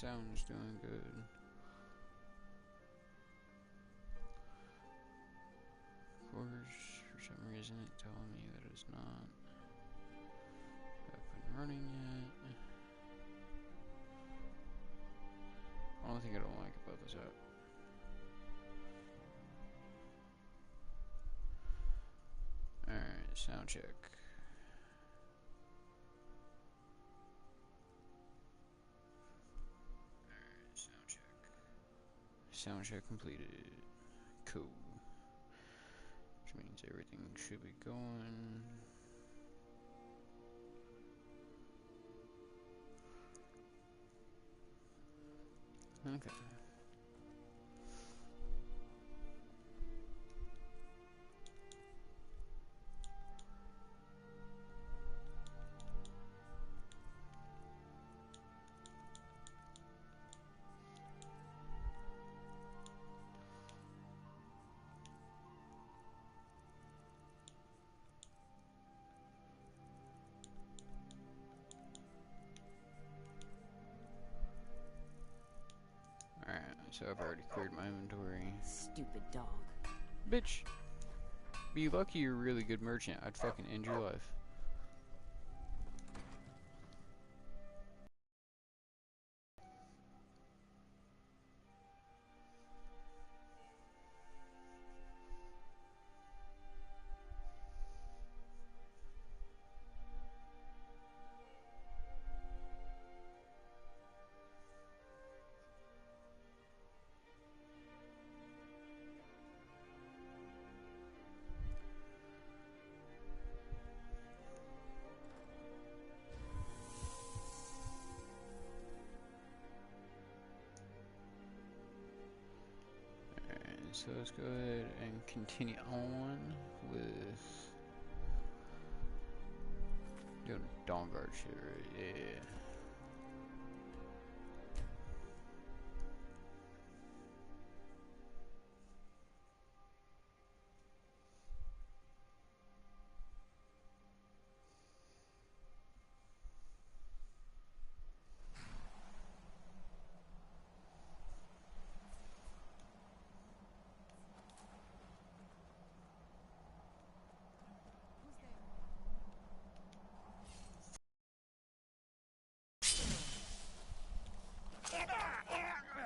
sound's doing good. Of course, for some reason it's telling me that it's not up and running yet. Only thing I don't like about this app. Alright, sound check. Alright, sound check. Sound check completed. Cool. Which means everything should be going. Okay. So I've already cleared my inventory. Stupid dog. Bitch! Be lucky you're a really good merchant. I'd fucking end your life. So let's go ahead and continue on with doing dawnguard shit, right? Yeah.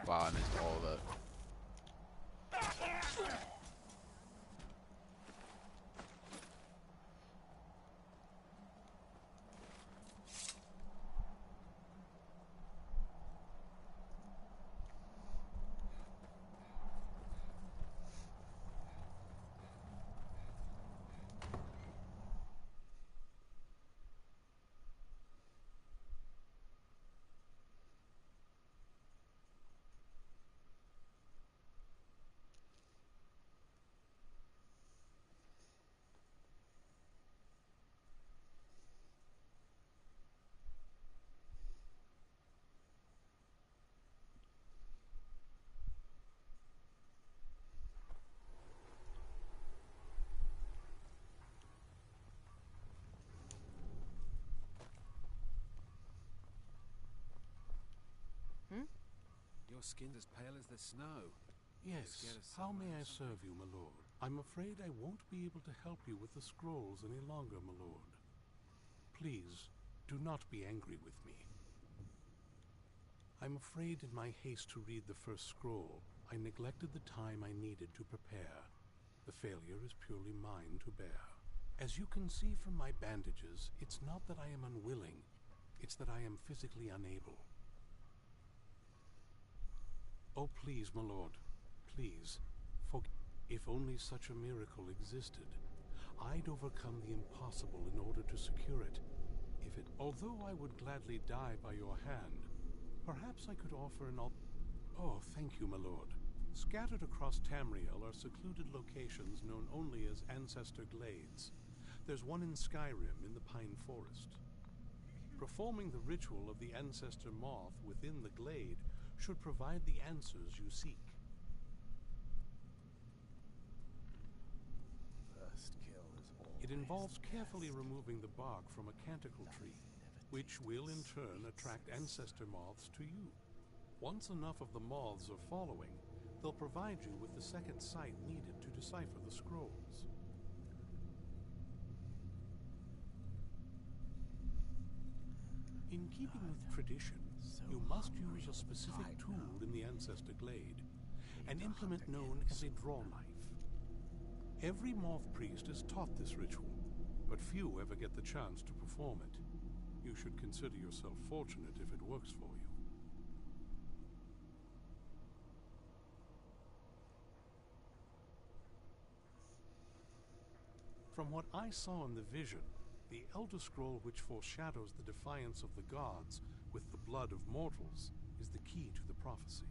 Wow, I missed all of that. Your skin's as pale as the snow. Yes, how may I serve you, my lord? I'm afraid I won't be able to help you with the scrolls any longer, my lord. Please, do not be angry with me. I'm afraid in my haste to read the first scroll, I neglected the time I needed to prepare. The failure is purely mine to bear. As you can see from my bandages, it's not that I am unwilling, it's that I am physically unable. Oh, please, my lord, please, if only such a miracle existed, I'd overcome the impossible in order to secure it. Although I would gladly die by your hand, perhaps I could offer an Oh, thank you, my lord. Scattered across Tamriel are secluded locations known only as Ancestor Glades. There's one in Skyrim in the Pine Forest. Performing the ritual of the Ancestor Moth within the glade should provide the answers you seek. It involves carefully removing the bark from a canticle tree, which will in turn attract ancestor moths to you. Once enough of the moths are following, they'll provide you with the second sight needed to decipher the scrolls. In keeping with tradition, you must use a specific tool in the Ancestor Glade, an implement known as a draw knife. Every moth priest is taught this ritual, but few ever get the chance to perform it. You should consider yourself fortunate if it works for you. From what I saw in the vision, the Elder Scroll which foreshadows the defiance of the gods with the blood of mortals is the key to the prophecy.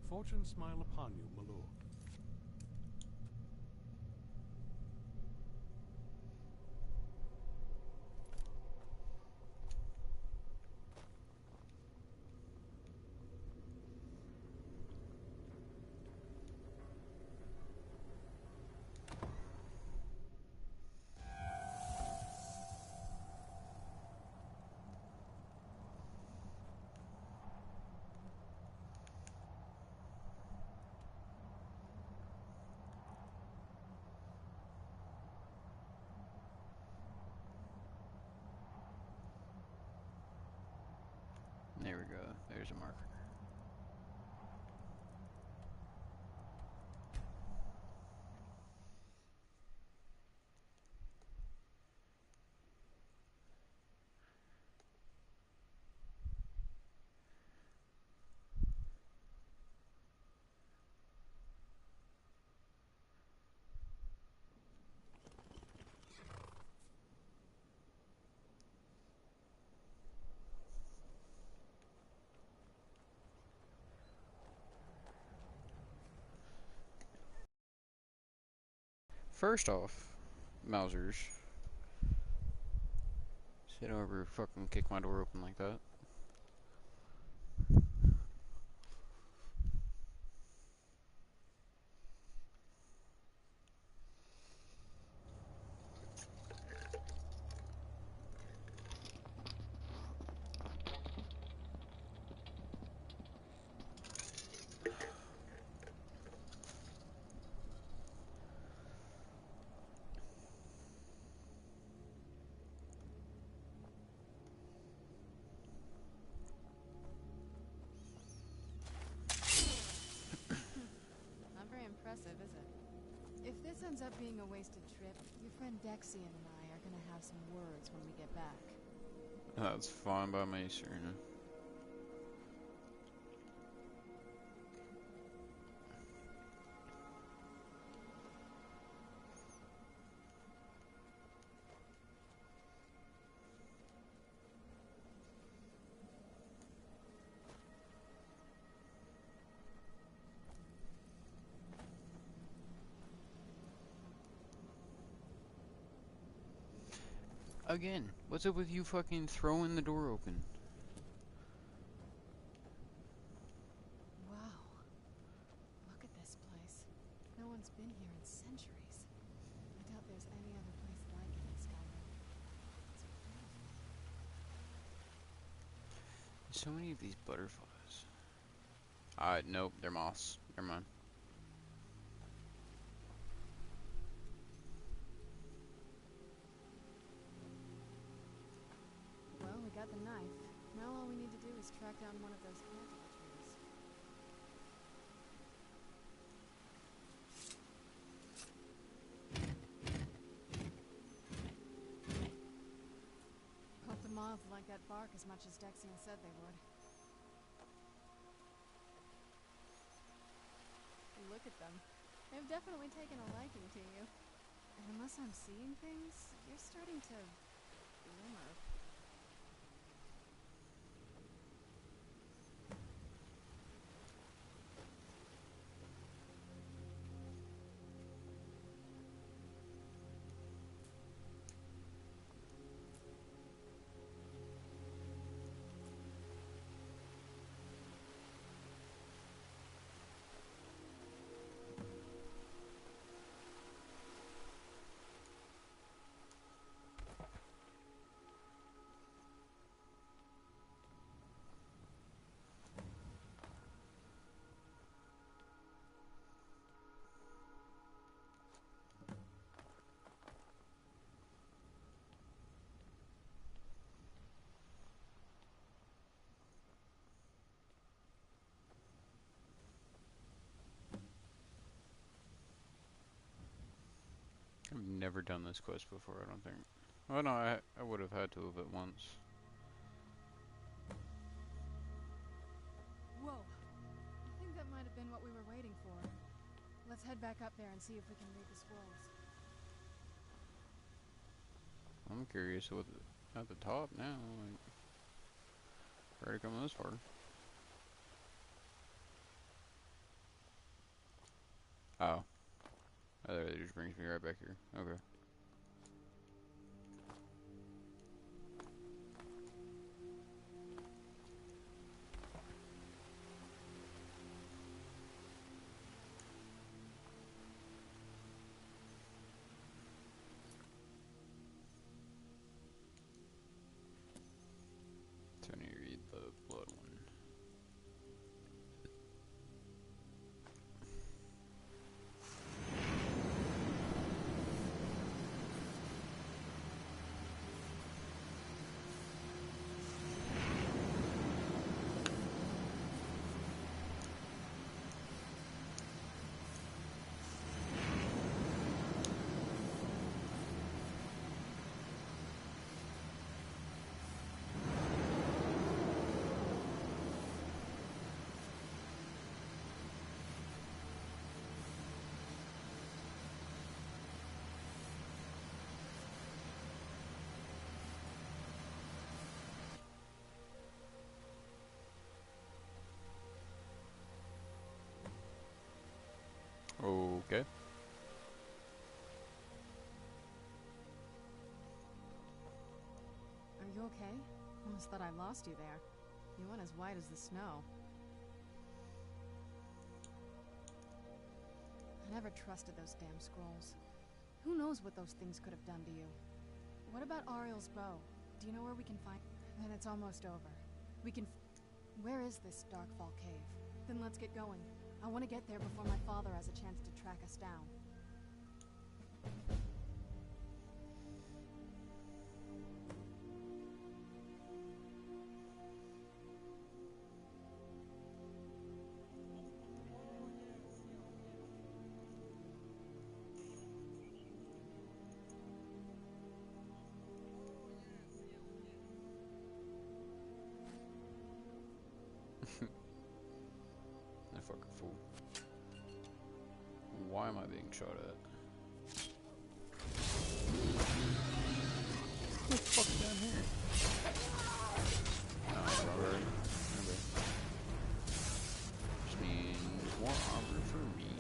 Fortune smile upon you, my lord. There we go. There's a marker. First off, Mausers, sit over, fucking kick my door open like that. Not very impressive, is it? If this ends up being a wasted trip, your friend Dexian and I are gonna have some words when we get back. That's fine by me, Serena. Again, what's up with you fucking throwing the door open? Wow. Look at this place. No one's been here in centuries. I doubt there's any other place like it in Skyrim. It's beautiful. So many of these butterflies. Nope, they're moths. Never mind. Well, we got the knife. Now all we need to do is track down one of those cantaloupe trees. Hope the moths like that bark as much as Dexian said they would. Look at them. They've definitely taken a liking to you. And unless I'm seeing things, you're starting to glimmer. never done this quest before, I don't think. Well, no, I would have had to have it once. Whoa. I think that might have been what we were waiting for. Let's head back up there and see if we can read the scrolls. I'm curious what at the top now. Like, already come this far. Oh. Oh, there, it just brings me right back here. Okay. So I need to read the blood one. Okay. Are you okay? Almost thought I lost you there. You went as white as the snow. I never trusted those damn scrolls. Who knows what those things could have done to you? What about Ariel's bow? Do you know where we can find... Then it's almost over. We can... Where is this Darkfall cave? Then let's get going. I want to get there before my father has a chance to track us down. That fucking fool. Why am I being shot at? What the fuck's down here? Oh, Robert. Okay. Just means more armor for me.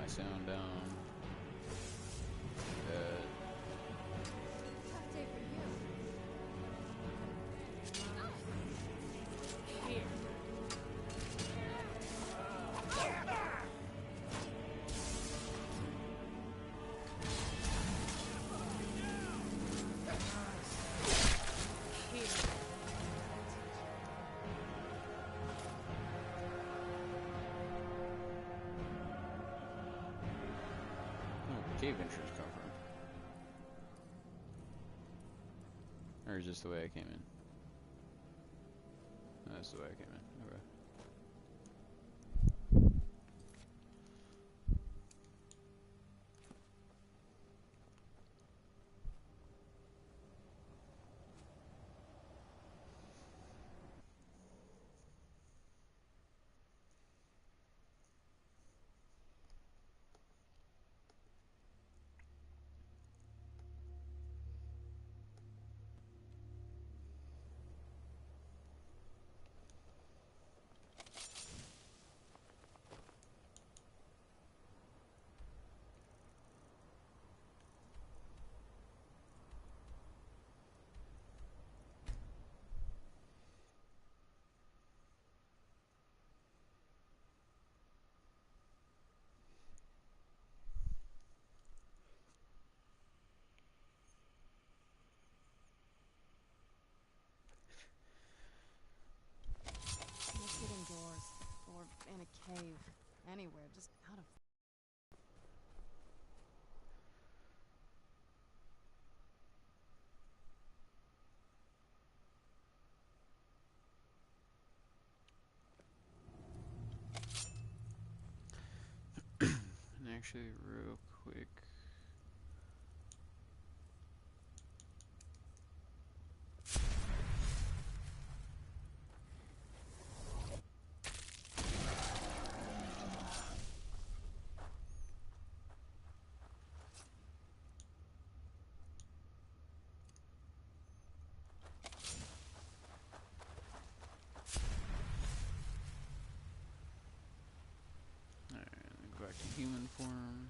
Sound down. Tough day for you. Here. Cave entrance come from? Or is this the way I came in? No, that's the way I came in. Okay. Let's get indoors. Or in a cave. Anywhere, just out of... actually, real quick. Go back to human form.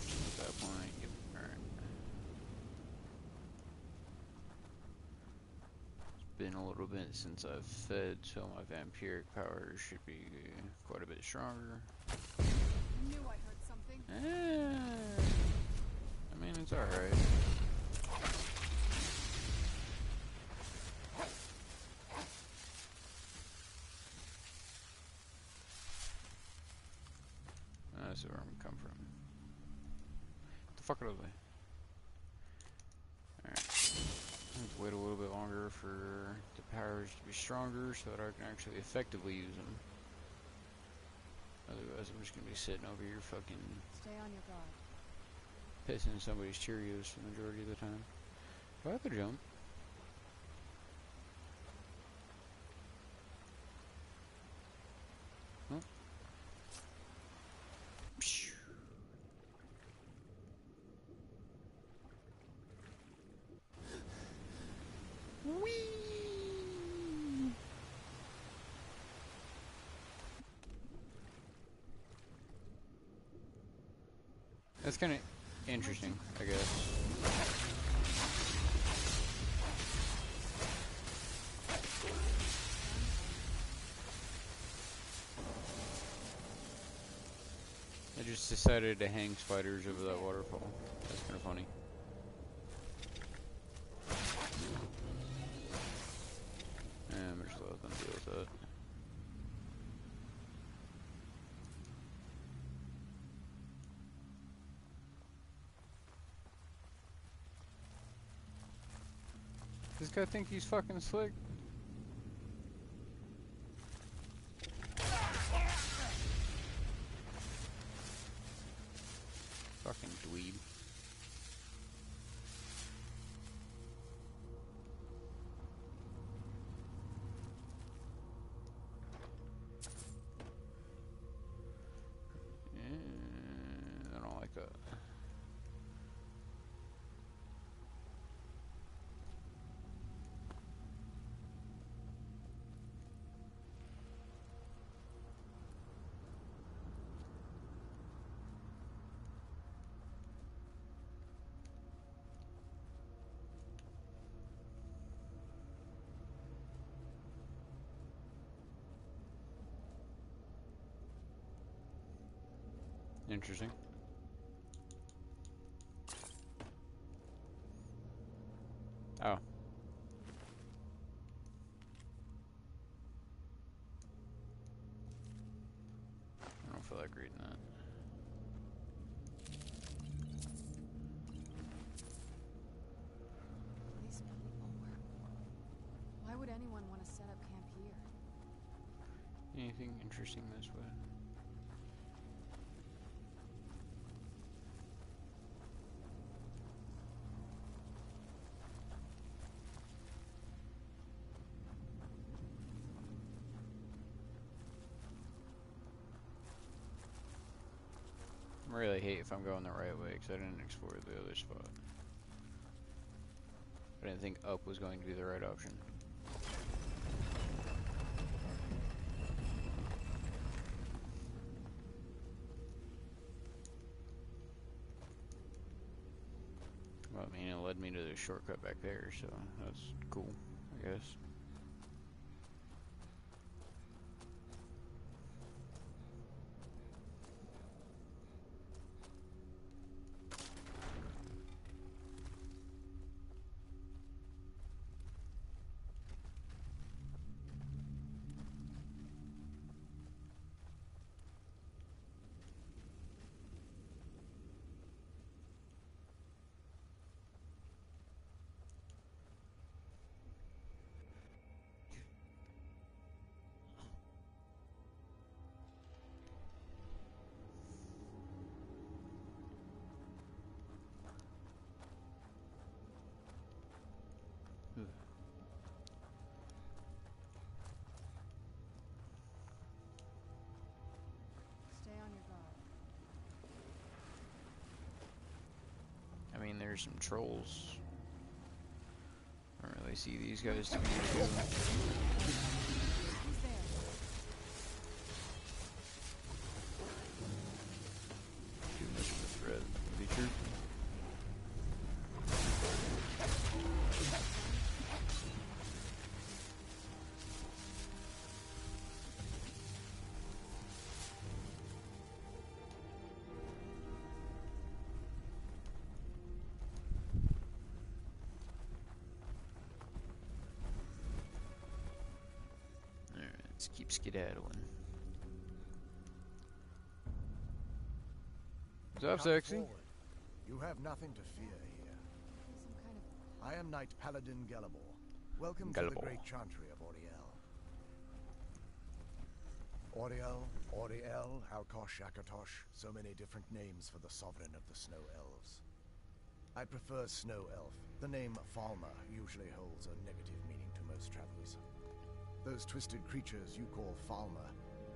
At that point, yep, alright. It's been a little bit since I've fed, so my vampiric powers should be quite a bit stronger. I knew I heard something. I mean, it's alright. That's where I'm come from. Get the fuck out of the way. Alright. I have to wait a little bit longer for the powers to be stronger so that I can actually effectively use them. Otherwise, I'm just gonna be sitting over here fucking Stay on your guard. pissing somebody's Cheerios for the majority of the time. Do I have to jump? Huh? Phew. Whee! That's kind of interesting, I guess. I just decided to hang spiders over that waterfall. That's kind of funny. And we're just let them deal with that. Does this guy think he's fucking slick? Fucking dweeb. I don't like that. Interesting. Oh. I don't feel like reading that. These people were... Why would anyone want to set up camp here? Anything interesting this way? I really hate if I'm going the right way because I didn't explore the other spot. I didn't think up was going to be the right option. Well, I mean, it led me to the shortcut back there, so that's cool, I guess. There's some trolls. I don't really see these guys to be too Who's there? much of a threat to be true. Let's keep skedaddling. What's up, Come sexy? forward. You have nothing to fear here. Some kind of... I am Knight Paladin Gelabor. Welcome to Gelabor. the great chantry of Auriel. Auriel, Alkosh, Akatosh, so many different names for the sovereign of the Snow Elves. I prefer Snow Elf. The name Falmer usually holds a negative meaning to most travelers. Those twisted creatures you call Falmer,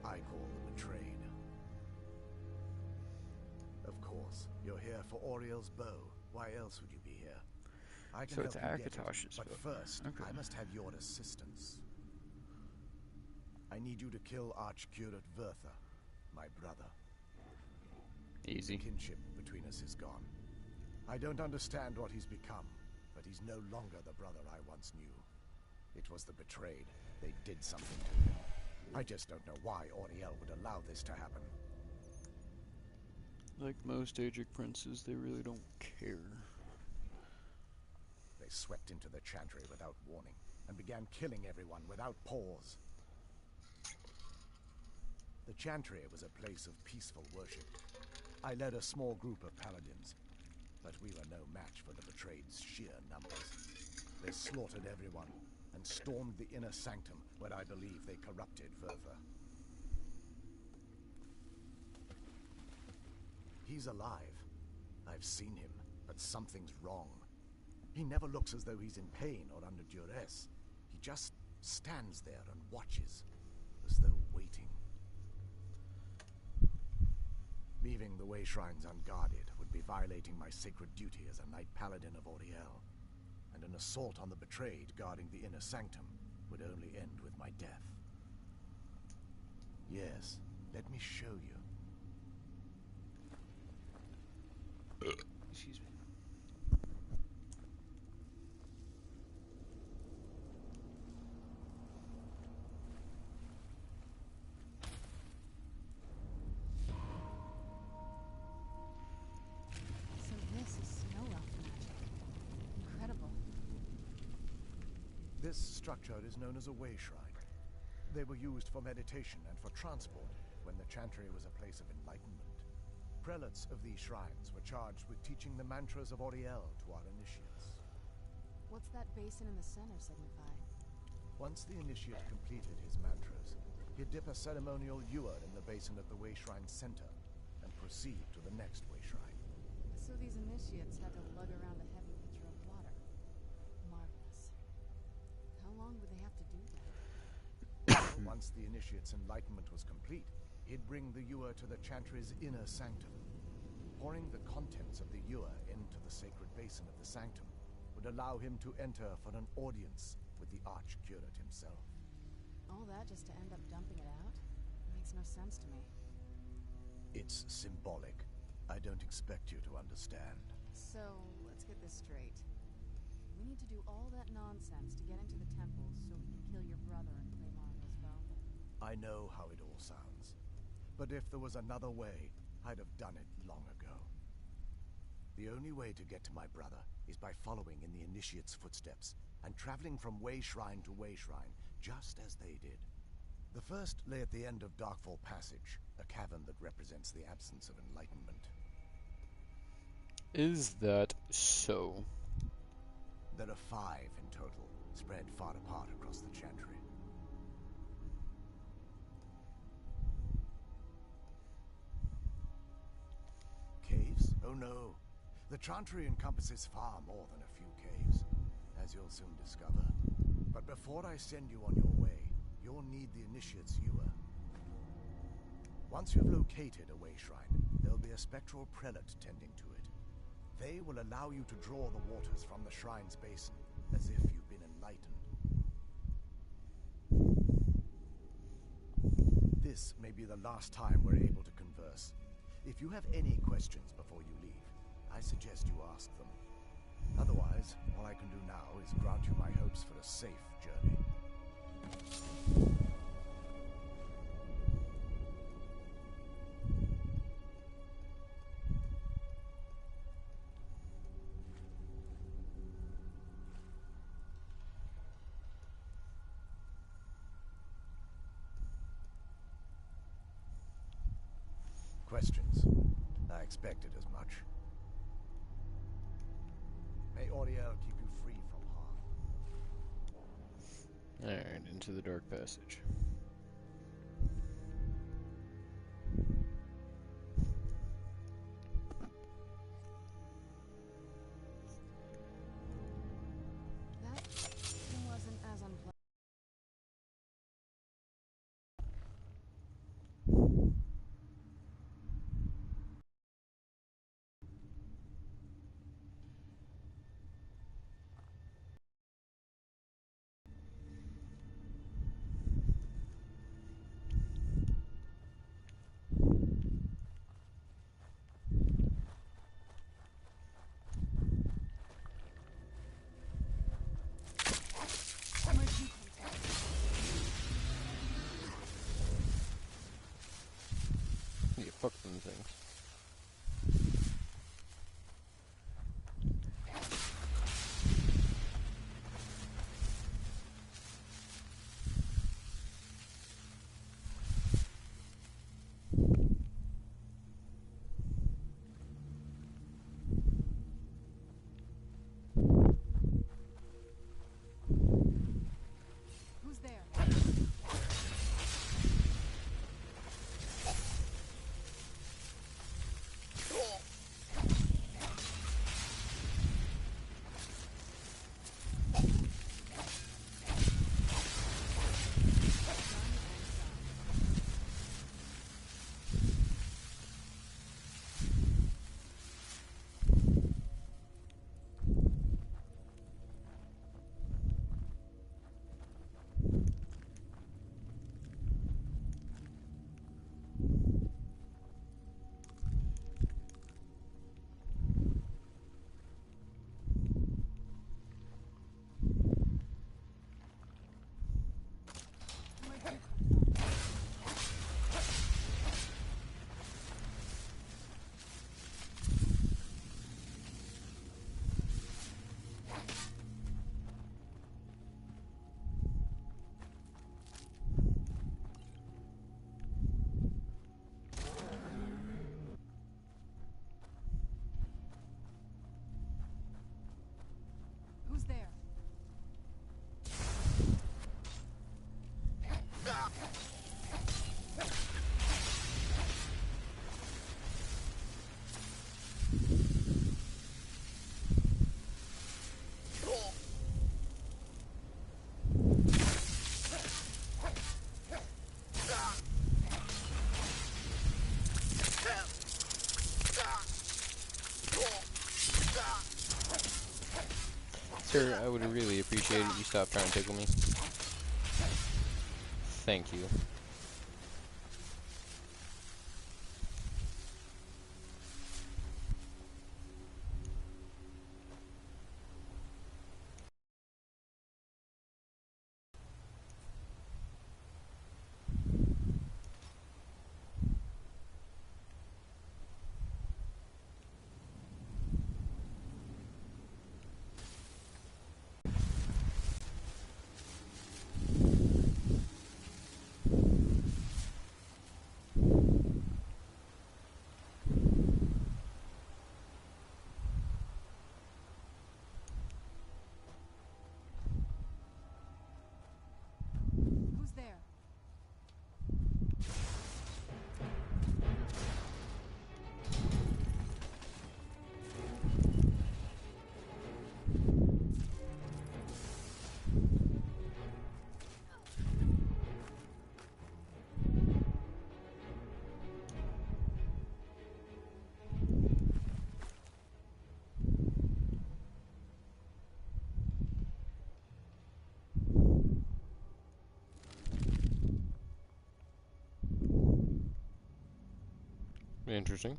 I call the Betrayed. Of course, you're here for Auriel's bow. Why else would you be here? I can So help it's you get it, Akatosh's but bow. first, Okay. I must have your assistance. I need you to kill Archcurate Vertha, my brother. Easy. The kinship between us is gone. I don't understand what he's become, but he's no longer the brother I once knew. It was the Betrayed. They did something to him. I just don't know why Auriel would allow this to happen. Like most Ajic princes, they really don't care. They swept into the chantry without warning and began killing everyone without pause. The chantry was a place of peaceful worship. I led a small group of paladins, but we were no match for the Betrayed's sheer numbers. They slaughtered everyone and stormed the inner sanctum where I believe they corrupted Vertha. He's alive. I've seen him, but something's wrong. He never looks as though he's in pain or under duress. He just stands there and watches, as though waiting. Leaving the way shrines unguarded would be violating my sacred duty as a Knight Paladin of Auriel, and an assault on the Betrayed guarding the inner sanctum would only end with my death. Yes, let me show you. Excuse me. So this is snow elf magic. Incredible. This structure is known as a way shrine. They were used for meditation and for transport when the chantry was a place of enlightenment. Prelates of these shrines were charged with teaching the mantras of Auriel to our initiates. What's that basin in the center signify? Once the initiate completed his mantras, he'd dip a ceremonial ewer in the basin of the way shrine's center and proceed to the next way shrine. So these initiates had to lug around a heavy pitcher of water. Marvelous. How long would they have to do that? Once the initiate's enlightenment was complete, he'd bring the ewer to the chantry's inner sanctum. Pouring the contents of the ewer into the sacred basin of the sanctum would allow him to enter for an audience with the Archcurate himself. All that just to end up dumping it out? Makes no sense to me. It's symbolic. I don't expect you to understand. So, let's get this straight. We need to do all that nonsense to get into the temples so we can kill your brother and claim Auriel's bow. I know how it all sounds. But if there was another way, I'd have done it long ago. The only way to get to my brother is by following in the initiate's footsteps and traveling from way shrine to way shrine, just as they did. The first lay at the end of Darkfall Passage, a cavern that represents the absence of enlightenment. Is that so? There are 5 in total, spread far apart across the chantry. Caves? Oh no. The chantry encompasses far more than a few caves, as you'll soon discover. But before I send you on your way, you'll need the initiate's ewer. Once you've located a way shrine, there'll be a spectral prelate tending to it. They will allow you to draw the waters from the shrine's basin, as if you've been enlightened. This may be the last time we're able to converse. If you have any questions before you leave, I suggest you ask them. Otherwise, all I can do now is grant you my hopes for a safe journey. Questions? I expected as much. May Auriel keep you free from harm. Alright, into the dark passage. That wasn't as unpleasant. Yeah, fuck them things. Who's there? Who's there? Sir, I would really appreciate it if you stop trying to tickle me. Thank you. Interesting.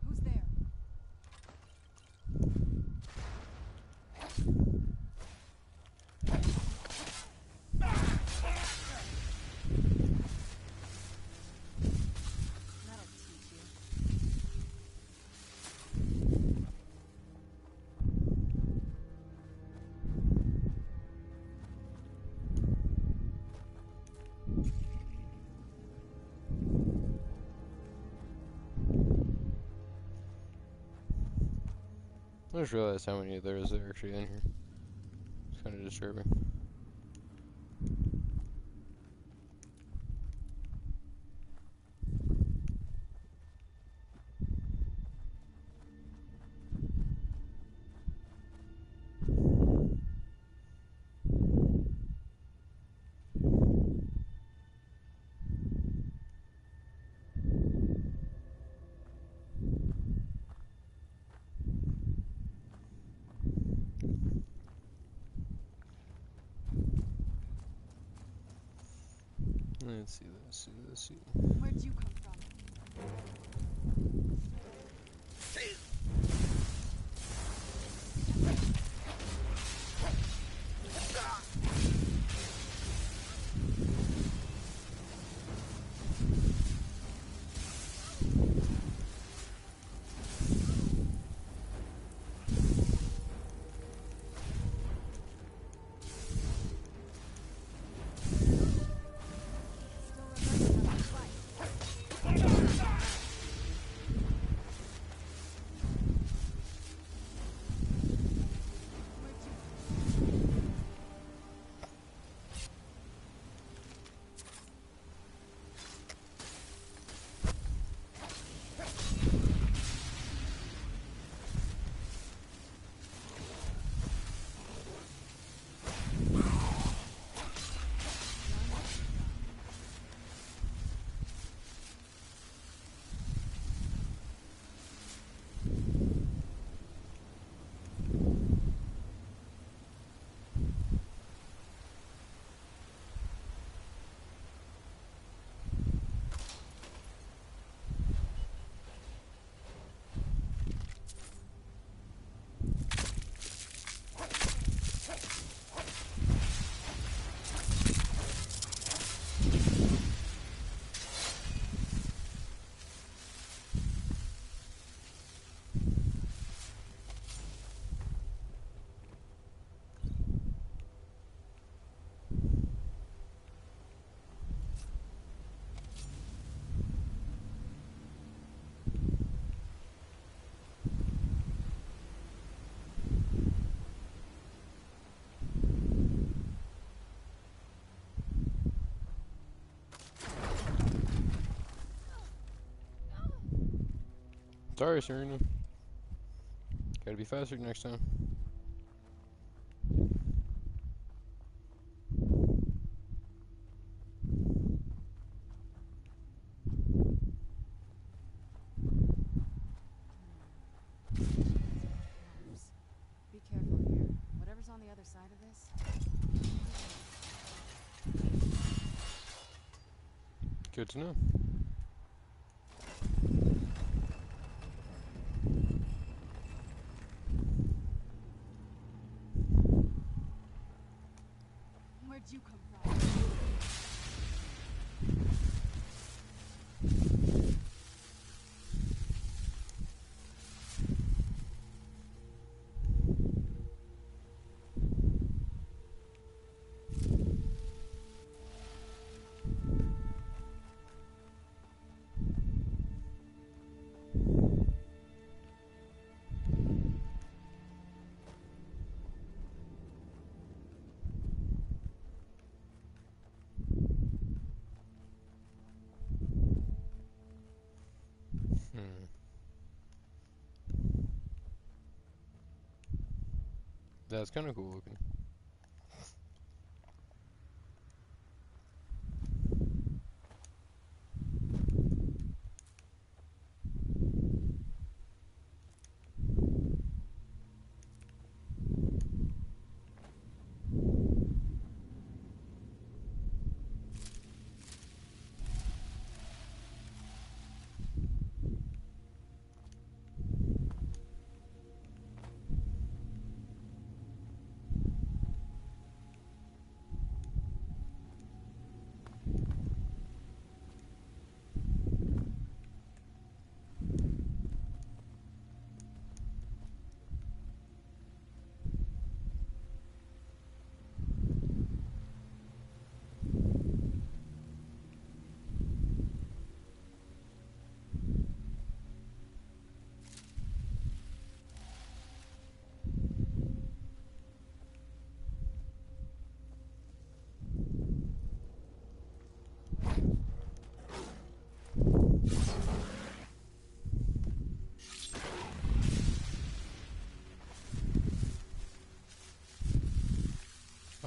Who's there? That'll teach you. I just realized how many there is actually in here. It's kind of disturbing. Let's see. Where'd you come from? Sorry, Serena. Gotta be faster next time. Be careful here. Whatever's on the other side of this. Good to know. Where'd you come from? That's kind of cool looking.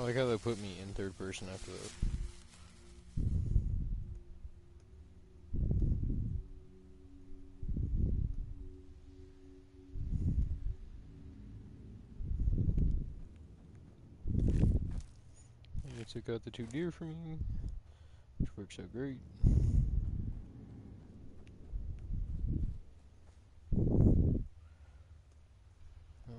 I like how they put me in third person after that. I took out the 2 deer for me, which works out great. Nah.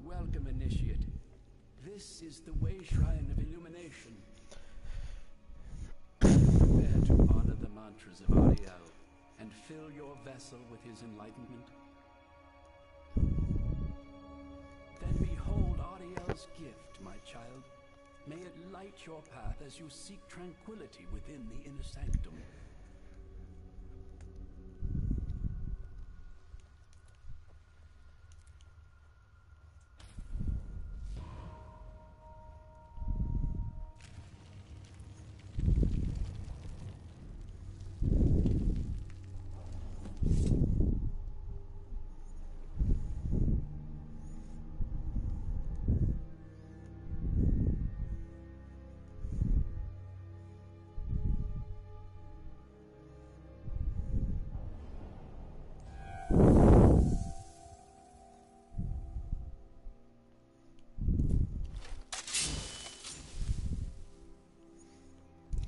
Welcome, Initiate. This is the Way Shrine of Illumination. Prepare to honor the mantras of Ariel and fill your vessel with his enlightenment. Then behold Ariel's gift, my child. May it light your path as you seek tranquility within the inner sanctum.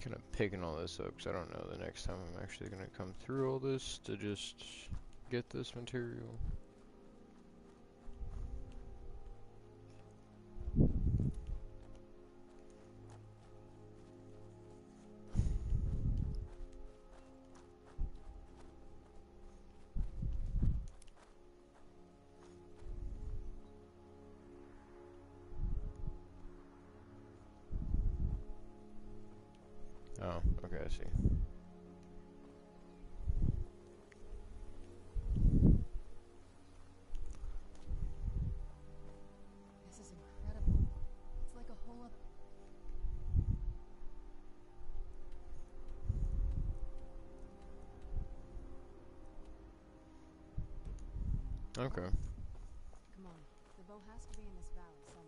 Kind of picking all this up because I don't know the next time I'm actually going to come through all this to just get this material. Oh, okay, I see. This is incredible. It's like a whole other... Okay. Come on. The bow has to be in this valley somewhere.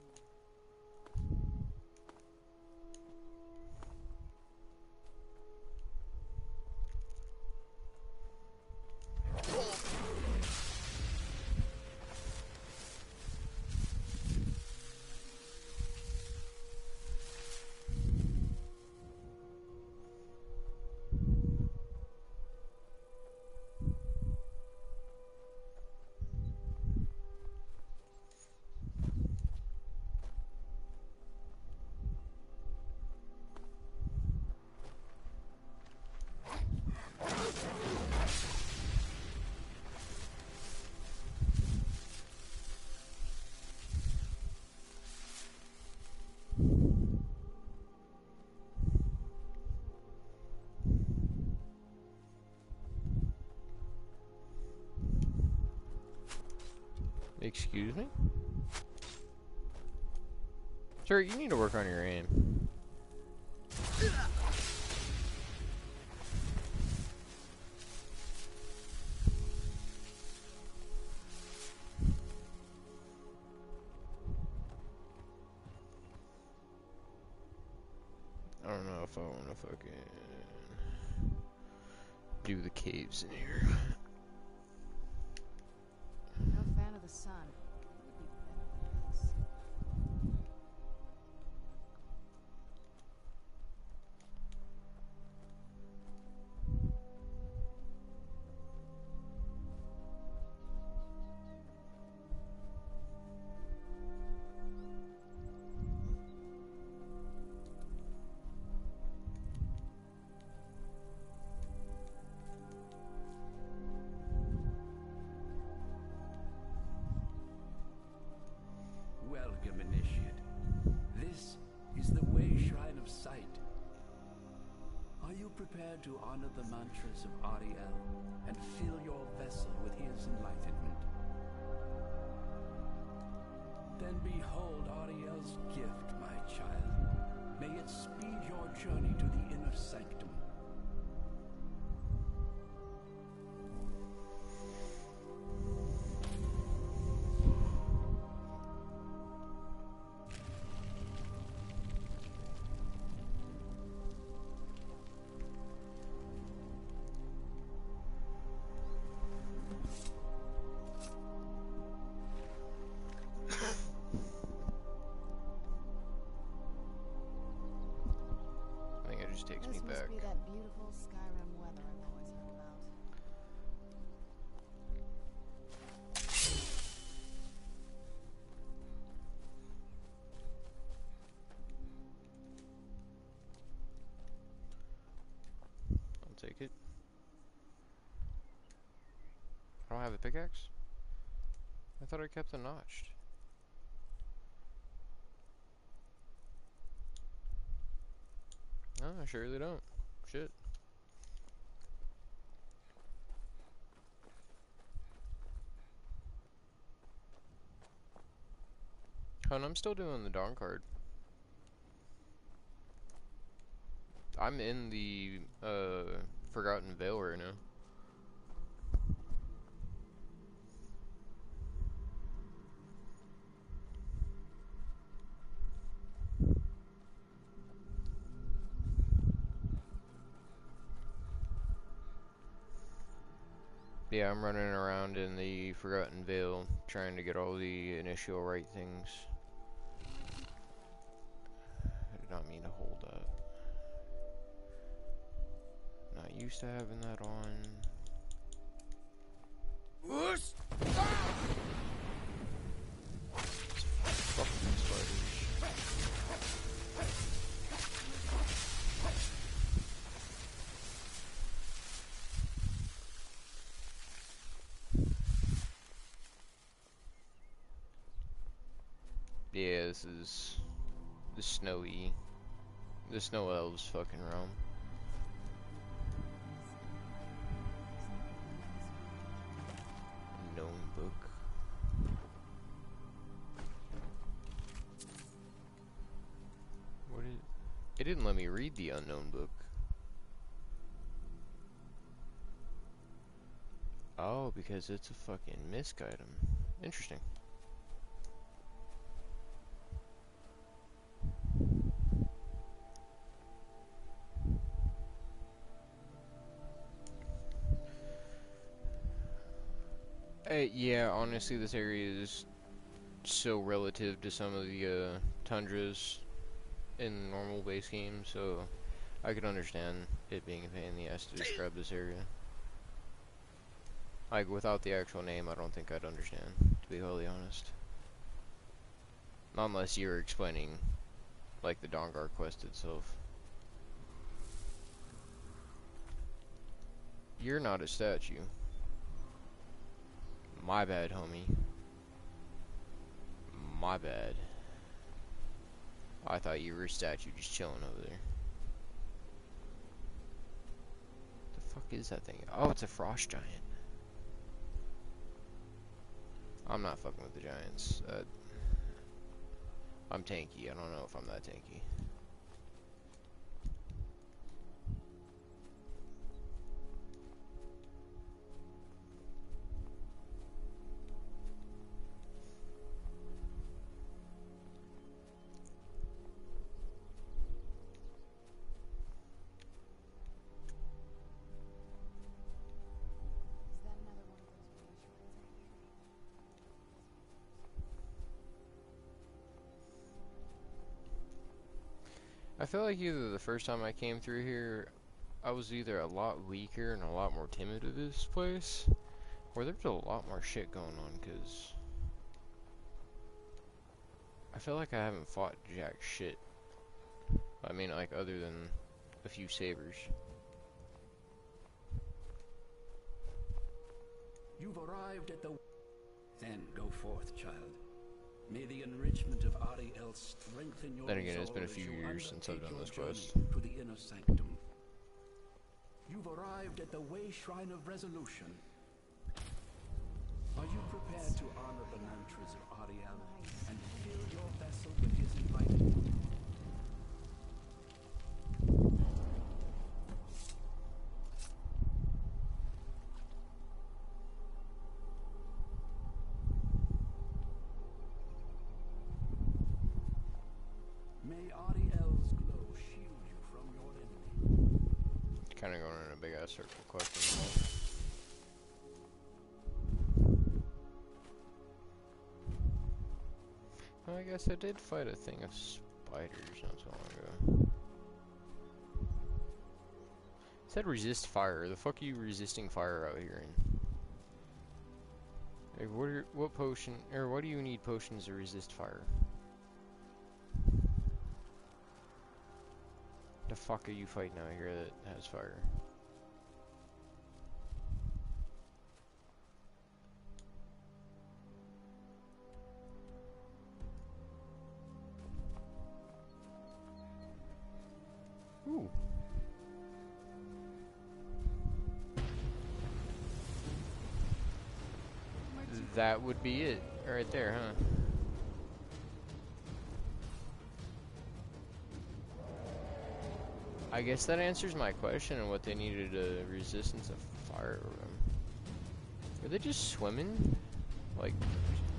Excuse me? Sir, you need to work on your aim. I don't know if I want to fucking do the caves in here. No fan of the sun. It would be better than this. prepared to honor the mantras of Ariel and fill your vessel with his enlightenment. Then behold Ariel's gift, my child. May it speed your journey to the inner sanctum. Takes me This back. must be that beautiful Skyrim weather I've always heard about. I'll take it. I don't have a pickaxe? I thought I kept them notched. No, I surely don't. Shit. Oh, and I'm still doing the dawnguard. I'm in the Forgotten Vale right now. Yeah, I'm running around in the Forgotten Vale, trying to get all the initial right things. I did not mean to hold that. Not used to having that on. Whoosh! Fucking spiders. Yeah, this is the snow elves fucking realm. Known book. What is? It didn't let me read the unknown book. Oh, because it's a fucking misc item. Interesting. Yeah, honestly, this area is so relative to some of the tundras in normal base games, so I could understand it being a pain in the ass to describe this area. Like, without the actual name, I don't think I'd understand, to be wholly honest. Not unless you're explaining, like, the dawnguard quest itself. You're not a statue. My bad, homie. My bad. I thought you were a statue just chilling over there. The fuck is that thing? Oh, it's a frost giant. I'm not fucking with the giants. I'm tanky. I don't know if I'm that tanky. Is that another one of those reassurance? I feel like either the first time I came through here, I was either a lot weaker and a lot more timid of this place, or there's a lot more shit going on, because I feel like I haven't fought jack shit. I mean, like, other than a few sabers. You've arrived at the... Then go forth, child. May the enrichment of Ariel strengthen your Then again, it's been a resolve few as you years since I've undertake done your this quest. journey to the inner sanctum. You've arrived at the Way Shrine of Resolution. Are you prepared to honor the mantras of Ariel and fill your vessel with his inviting? May Ariel's glow shield you from your enemy. Kind of going in a big ass circle question. I guess I did fight a thing of spiders not so long ago. It said resist fire. The fuck are you resisting fire out here in? Like, what potion, or what do you need potions to resist fire? The fuck are you fighting out here that has fire? Ooh. That would be it right there, huh? I guess that answers my question on what they needed a resistance of fire from. Are they just swimming? Like,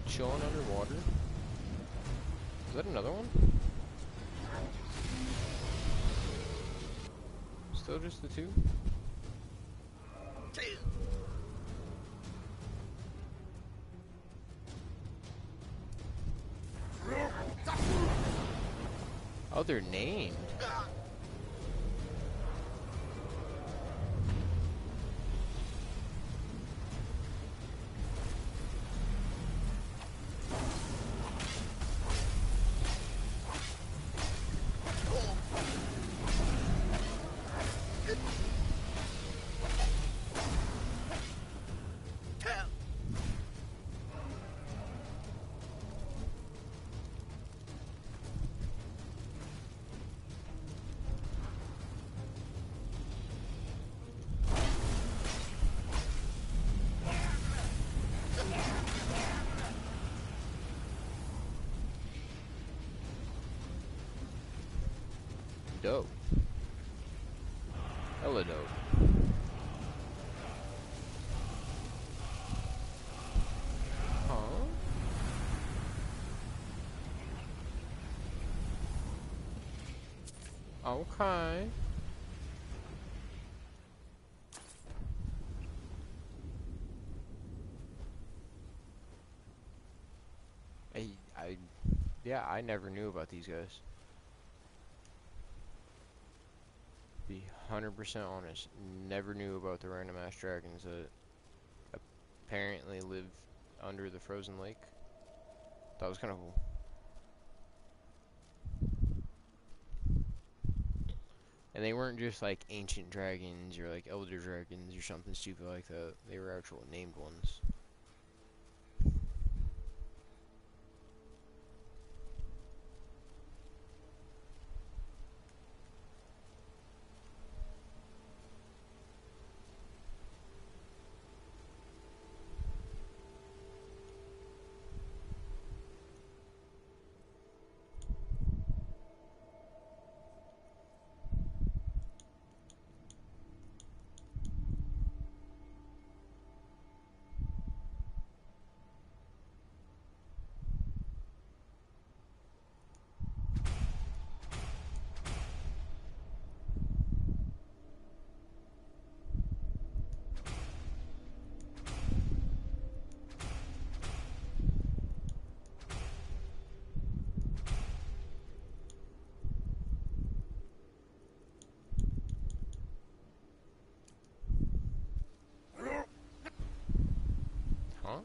chilling underwater? Is that another one? Still just the two? Oh, they're named. Dope. Hella dope. Huh? Okay. Yeah, I never knew about these guys. Be 100% honest, never knew about the random ass dragons that apparently live under the frozen lake. That was kind of cool. And they weren't just like ancient dragons or like elder dragons or something stupid like that. They were actual named ones. Huh?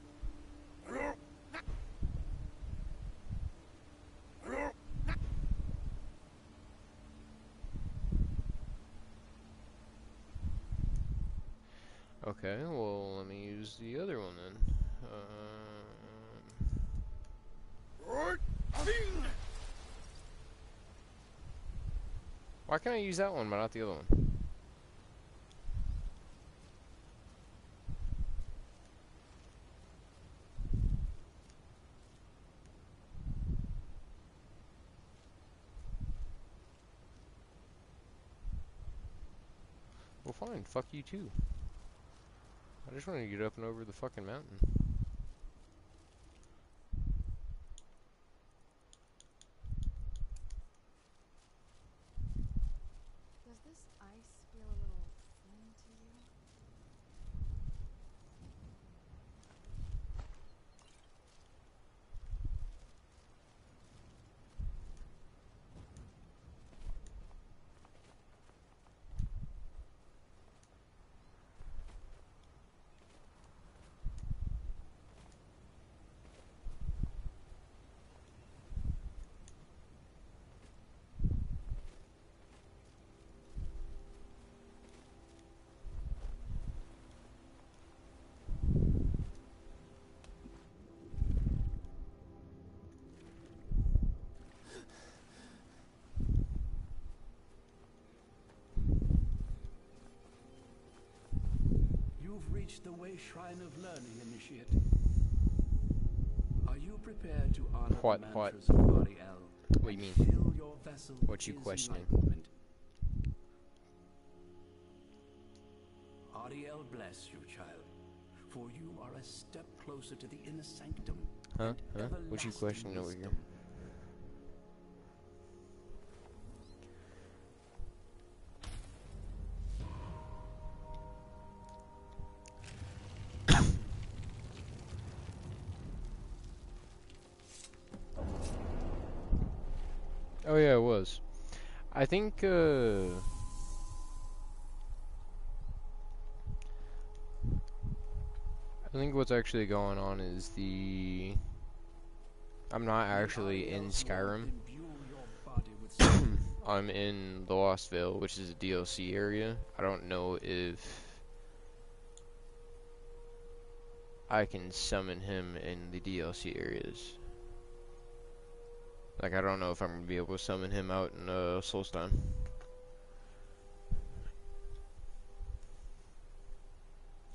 Okay, well, let me use the other one then. Why can't I use that one but not the other one? Well, fine. Fuck you too. I just want to get up and over the fucking mountain. Does this ice feel a little thin to you? You've reached the Way Shrine of Learning, Initiate. Are you prepared to honor What? the mantras of Ariel? What do you mean? Fill your vessel What you with his questioning? enlightenment? Ariel bless you, child, for you are a step closer to the inner sanctum. Huh? and Huh? What you everlasting questioning over here? wisdom. Oh yeah, it was. I think, I think what's actually going on is I'm not actually in Ariel's love Skyrim. imbue your body with strength. I'm in the Lost Vale, which is a DLC area. I don't know if I can summon him in the DLC areas. Like, I don't know if I'm gonna be able to summon him out in Soulstone.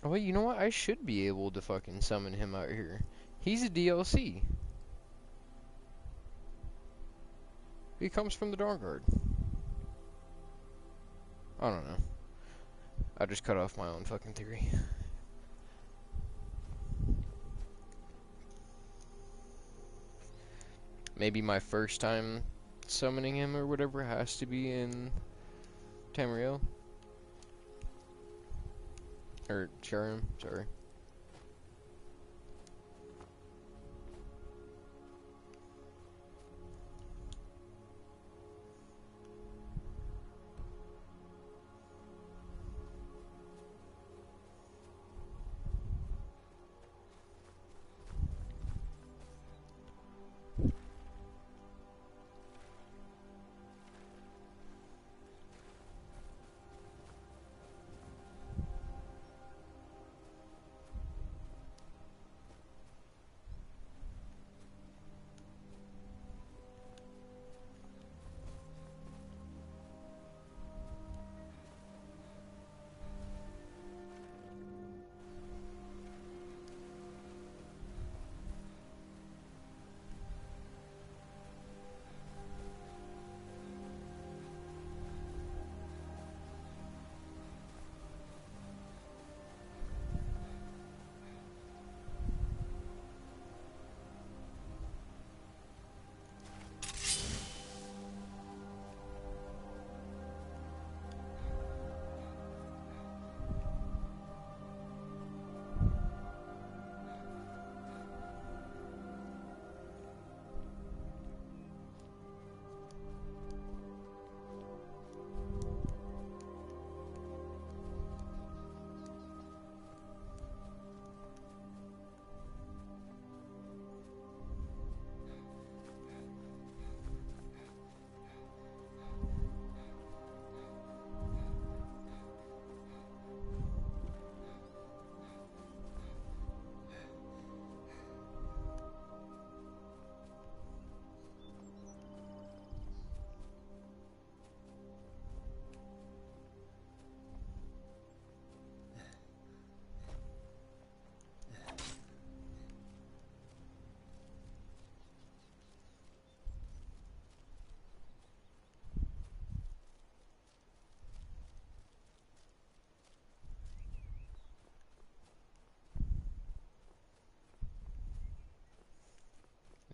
Oh wait, you know what? I should be able to fucking summon him out here. He's a DLC. He comes from the dawnguard. I don't know. I just cut off my own fucking theory. Maybe my first time summoning him or whatever has to be in Tamriel. Or Skyrim, sorry.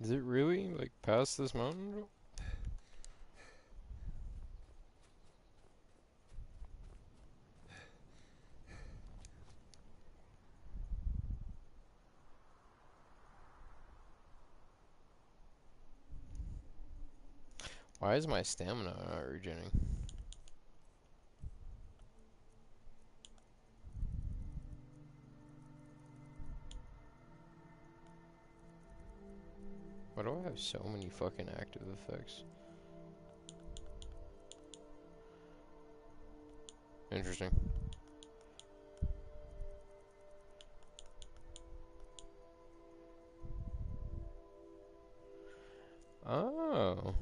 Is it really, like, past this mountain? Why is my stamina not regenerating? Why do I have so many fucking active effects? Interesting. Oh.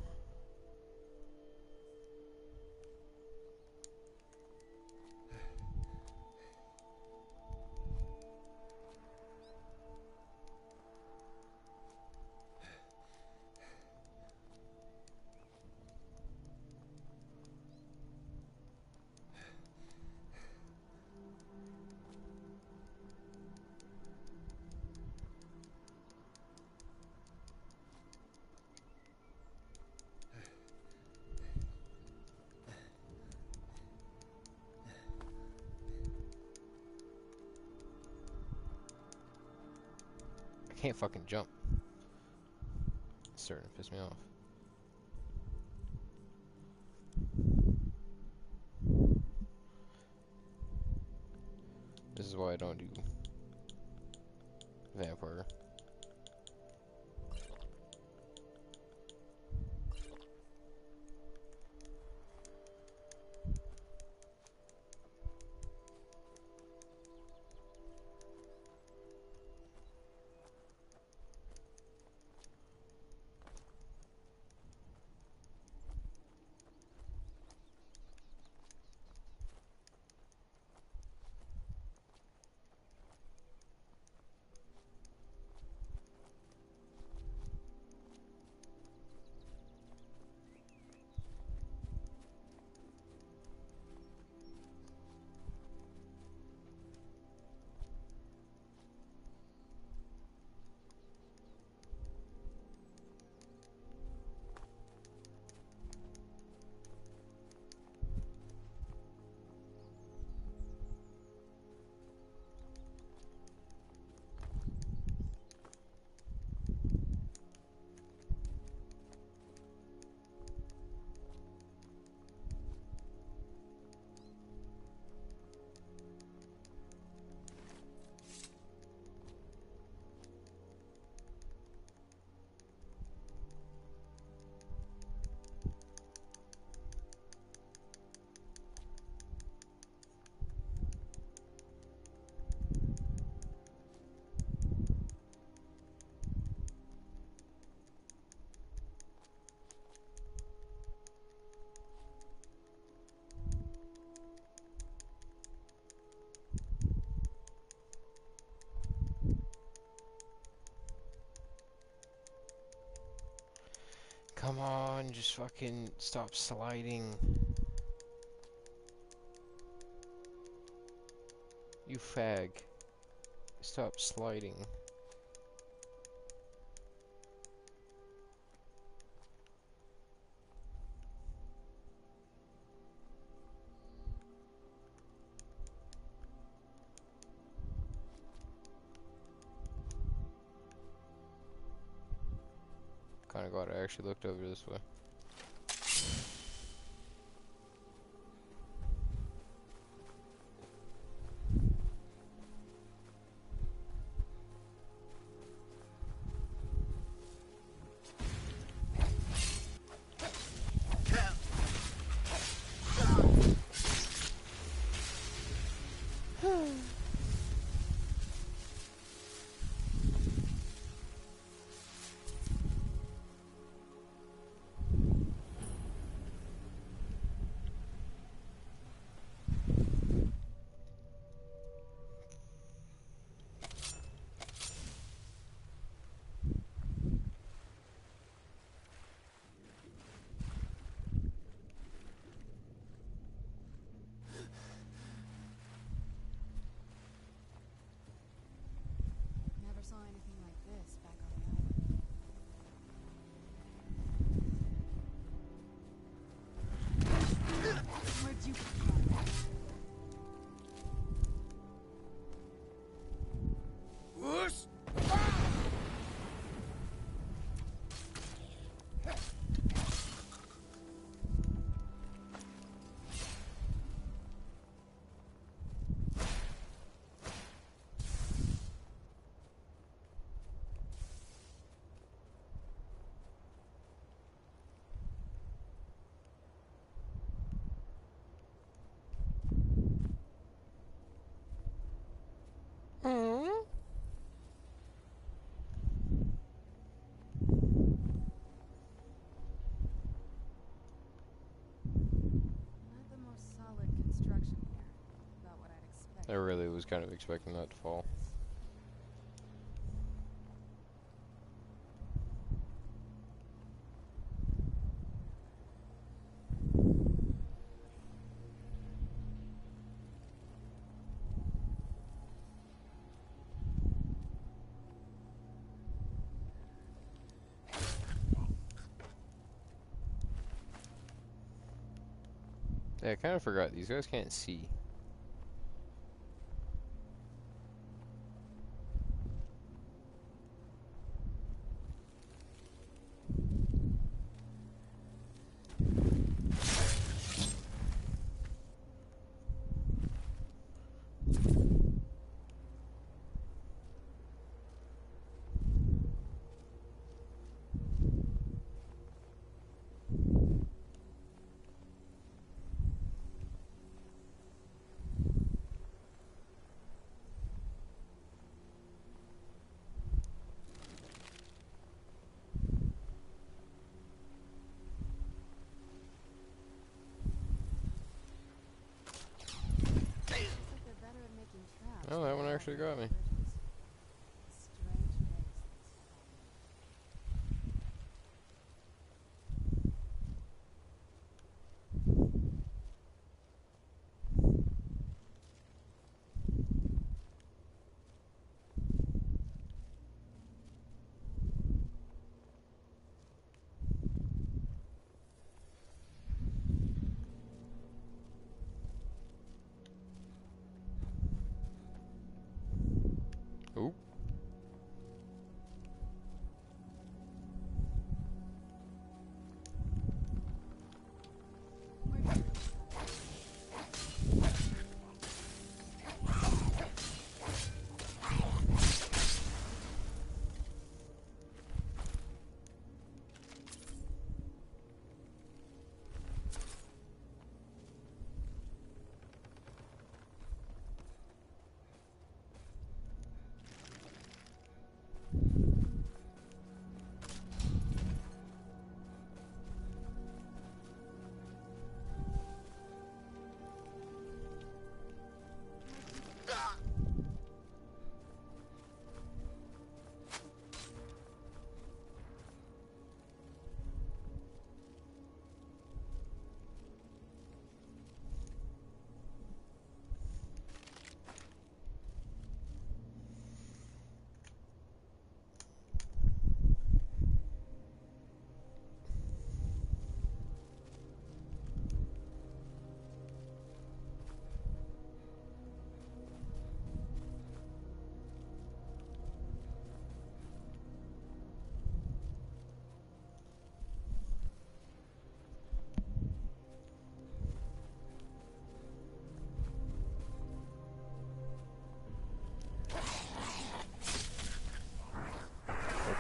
I can't fucking jump. It's starting to piss me off. This is why I don't do vampire. Come on, just fucking stop sliding. You fag. Stop sliding. Kinda glad I actually looked over this way. Never saw anything like this back on the island. I really was kind of expecting that to fall. Yeah, I kind of forgot. These guys can't see. Oh, that one actually got me. Oop.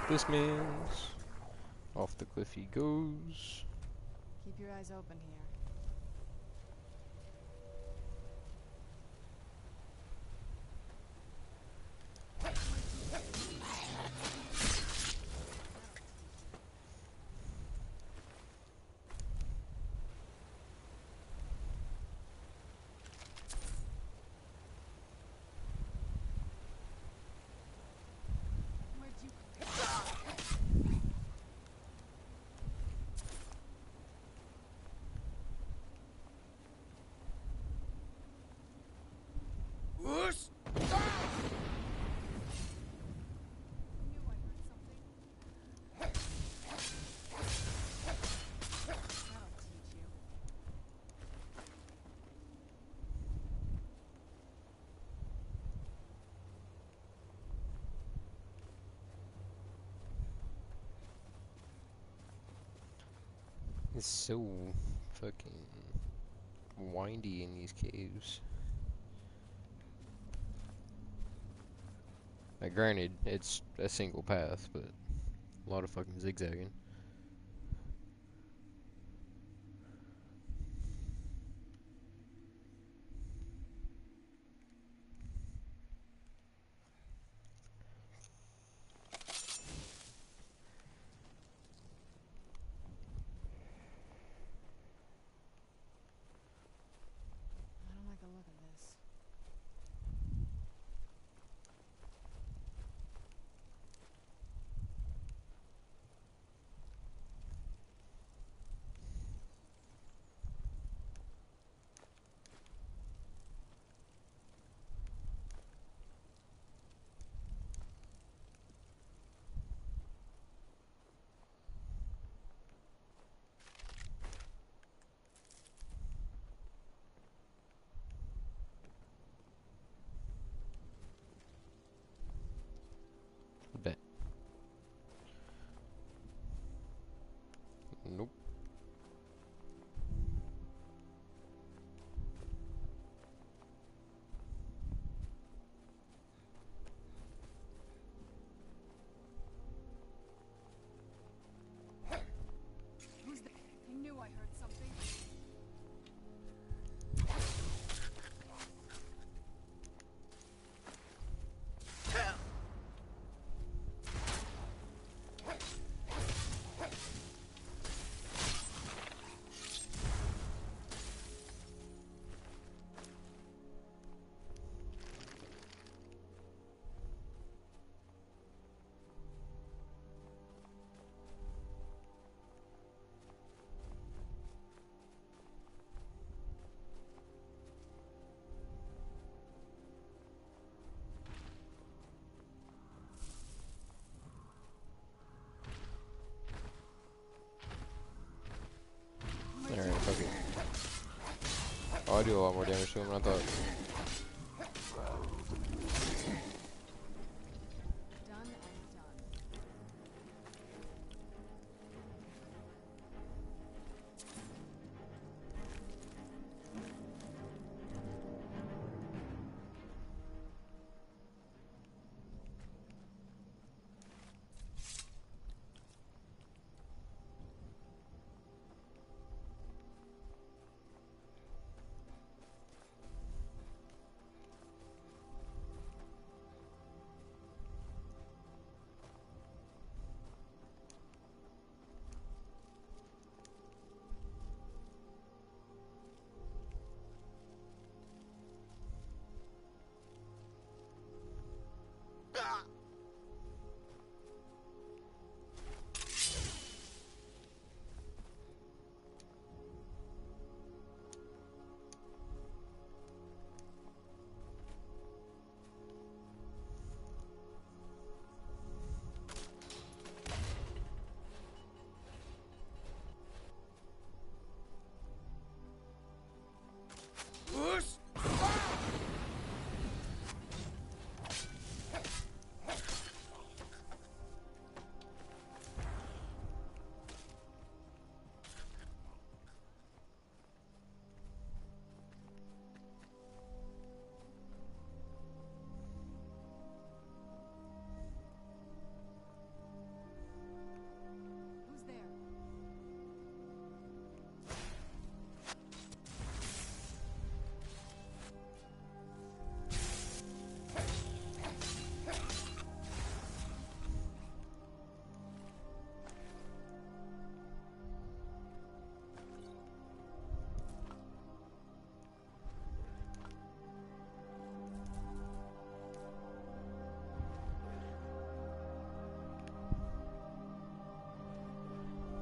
This means off the cliff he goes. Keep your eyes open here. It's so fucking windy in these caves. Now, granted, it's a single path, but a lot of fucking zigzagging. I don't like the look of this. Oh, I do a lot more damage to him than I thought. Done and done. Who's there? That'll teach you.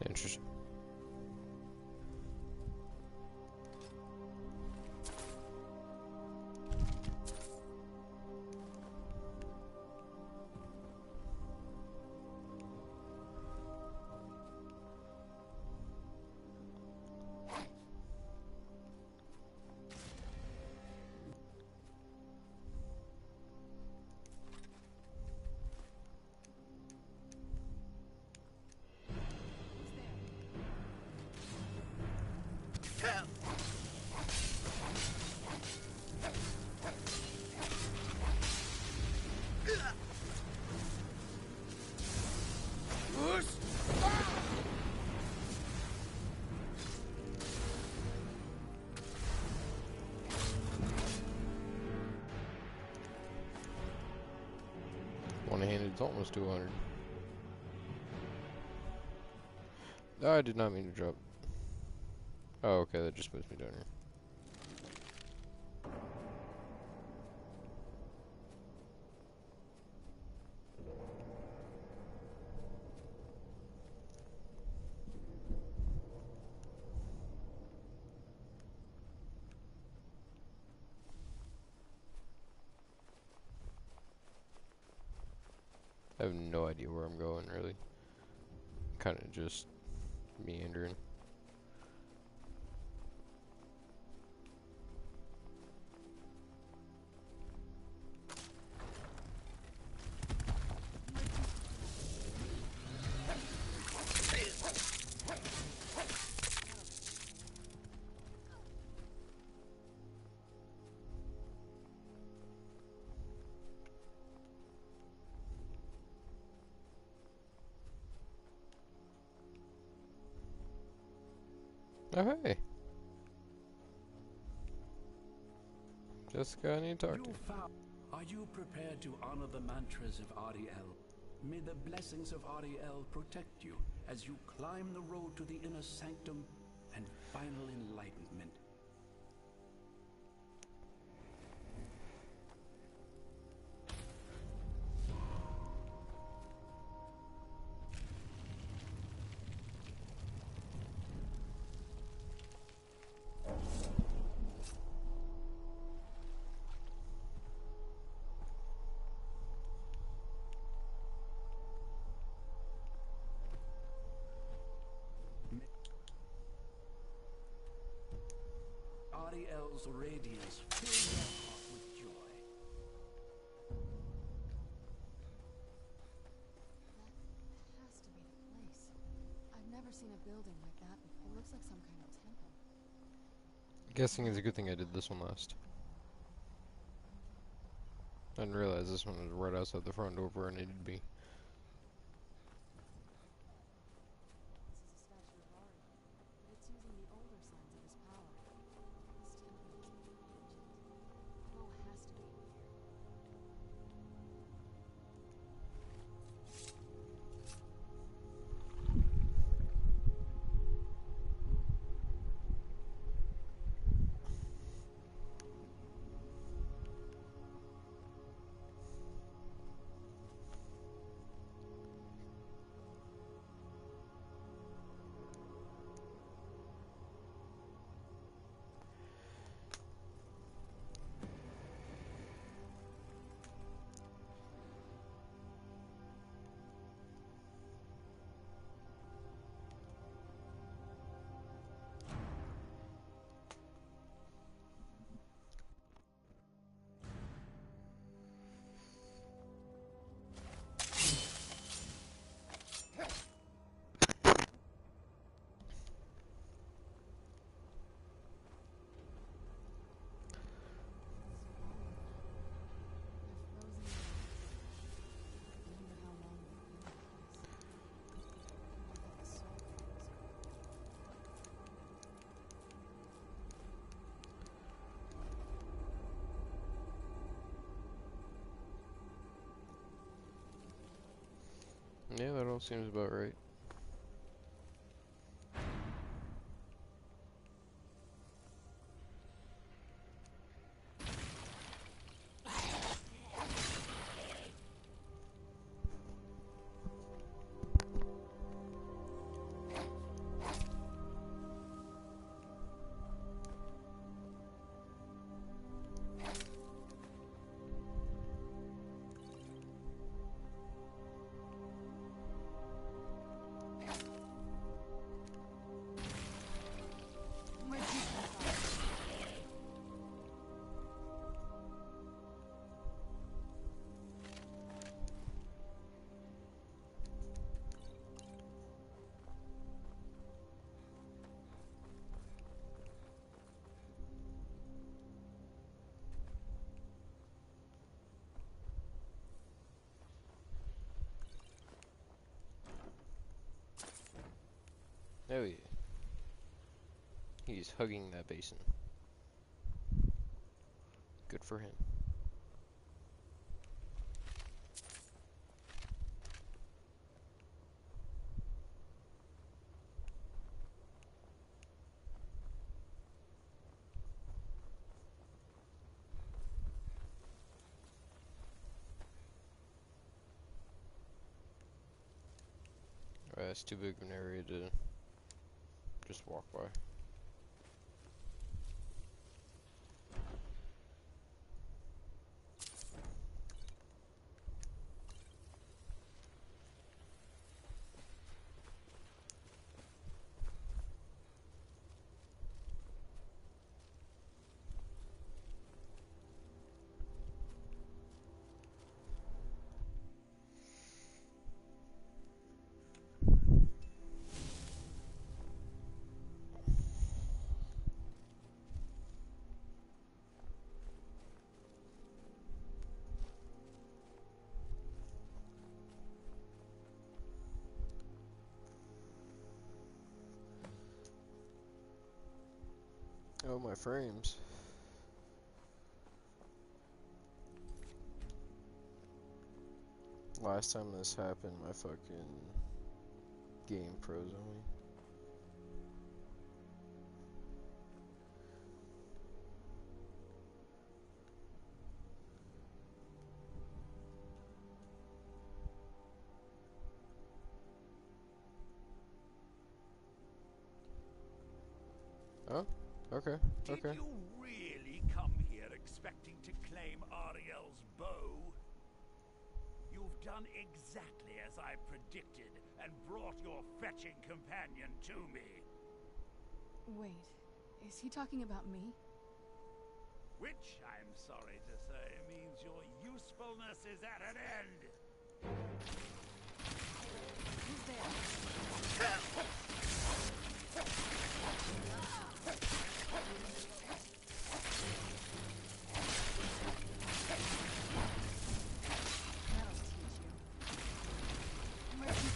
Interesting. One-handed, it's almost 200. I did not mean to drop. Oh, okay, that just puts me down here. I have no idea where I'm going, really. Kind of just meandering. Oh, hey. Jessica, I need to talk to you. Are you prepared to honor the mantras of Ariel? May the blessings of Ariel protect you as you climb the road to the inner sanctum and final enlightenment. Ariel's radiance fill your heart with joy. That has to be the place. I've never seen a building like that before. It looks like some kind of temple. Guessing it's a good thing I did this one last. I didn't realize this one was right outside the front door where I needed to be. This is a statue of Ariel, but it's using the older signs of his power. This temple must be ancient. Bo has to be in here. Yeah, that all seems about right. Where'd you come from? Oh yeah. He's hugging that basin. Good for him. It's too big of an area to just walk by. Oh, my frames. Last time this happened, my fucking game froze on me. Oh, okay, okay. Did you really come here expecting to claim Ariel's bow? You've done exactly as I predicted and brought your fetching companion to me. Wait, is he talking about me? Which, I'm sorry to say, means your usefulness is at an end. Who's there? That'll teach you. Where'd you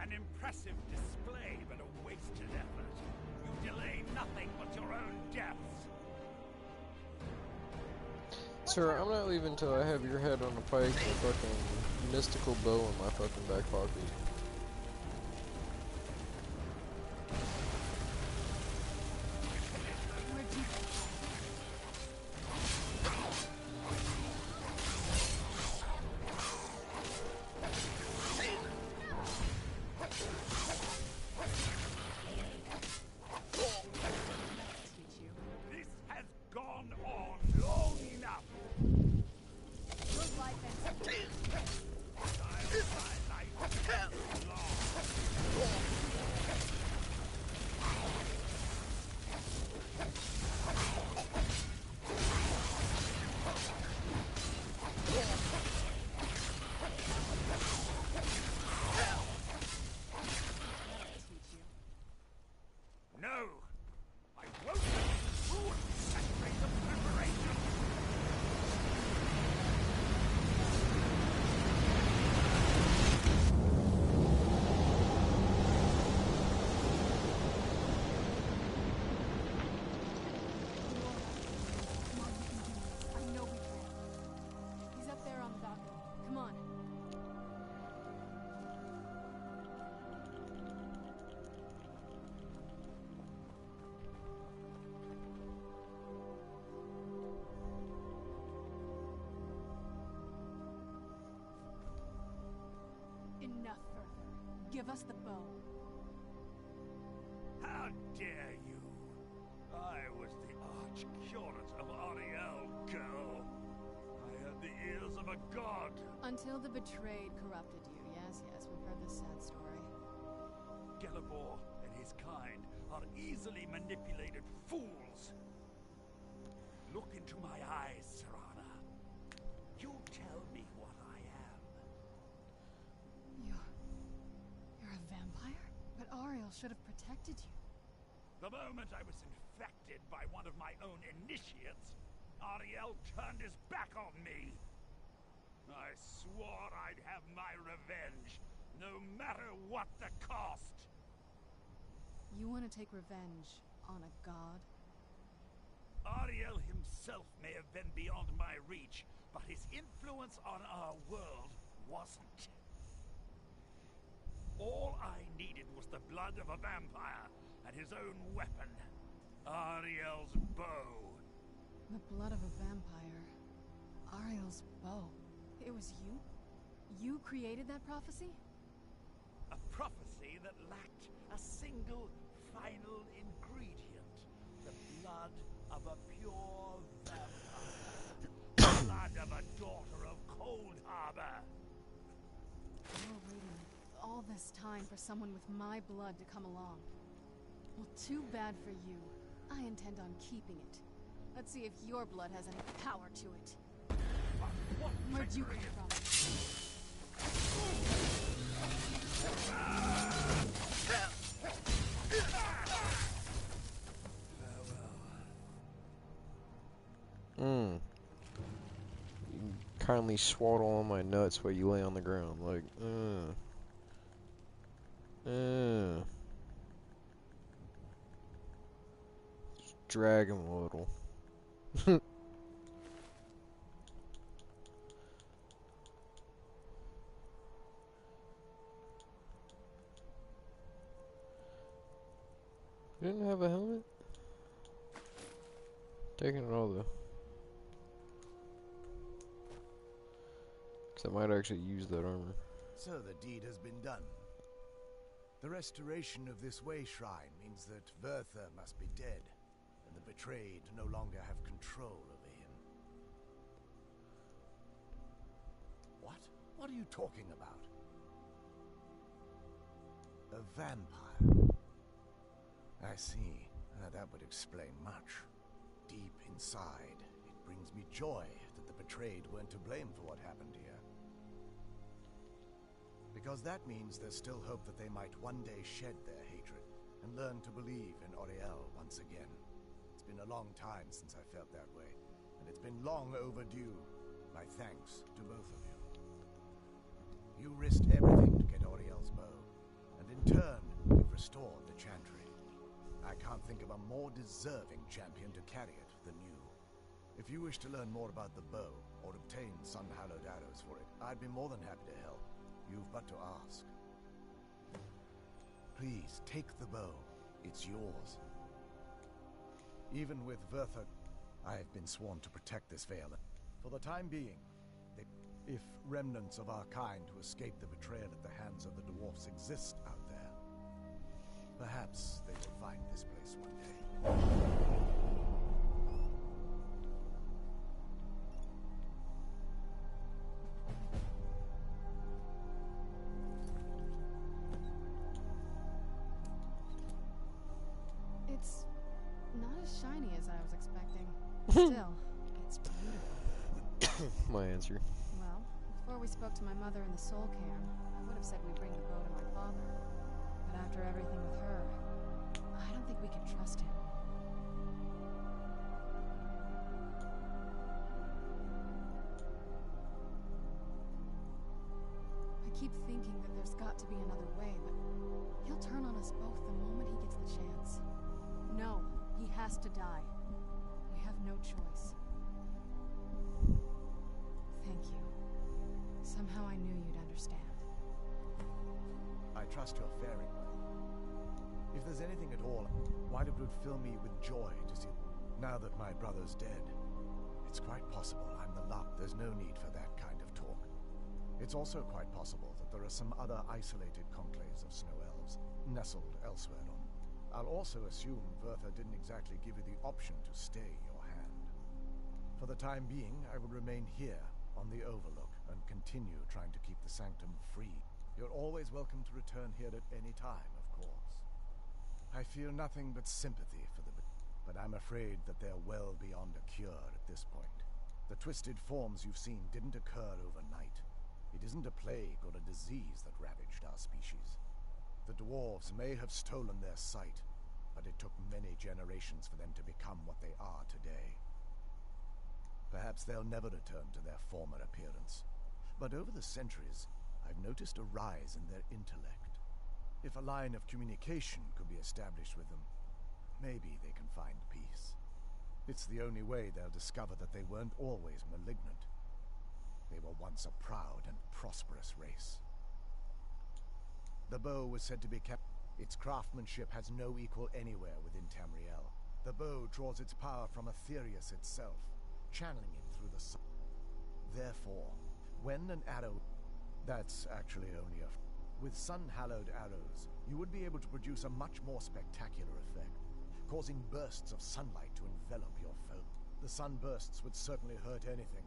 An impressive display, but a wasted effort. You delay nothing but your own deaths. Sir, I'm not leaving until I have your head on a pike and a fucking mystical bow in my fucking back pocket. Where'd you teach you? This has gone on long enough. Your life ends here. Child, my life is long. Teach you. No! I won't let you ruin the saturate of preparation! Come on, we can do this. I know we can. He's up there on the balcony. Come on. Enough further. Give us the bow. How dare you! I was the arch-curate of Ariel, girl. I had the ears of a god. Until the betrayed corrupted you. Yes, yes, we've heard this sad story. Gelibor and his kind are easily manipulated fools. Look into my eyes, Serana. You tell me what I am. You're a vampire? But Ariel should have protected you. The moment I was infected by one of my own initiates, Ariel turned his back on me. I swore I'd have my revenge, no matter what the cost. You want to take revenge on a god? Ariel himself may have been beyond my reach, but his influence on our world wasn't. All I needed was the blood of a vampire and his own weapon, Ariel's bow. The blood of a vampire. Ariel's bow. It was you? You created that prophecy? A prophecy that lacked a single final ingredient. The blood of a pure vampire. The blood of a daughter of Cold Harbor. You're waiting all this time for someone with my blood to come along. Well, too bad for you. I intend on keeping it. Let's see if your blood has any power to it. What Where'd you come trickery from? You kindly swaddle on my nuts while you lay on the ground, like, Just drag him a little. You didn't have a helmet? Taking it all though. Cause I might actually use that armor. So the deed has been done. The restoration of this way shrine means that Vertha must be dead, and and the betrayed no longer have control over him. What? What are you talking about? A vampire. I see. That would explain much. Deep inside, it brings me joy that the betrayed weren't to blame for what happened here. Because that means there's still hope that they might one day shed their hatred and learn to believe in Auriel once again. It's been a long time since I felt that way, and it's been long overdue. My thanks to both of you. You risked everything to get Auriel's bow, and in turn, you've restored the Chantry. I can't think of a more deserving champion to carry it than you. If you wish to learn more about the bow, or obtain sun-hallowed arrows for it, I'd be more than happy to help. You've but to ask. Please, take the bow. It's yours. Even with Vertha, I have been sworn to protect this veil. For the time being, if remnants of our kind who escaped the betrayal at the hands of the dwarfs exist out there, perhaps they will find this place one day. It's not as shiny as I was expecting. Still, it's beautiful. My answer. Well, before we spoke to my mother in the soul cairn, I would have said we'd bring the bow to my father. But after everything with her, I don't think we can trust him. I keep thinking that there's got to be another way, but he'll turn on us both the moment he gets the chance. No, he has to die. We have no choice. Thank you. Somehow I knew you'd understand. I trust you're faring well. If there's anything at all, why it would fill me with joy to see now that my brother's dead. It's quite possible I'm the luck. There's no need for that kind of talk. It's also quite possible that there are some other isolated conclaves of snow elves nestled elsewhere on. I'll also assume Vertha didn't exactly give you the option to stay your hand. For the time being, I will remain here on the Overlook and continue trying to keep the Sanctum free. You're always welcome to return here at any time, of course. I feel nothing but sympathy for the... but I'm afraid that they're well beyond a cure at this point. The twisted forms you've seen didn't occur overnight. It isn't a plague or a disease that ravaged our species. The dwarves may have stolen their sight, but it took many generations for them to become what they are today. Perhaps they'll never return to their former appearance, but over the centuries, I've noticed a rise in their intellect. If a line of communication could be established with them, maybe they can find peace. It's the only way they'll discover that they weren't always malignant. They were once a proud and prosperous race. The bow was said to be kept. Its craftsmanship has no equal anywhere within Tamriel. The bow draws its power from Aetherius itself, channeling it through the sun. Therefore, when an arrow... That's actually only a... With sun-hallowed arrows, you would be able to produce a much more spectacular effect, causing bursts of sunlight to envelop your foe. The sunbursts would certainly hurt anything.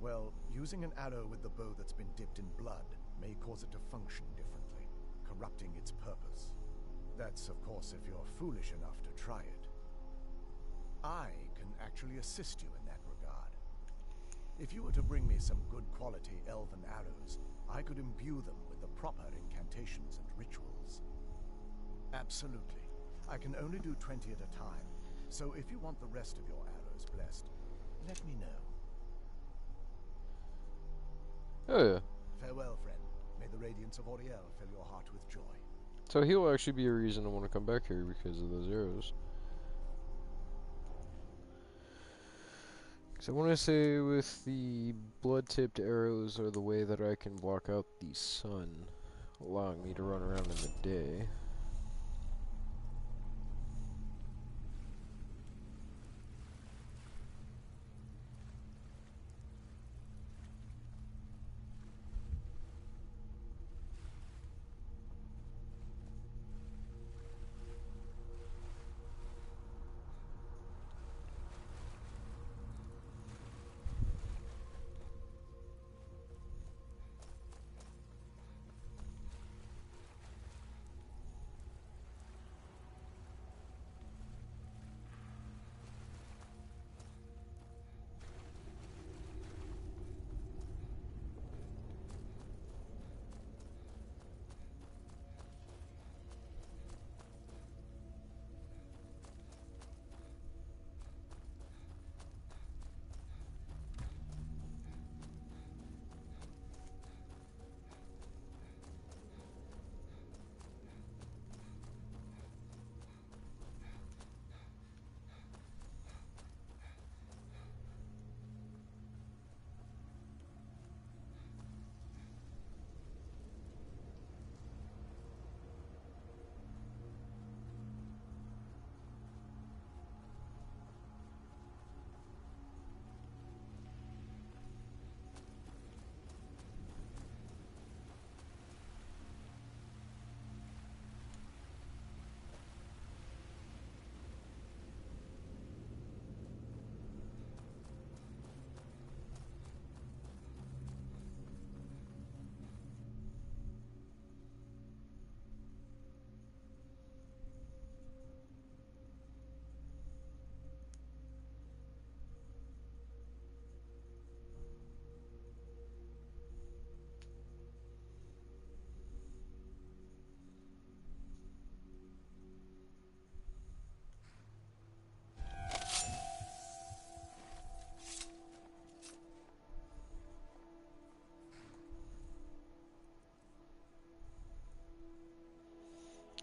Well, using an arrow with the bow that's been dipped in blood may cause it to function differently, corrupting its purpose. That's, of course, if you're foolish enough to try it. I can actually assist you in that regard. If you were to bring me some good quality elven arrows, I could imbue them with the proper incantations and rituals. Absolutely. I can only do 20 at a time, so if you want the rest of your arrows blessed, let me know. Oh yeah. Farewell, friend. May the radiance of Auriel fill your heart with joy. So he'll actually be a reason I want to come back here because of those arrows. So I want to say with the blood-tipped arrows are the way that I can block out the sun, allowing me to run around in the day.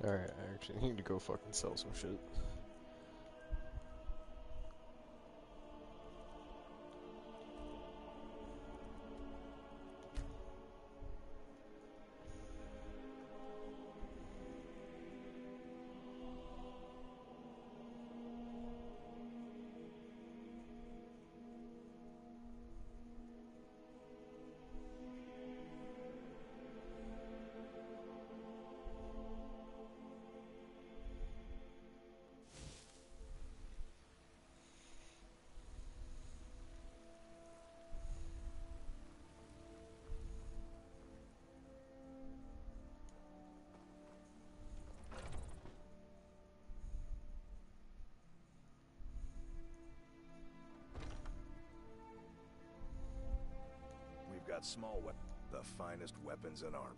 Alright, I actually need to go fucking sell some shit. We've got small weapons, the finest weapons and armor.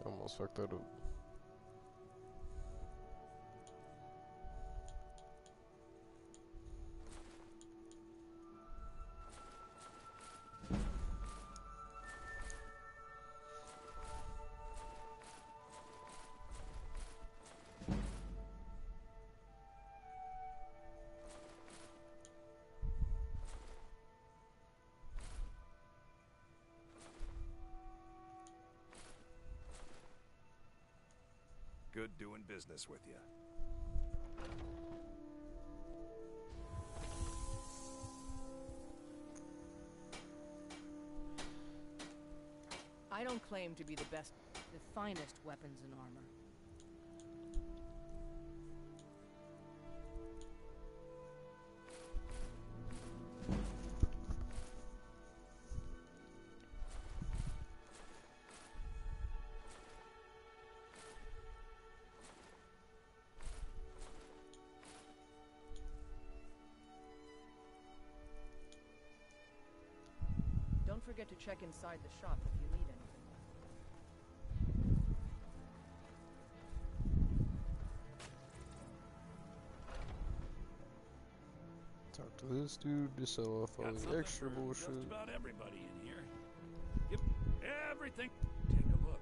Almost fucked that up. Good doing business with you. I don't claim to be the best, the finest weapons and armor. Don't forget to check inside the shop if you need anything. Talk to this dude to sell off all Got the something extra for bullshit. Just about everybody in here. Yep, everything. Take a look.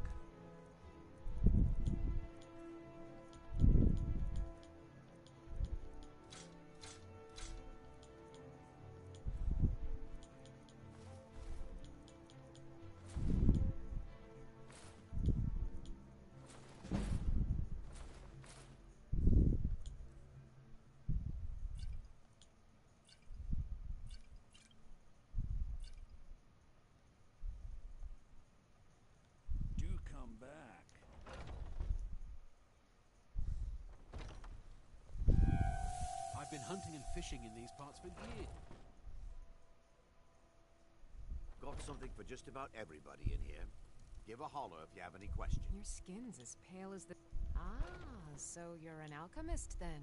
Do come back. I've been hunting and fishing in these parts for years. Got something for just about everybody in here. Give a holler if you have any questions. Your skin's as pale as the... Ah, so you're an alchemist then.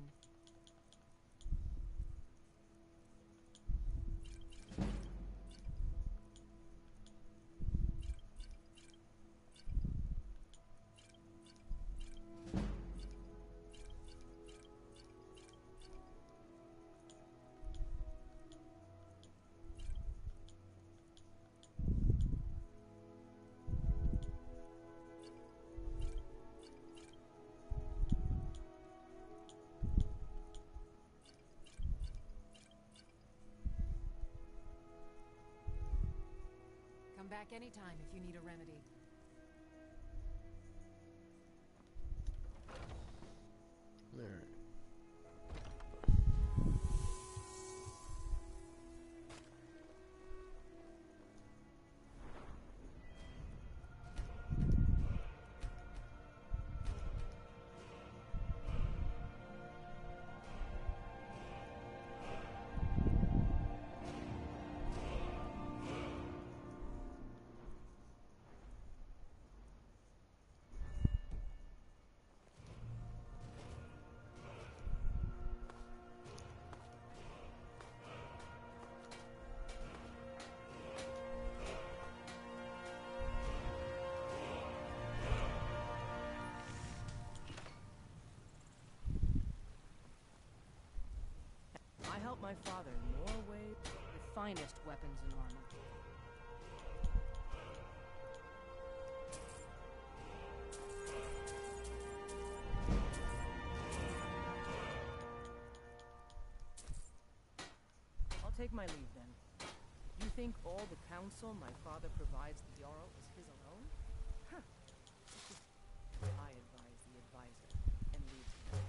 Come back anytime if you need a remedy. Alright. help my father in more ways. The finest weapons and armor. I'll take my leave then. You think all the counsel my father provides the Jarl is his alone? Huh. I advise the advisor and leaves him.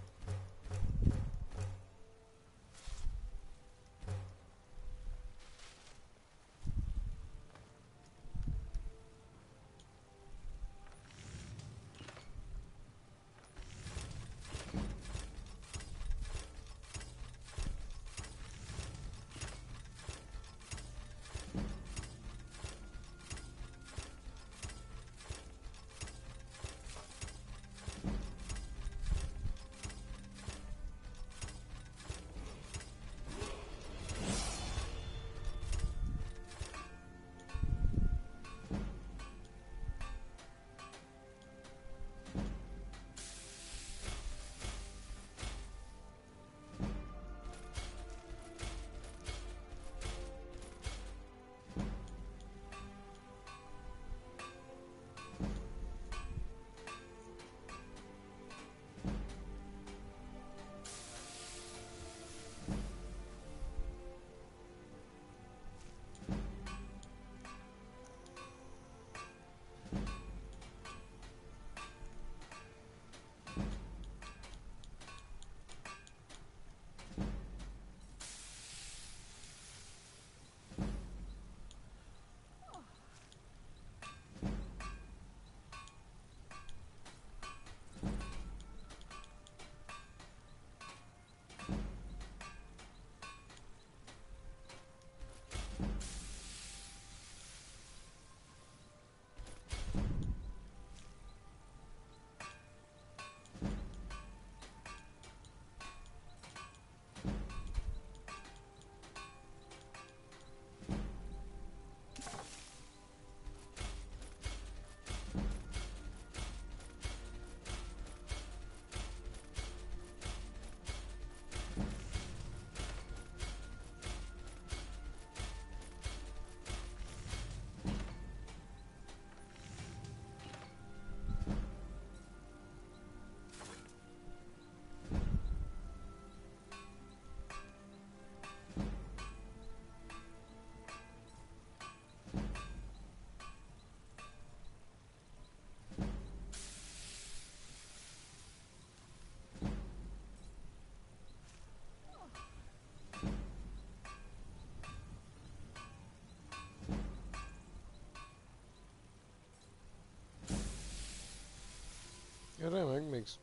Yeah, that makes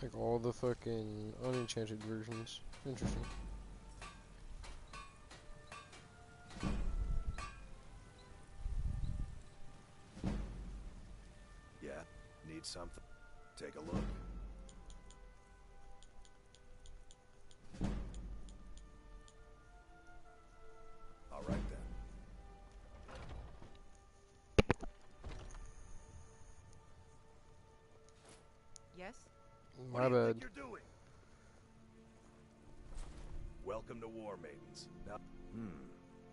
like all the fucking unenchanted versions. Interesting. Yeah, need something? Take a look. All right then. Yes? My bad. You're doing? Welcome to War Maidens. Now,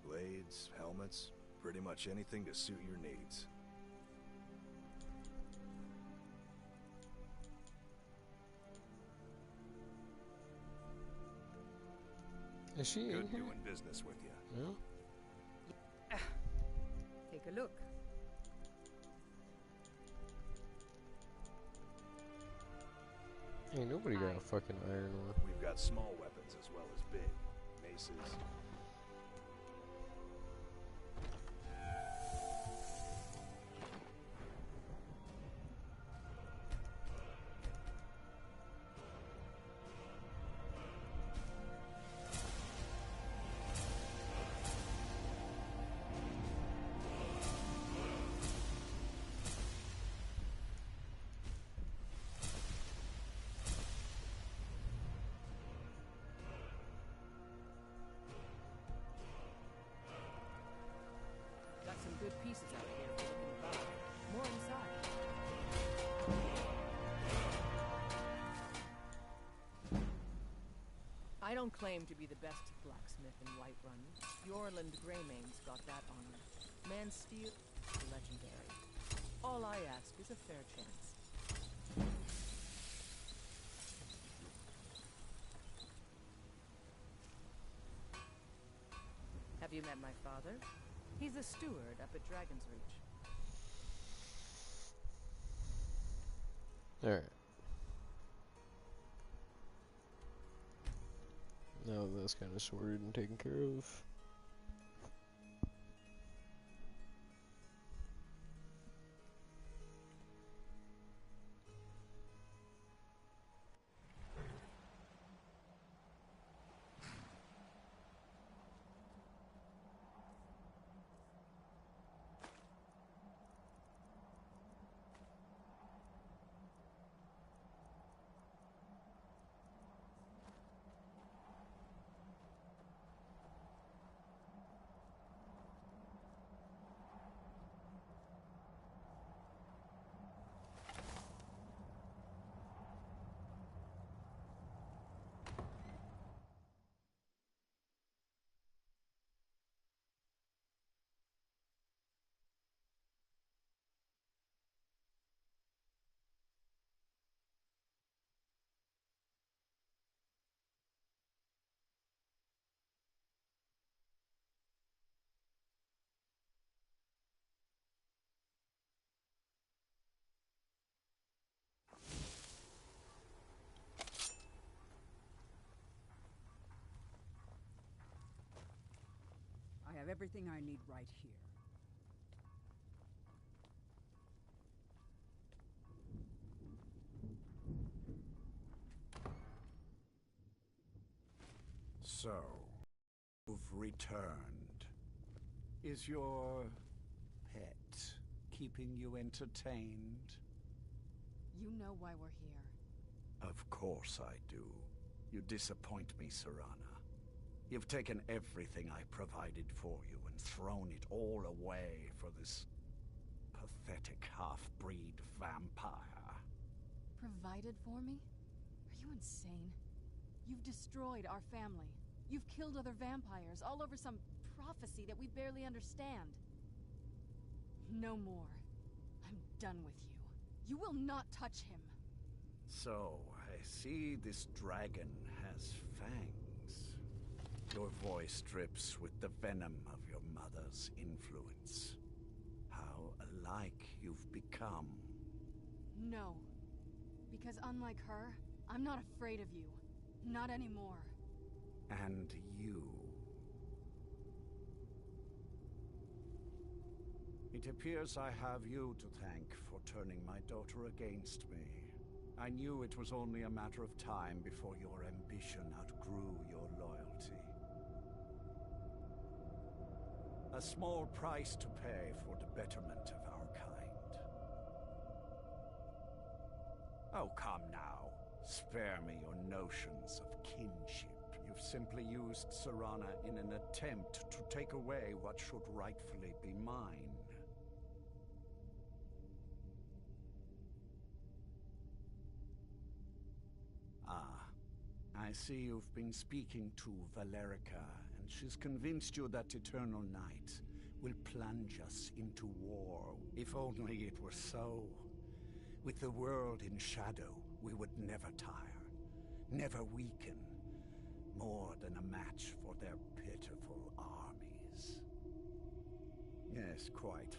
blades, helmets, pretty much anything to suit your needs. Is she in Good here? doing business with you. Yeah. Take a look. Ain't nobody got a fucking iron one. We've got small weapons as well as big. Maces. Got some good pieces out here for looking about. More inside. I don't don't claim to be the best blacksmith in Whiterun. Yorland Greymane's got that honor. Man steel, legendary. All I ask is a fair chance. Have you met my father? He's a steward up at Dragon's Reach. Alright. Now that's kind of sorted and taken care of. I have everything I need right here. So, you've returned. Is your pet keeping you entertained? You know why we're here. Of course I do. You disappoint me, Serana. You've taken everything I provided for you and thrown it all away for this pathetic half-breed vampire. Provided for me? Are you insane? You've destroyed our family. You've killed other vampires, all over some prophecy that we barely understand. No more. I'm done with you. You will not touch him. So, I see this dragon has fangs. Your voice drips with the venom of your mother's influence. How alike you've become. No. Because unlike her, I'm not afraid of you. Not anymore. And you. It appears I have you to thank for turning my daughter against me. I knew it was only a matter of time before your ambition outgrew your loyalty. A small price to pay for the betterment of our kind. Oh, come now. Spare me your notions of kinship. You've simply used Serana in an attempt to take away what should rightfully be mine. Ah, I see you've been speaking to Valerica, and she's convinced you that Eternal Night will plunge us into war. If only it were so. With the world in shadow, we would never tire, never weaken, more than a match for their pitiful armies. Yes, quite.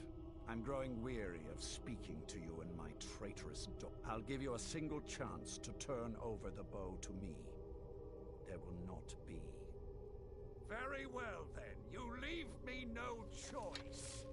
I'm growing weary of speaking to you and my traitorous I'll give you a single chance to turn over the bow to me. There will not be. Very well, then. You leave me no choice.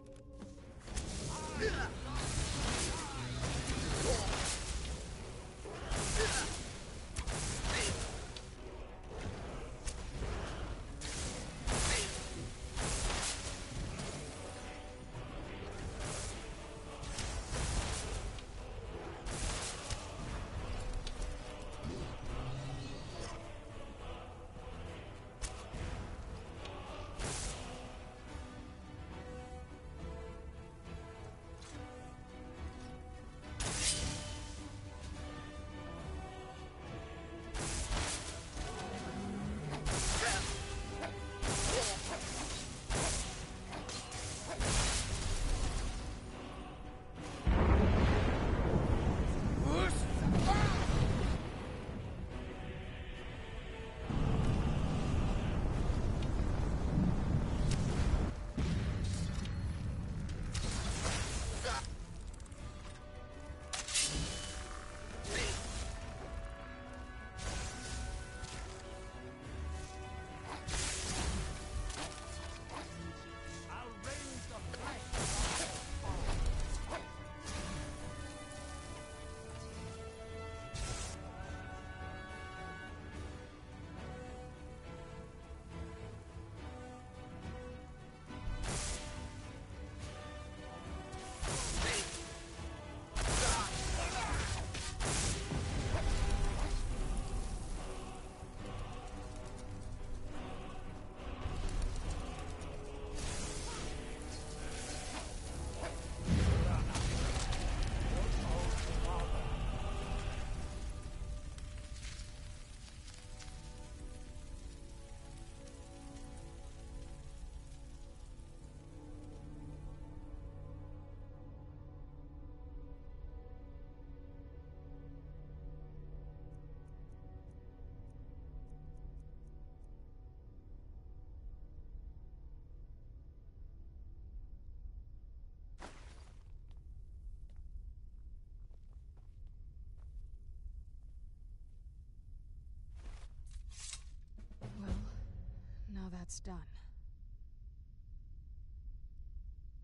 it's done.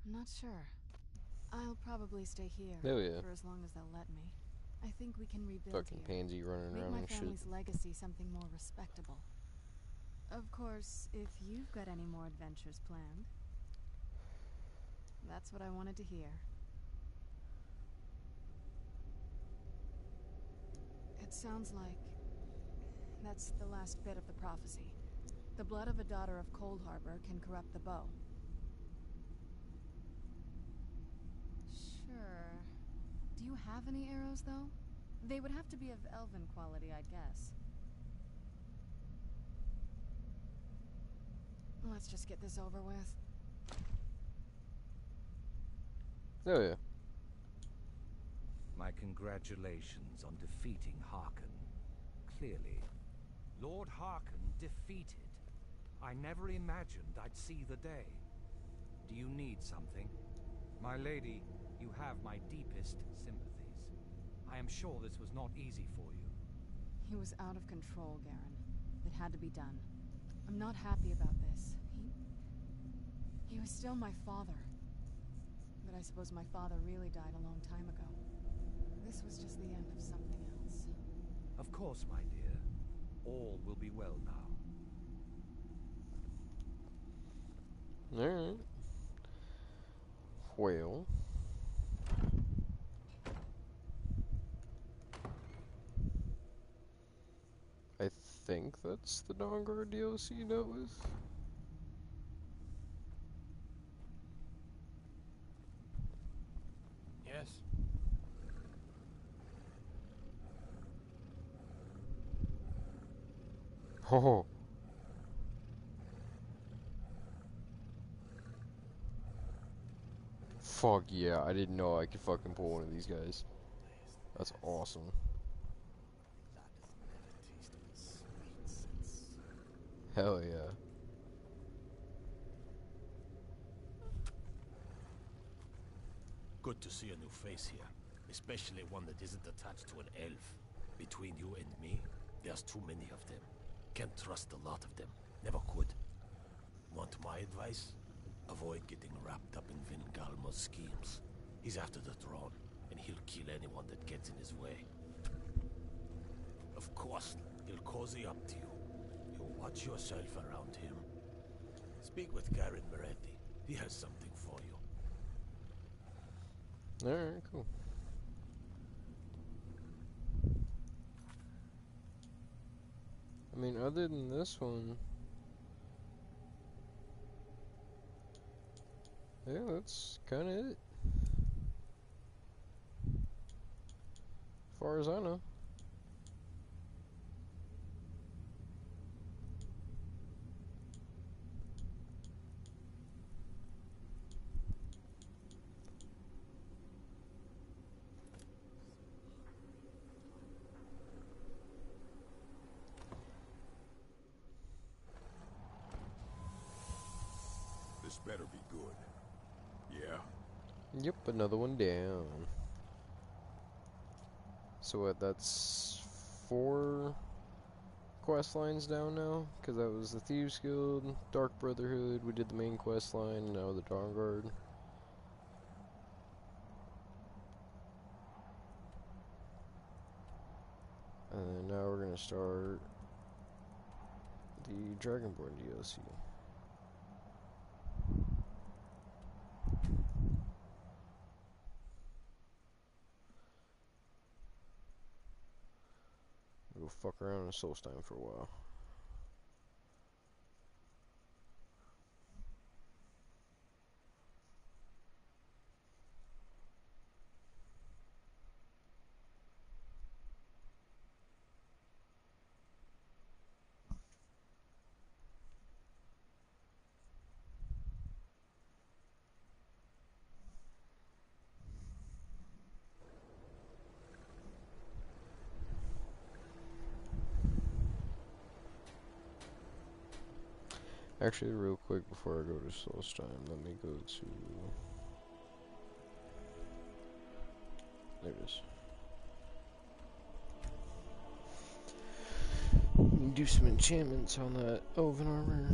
I'm not sure. I'll probably stay here Hell yeah. for as long as they'll let me. I think we can rebuild Fucking here. pansy running Make around my and shit. family's legacy something more respectable. Of course, if you've got any more adventures planned. That's what I wanted to hear. It sounds like that's the last bit of the prophecy. The blood of a daughter of Cold Harbor can corrupt the bow. Sure. Do you have any arrows, though? They would have to be of elven quality, I'd guess. Let's just get this over with. Oh yeah. My congratulations on defeating Harkon. Clearly, Lord Harkon defeated. I never imagined I'd see the day. Do you need something? My lady, you have my deepest sympathies. I am sure this was not easy for you. He was out of control, Garen. It had to be done. I'm not happy about this. He was still my father. But I suppose my father really died a long time ago. This was just the end of something else. Of course, my dear. All will be well now. Alright. Well. I think that's the dawnguard DLC dealt with. Yes. Oh. Fuck yeah, I didn't know I could fucking pull one of these guys. That's awesome. Hell yeah. Good to see a new face here, especially one that isn't attached to an elf. Between you and me, there's too many of them. Can't trust a lot of them. Never could. Want my advice? Avoid getting wrapped up in Vingalma's schemes. He's after the throne, and he'll kill anyone that gets in his way. Of course, he'll cozy up to you. You watch yourself around him. Speak with Garen Moretti. He has something for you. Alright, cool. I mean, other than this one, yeah, that's kind of it. As far as I know. This better be good. Yeah? Yep, another one down. So what, that's 4 quest lines down now? Because that was the Thieves Guild, Dark Brotherhood, we did the main quest line, and now the dawnguard. And then now we're gonna start the Dragonborn DLC. Go fuck around in Solstheim for a while. Actually, real quick before I go to Solstheim, let me go to... There it is. Do some enchantments on that elven armor.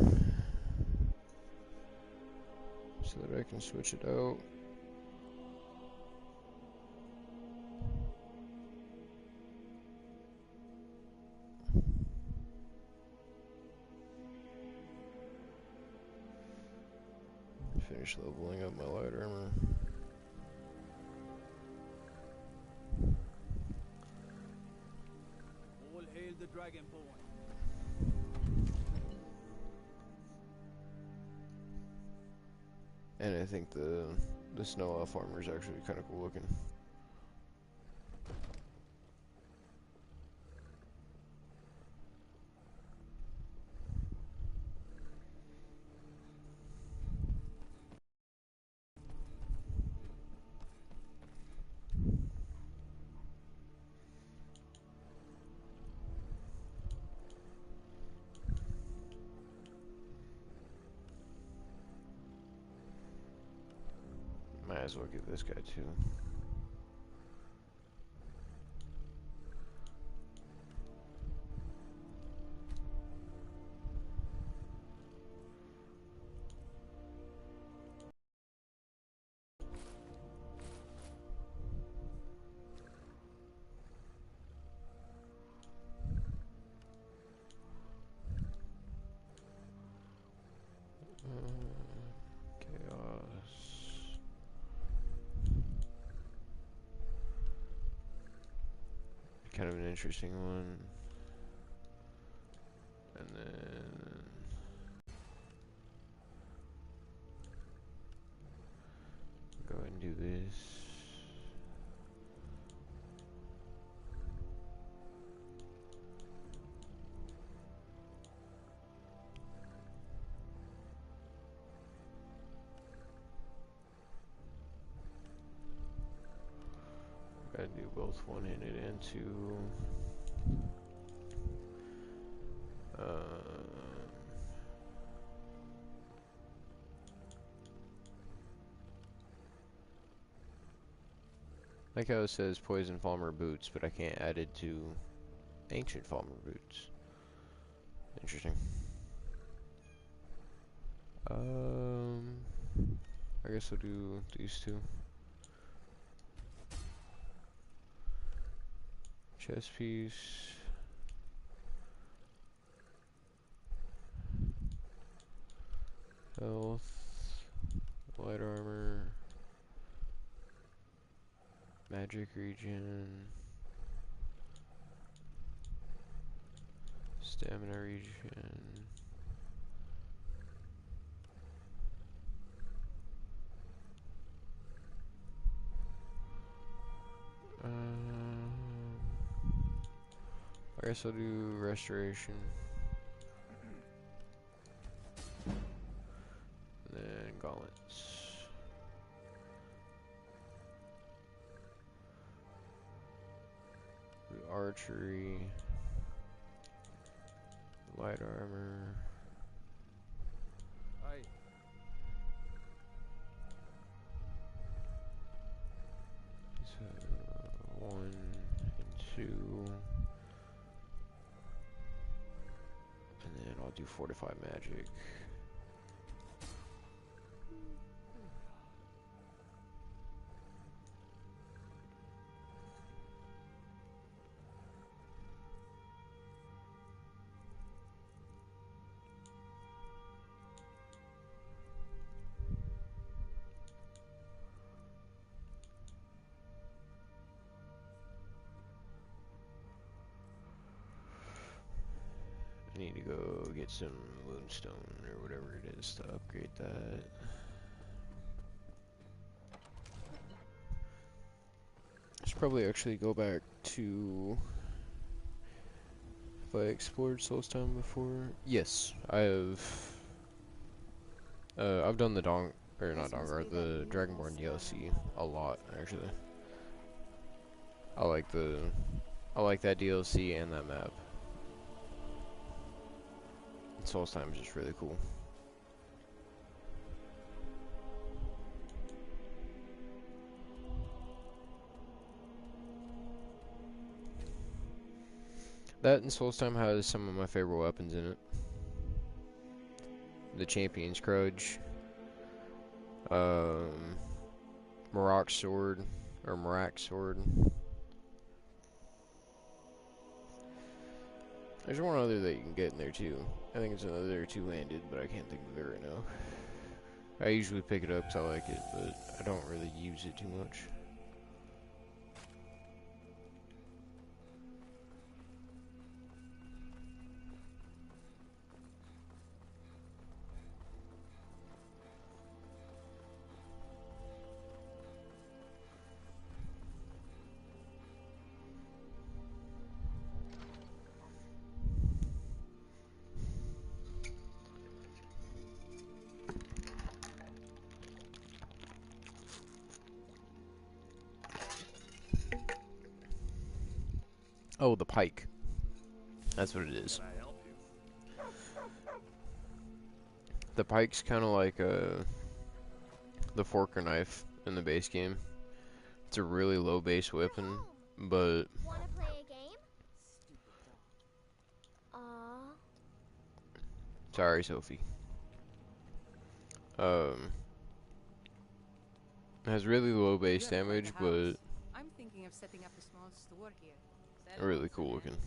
but I can switch it out. Finish leveling up my light armor. All hail the Dragonborn. And I think the snow elf armor is actually kind of cool looking. Might as well get this guy too. Kind of an interesting one. And then go ahead and do this. Gotta do both one-handed and two. Like how it says poison farmer boots, but I can't add it to ancient farmer boots. Interesting. I guess I'll do these two. Chest piece. Health. Light armor. Magic regen. Stamina regen. I guess I'll do restoration. And then gauntlets. Do archery. Light armor. Aye. So 1 and 2. And then I'll do fortify magic. I need to go get some moonstone or whatever it is to upgrade that. I should probably actually go back to if I explored Soulstone before. Yes, I have. I've done the not dawnguard, the Dragonborn DLC a lot actually. I like that DLC and that map. Soulstone is just really cool. That and Soulstone has some of my favorite weapons in it. The Champion's Crutch. Maroc sword, or Marak sword. There's one other that you can get in there too. I think it's another two-handed, but I can't think of it right now. I usually pick it up 'cause I like it, but I don't really use it too much. Oh, the pike. That's what it is. The pike's kind of like the fork or knife in the base game. It's a really low base weapon, but Wanna play a game? Aww. sorry, Sophie. It has really low base damage, but I'm thinking of setting up a small store here. really cool looking.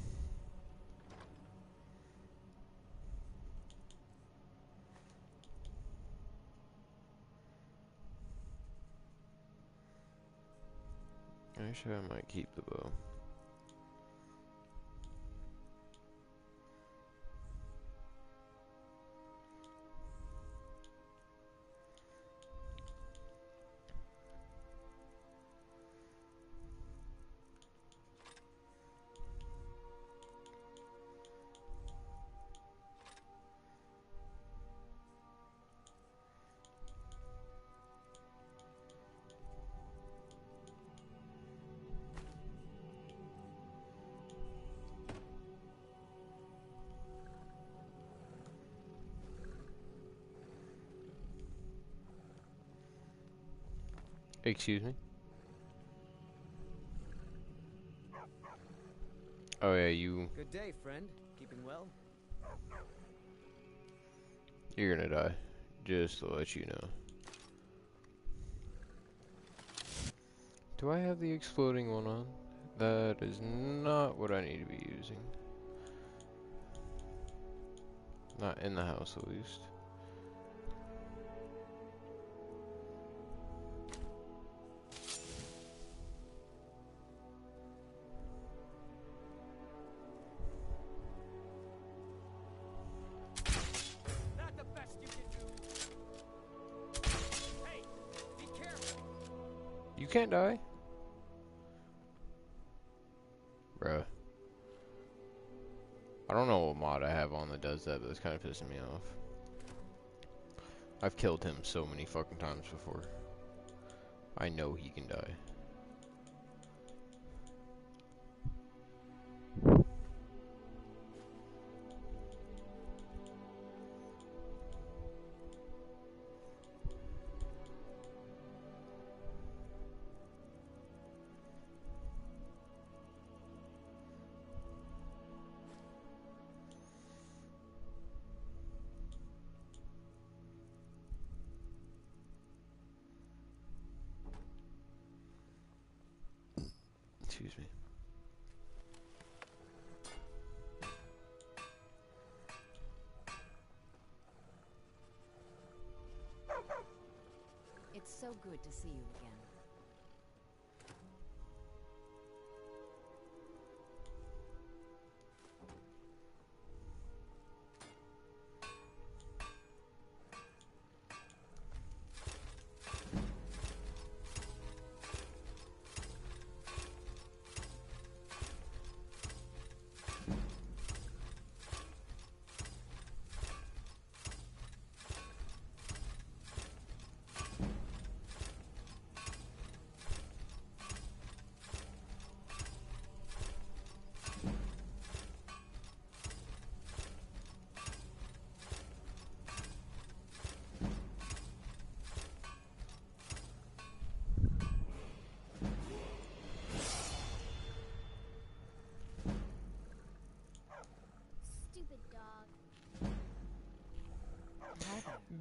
Actually, I might keep the bow. Excuse me? Oh yeah, you... Good day, friend. Keeping well? You're gonna die. Just to let you know. Do I have the exploding one on? That is not what I need to be using. Not in the house, at least. You can't die? Bruh. I don't know what mod I have on that does that, but it's kind of pissing me off. I've killed him so many fucking times before. I know he can die. Excuse me. It's so good to see you again.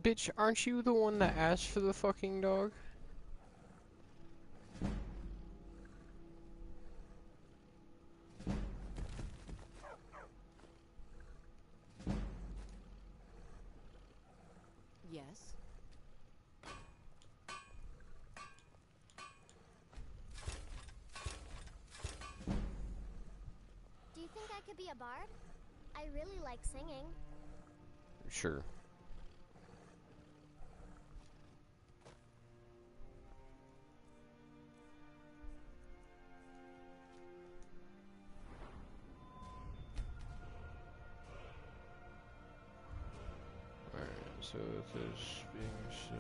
Bitch, aren't you the one that asked for the fucking dog? Yes. Do you think I could be a bard? I really like singing. Sure. Alright, so with this being said...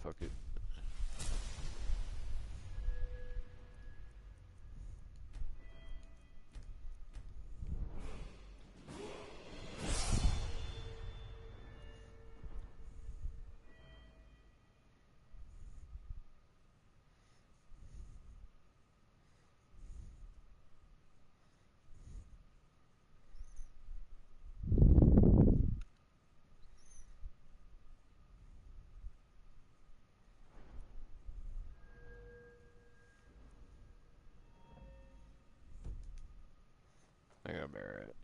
fuck it. I got Barrett.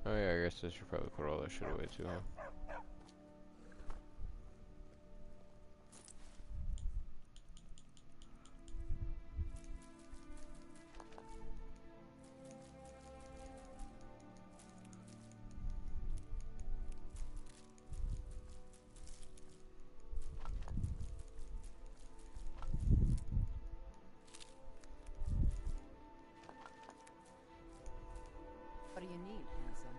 Oh yeah, I guess I should probably put all that shit away too, huh? What do you need, handsome?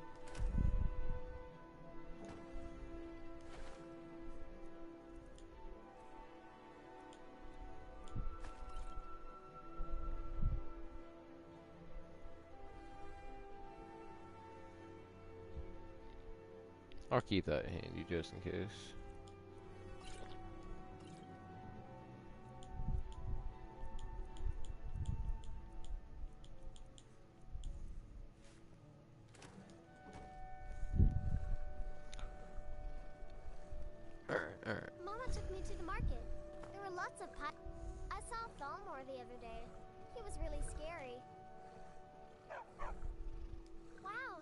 I'll keep that handy just in case. Alright. Mama took me to the market. There were lots of I saw Thalmor the other day. He was really scary. Wow.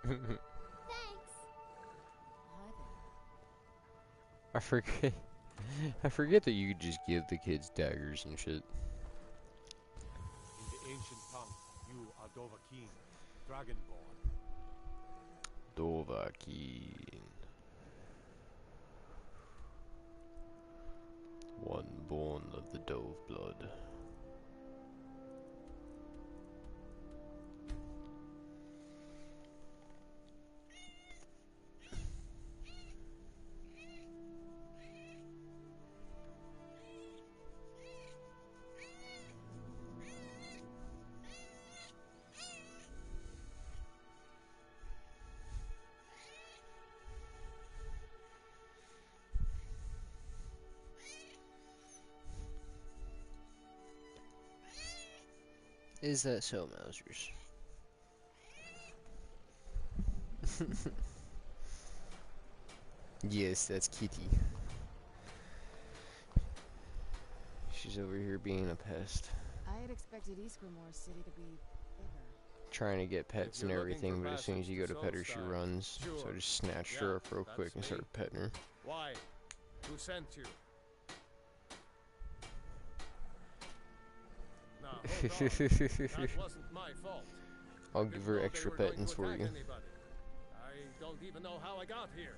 Thanks. Hi there. I forget that you could just give the kids daggers and shit. In the ancient tongue, you are Dovahkiin, Dragonborn. Dovahkiin. One born of the Dove blood. Is that so, Mousers? Yes, that's Kitty. She's over here being a pest. I had expected Eastgrimor's city to be bigger. Trying to get pets and everything, but as soon as you go to pet her, she runs. So I just snatched her up real quick and started petting her. Why? Who sent you? That wasn't my fault. I'll give her extra pettings for you. I don't even know how I got here.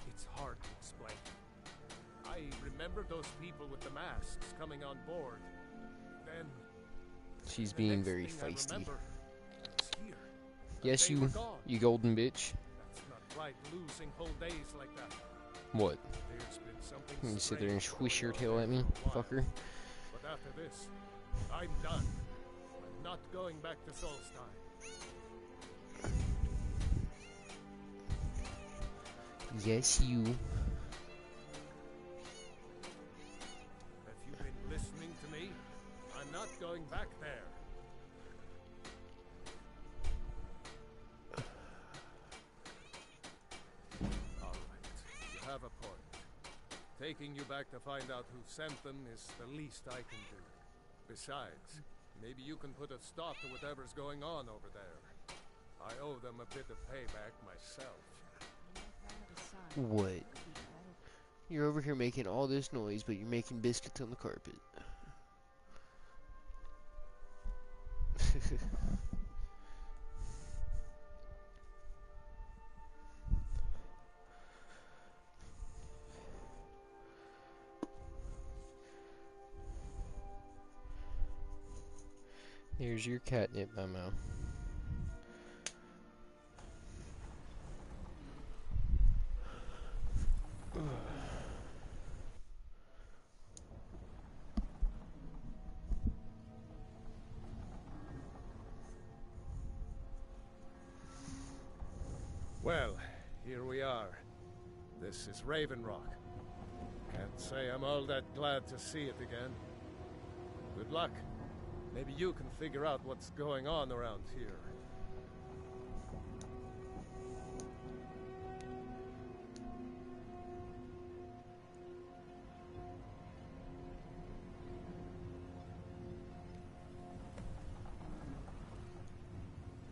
It's hard to explain. I remember those people with the masks coming on board. Then she's being very feisty. Here. Yes, you golden bitch. That's not right, losing whole days like that. What? There's been something You sit there and squish your tail at me, fucker. But after this, I'm done. I'm not going back to Solstein. Yes, you. Have you been listening to me? I'm not going back there. All right, you have a point. Taking you back to find out who sent them is the least I can do. Besides, maybe you can put a stop to whatever's going on over there. I owe them a bit of payback myself. What? You're over here making all this noise, but you're making biscuits on the carpet. Here's your catnip memo. Well, here we are. This is Raven Rock. Can't say I'm all that glad to see it again. Good luck. Maybe you can figure out what's going on around here.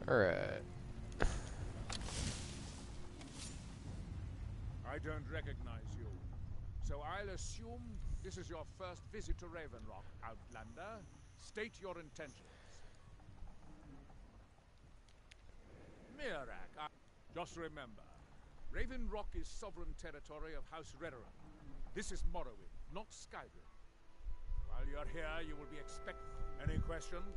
Alright. I don't recognize you. So I'll assume this is your first visit to Raven Rock, Outlander. State your intentions. Mirak, just remember, Raven Rock is sovereign territory of House Redoran. This is Morrowind, not Skyrim. While you're here, you will be expected. Any questions?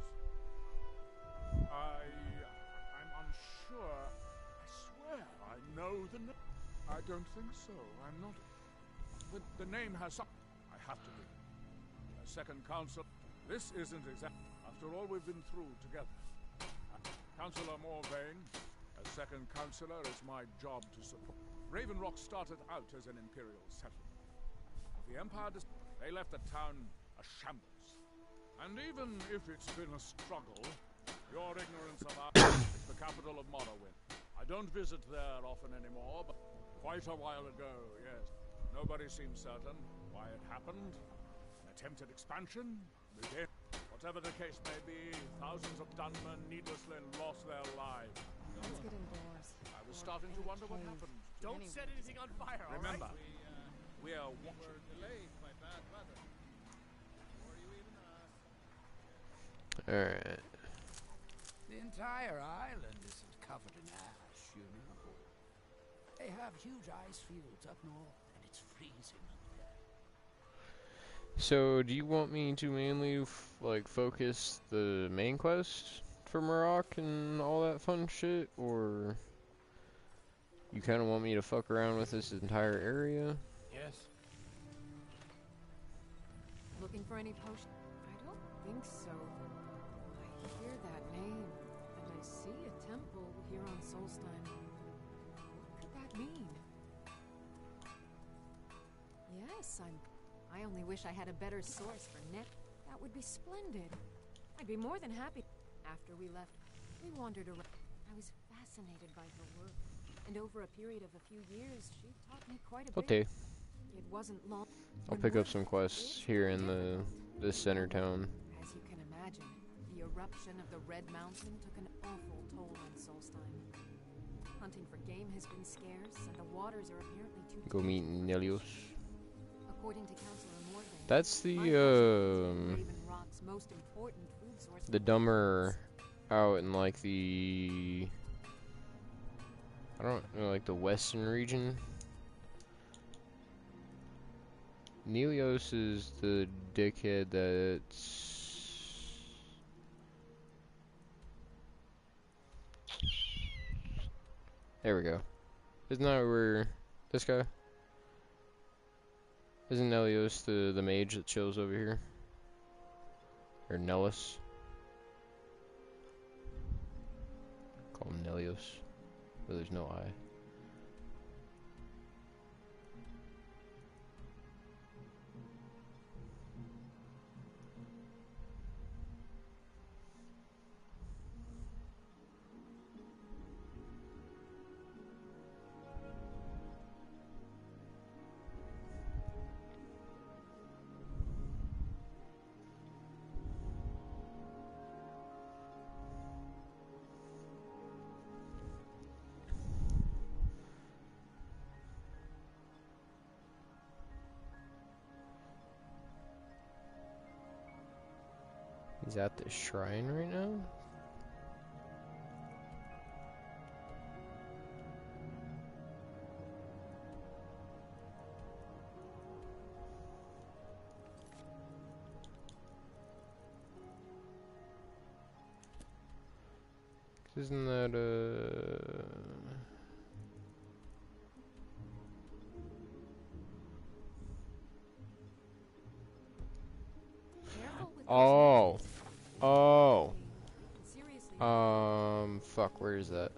I'm unsure. I swear I know the name. I don't think so. I'm not. But the name has some. I have to be. A second council. This isn't exact. After all we've been through together. Councillor Morvain, as second councillor, it's my job to support. Raven Rock started out as an imperial settlement. The Empire, they left the town a shambles. And even if it's been a struggle, your ignorance of our is the capital of Morrowind. I don't visit there often anymore, but quite a while ago, yes. Nobody seems certain why it happened. An attempted expansion? Whatever the case may be, thousands of Dunmen needlessly lost their lives. Let's get indoors. I was starting to wonder what happened. Don't set anything on fire, Remember, all right? we are watching. Delayed by bad weather. Before you even ask. Alright. The entire island isn't covered in ash, you know. They have huge ice fields up north, and it's freezing up there. So, do you want me to mainly, like, focus the main quest for Morrock and all that fun shit, or you kind of want me to fuck around with this entire area? Yes. Looking for any potion? I don't think so. I hear that name, and I see a temple here on Solstein. What could that mean? Yes, I only wish I had a better source for net. That would be splendid. I'd be more than happy. After we left, we wandered around. I was fascinated by her work, and over a period of a few years, she taught me quite a bit. Okay. It wasn't long. I'll pick up some quests here in this center town. As you can imagine, the eruption of the Red Mountain took an awful toll on Solstein. Hunting for game has been scarce, and the waters are apparently too Go meet Nelios. According to Councillor Morgan, That's the Raven Rock's most important food source. the dumber out in like the, I don't know, like the western region. Nelios is the dickhead that's... There we go. Isn't that where this guy? Isn't Nelios the mage that chills over here? Or Nellis? Call him Nelios, but there's no I. He's at the shrine right now? Isn't that Oh. Oh. Fuck, where is that?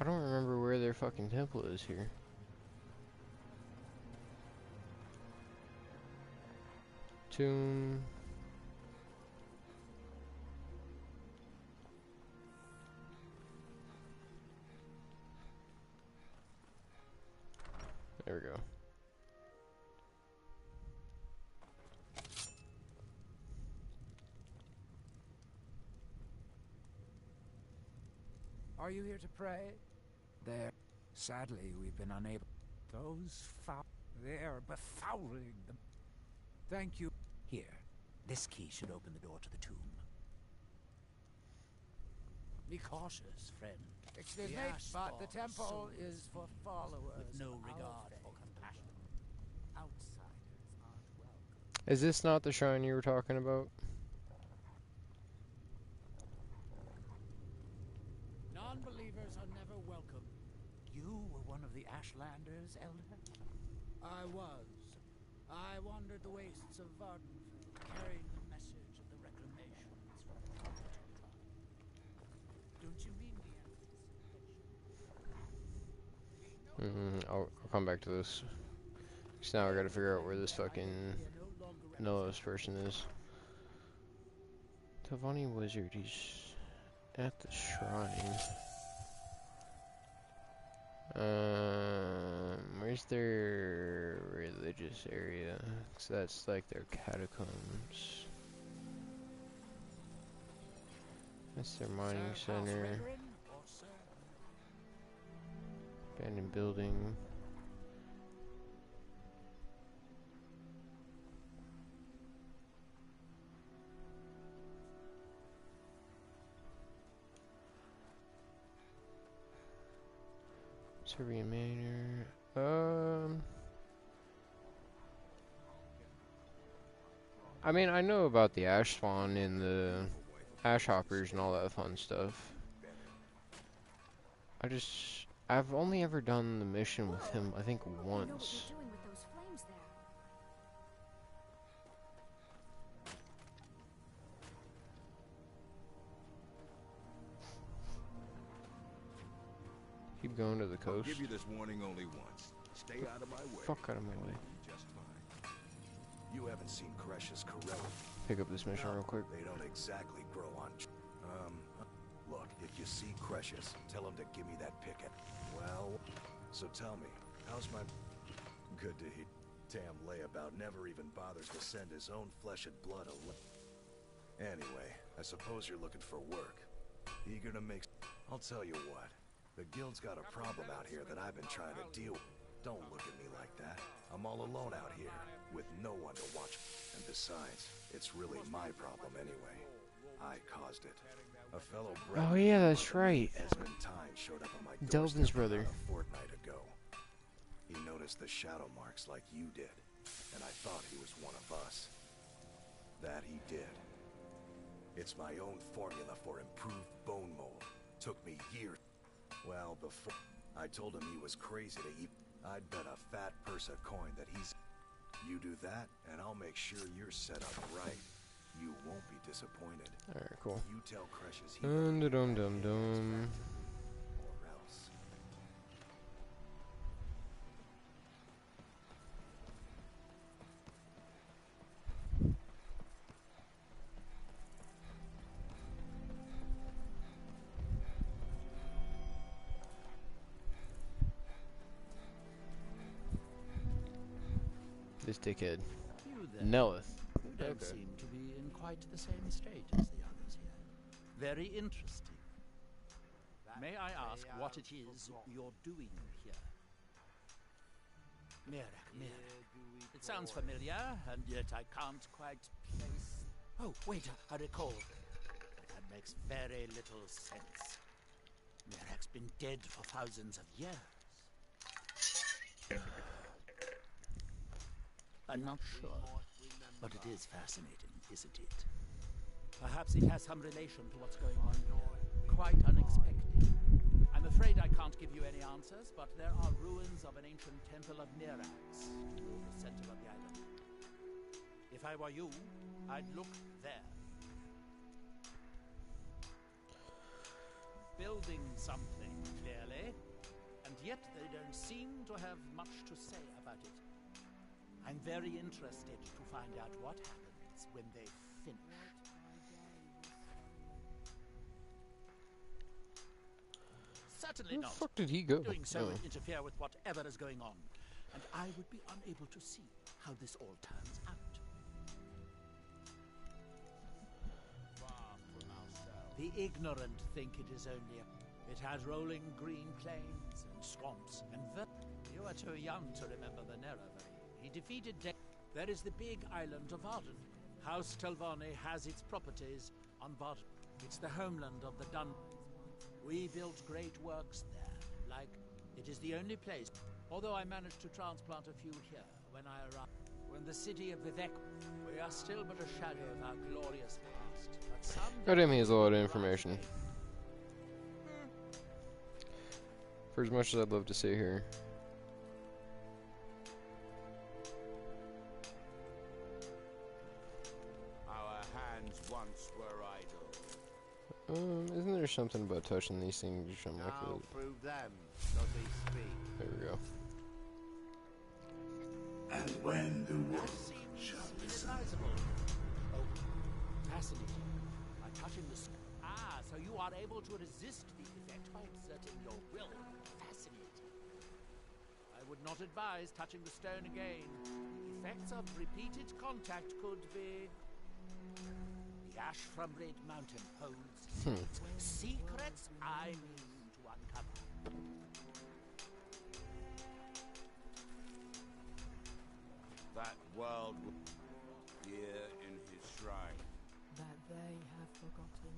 I don't remember where their fucking temple is here. Tomb. There we go. Are you here to pray? There. Sadly, we've been unable. Those foul. They're befouling them. Thank you. Here. This key should open the door to the tomb. Be cautious, friend. Excuse The me, ash but the spawn temple souls is for followers. with no of regard faith. for compassion. Outsiders aren't welcome. Is this not the shrine you were talking about? Non-believers are never welcome. You were one of the Ashlanders, Elder? I was. I wandered the wastes of Vardenfell, carrying the message of the reclamations from the Templar tribe. Don't you mean the I'll come back to this. So now I gotta figure out where this fucking Nellos person is. Tavani Wizard, he's at the shrine. Where's their religious area? 'Cause that's like their catacombs. That's their mining center. Abandoned building. Serbian Manor. I mean, I know about the ash spawn and the ash hoppers and all that fun stuff. I've only ever done the mission with him, I think, once. Keep going to the coast. I'll give you this warning only once. Stay out of my way. Fuck out of my way. Just fine. You haven't seen Cresh's Corella. Pick up this mission real quick. They don't exactly grow on. Look, if you see Cresh's, tell him to give me that picket. Well, so tell me, how's my... Good to hear. Damn layabout never even bothers to send his own flesh and blood Anyway, I suppose you're looking for work. Eager to make... I'll tell you what. The guild's got a problem out here that I've been trying to deal with. Don't look at me like that. I'm all alone out here, with no one to watch. And besides, it's really my problem anyway. I caused it. A fellow brother. Oh yeah, that's right. Esmond Tyne showed up on my Delvin's doorstep brother. about a fortnight ago. He noticed the shadow marks like you did, and I thought he was one of us. That he did. It's my own formula for improved bone mold. Took me years. Well, before I told him he was crazy to eat, I'd bet a fat purse a coin that he's... You do that, and I'll make sure you're set up right. You won't be disappointed. Alright, cool. You tell Crushes he Dum dum dum dum. or else. This dickhead. You then. Nelith. You don't seem to be in quite the same state as the others here. Very interesting. May I ask what it is you're doing here? Mirak. It sounds familiar, and yet I can't quite place... Oh, wait, I recall. That makes very little sense. Mirak's been dead for thousands of years. I'm not sure, but it is fascinating, isn't it? Perhaps it has some relation to what's going on here. Quite unexpected. I'm afraid I can't give you any answers, but there are ruins of an ancient temple of Mirax near the center of the island. If I were you, I'd look there. Building something, clearly, and yet they don't seem to have much to say about it. I'm very interested to find out what happens when they finish. Certainly Where not. the fuck did he go? Doing so Oh. would interfere with whatever is going on, and I would be unable to see how this all turns out. The ignorant think it is only a... It has rolling green plains and swamps and You are too young to remember the Nerevari. He defeated There is the big island of Varden. House Telvanni has its properties on Varden. It's the homeland of the Dun. We built great works there, like it is the only place. Although I managed to transplant a few here when I arrived. When the city of Vivek, we are still but a shadow of our glorious past. But someday... God damn, he has a lot of information. For as much as I'd love to sit here. Our hands once were idle. Isn't there something about touching these things or something like Now that? prove them, so they speak. There we go. And when the world shall be inadvisable. Oh, fascinating. By touching the so you are able to resist the effect by exerting your will. Fascinating. I would not advise touching the stone again. The effects of repeated contact could be... The ash from Red Mountain holds secrets I mean to uncover. That world here in his shrine. That they have forgotten.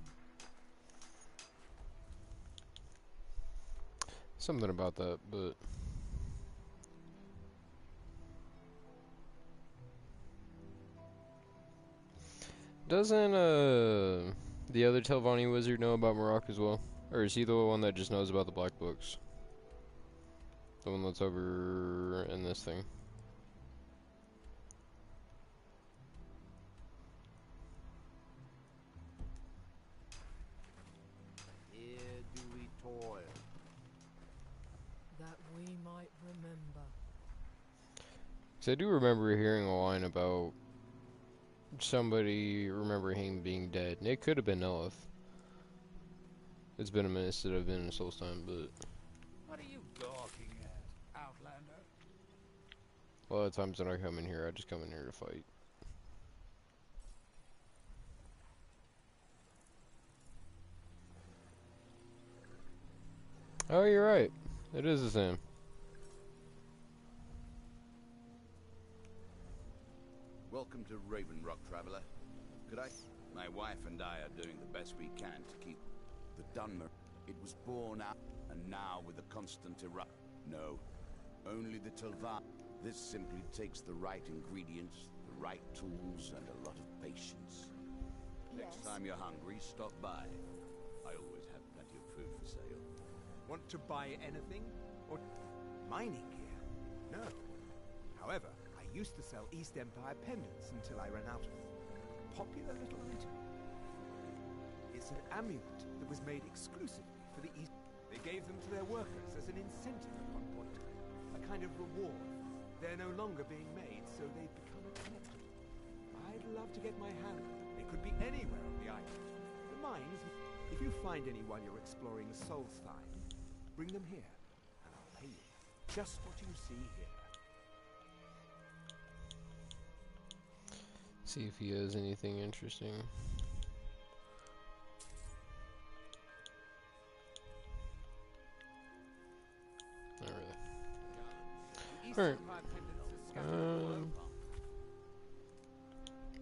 Something about that, but... Doesn't, the other Telvanni wizard know about Marok as well? Or is he the one that just knows about the black books? The one that's over in this thing. Here do we toil. That we might remember. So I do remember hearing a line about somebody remembering him being dead, and it could have been Nelith. It's been a minute since I've been in Solstheim, but What are you gawking at, Outlander? a lot of times when I come in here, I just come in here to fight. Oh, you're right. It is the same. Welcome to Raven Rock, traveler. Could I? My wife and I are doing the best we can to keep the Dunmer. It was born out, and now with a constant eruption. No, only the Tilvan. This simply takes the right ingredients, the right tools, and a lot of patience. Next time you're hungry, stop by. I always have plenty of food for sale. Want to buy anything? Or mining gear? No. However, I used to sell East Empire pendants until I ran out of popular little item. It's an amulet that was made exclusively for the East. They gave them to their workers as an incentive at one point. A kind of reward. They're no longer being made, so they've become a collectible. I'd love to get my hand on them. They could be anywhere on the island. The mines, if you find anyone you're exploring Soul's find, bring them here, and I'll pay you just what you see here. See if he has anything interesting. Not really. Alright.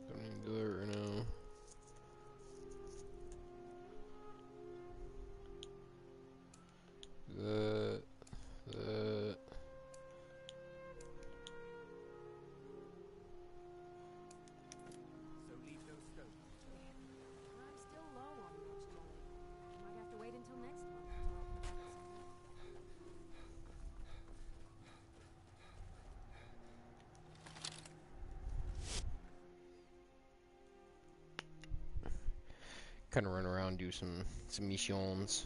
Don't need to do it right now. That. I'm still low on much money. Might have to wait until next month to talk about this. Kind of run around, do some missions.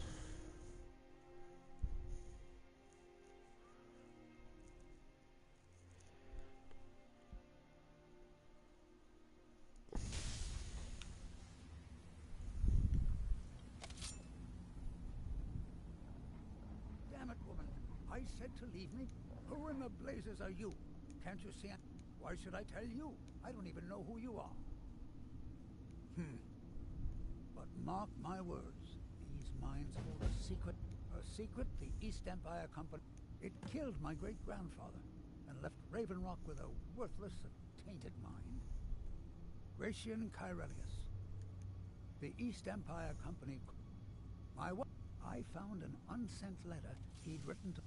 Damn it, woman. I said to leave me. Who in the blazes are you? Can't you see? Why should I tell you? I don't even know who you are. But mark my words. These mines hold a secret. A secret the East Empire Company. It killed my great-grandfather and left Raven Rock with a worthless and tainted mind. Gratian Kyrelius. The East Empire Company. I found an unsent letter he'd written to...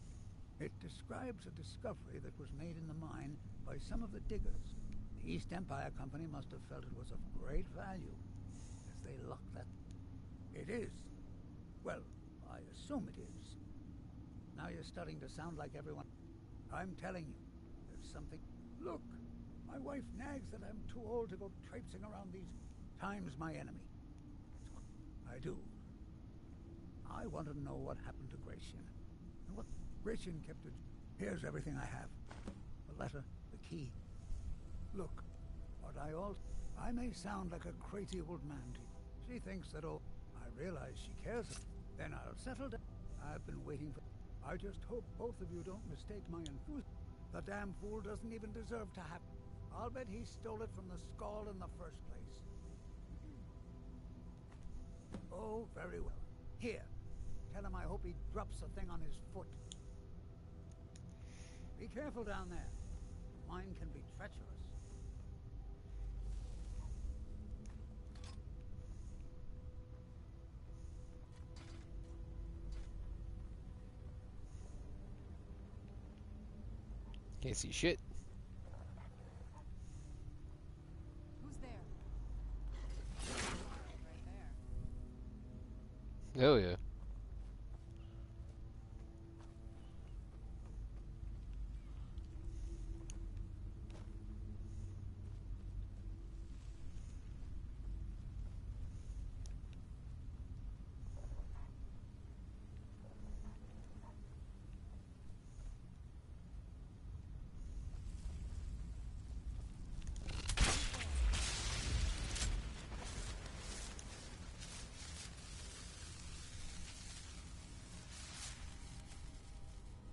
It describes a discovery that was made in the mine by some of the diggers. The East Empire Company must have felt it was of great value, as they locked that... It is. Well, I assume it is. Now you're starting to sound like everyone... I'm telling you, there's something... Look, my wife nags that I'm too old to go traipsing around these... Time's my enemy. I do. I want to know what happened to Gratian. And what Gratian kept it. Here's everything I have. The letter, the key. Look, what I may sound like a crazy old man to you. She thinks that, oh, I realize she cares. Then I'll settle down. I've been waiting for... I just hope both of you don't mistake my enthusiasm. The damn fool doesn't even deserve to have... I'll bet he stole it from the Skull in the first place. Oh, very well. Here. Tell him I hope he drops the thing on his foot. Be careful down there. Mine can be treacherous. Can't see shit. Who's there? Right there. Hell yeah.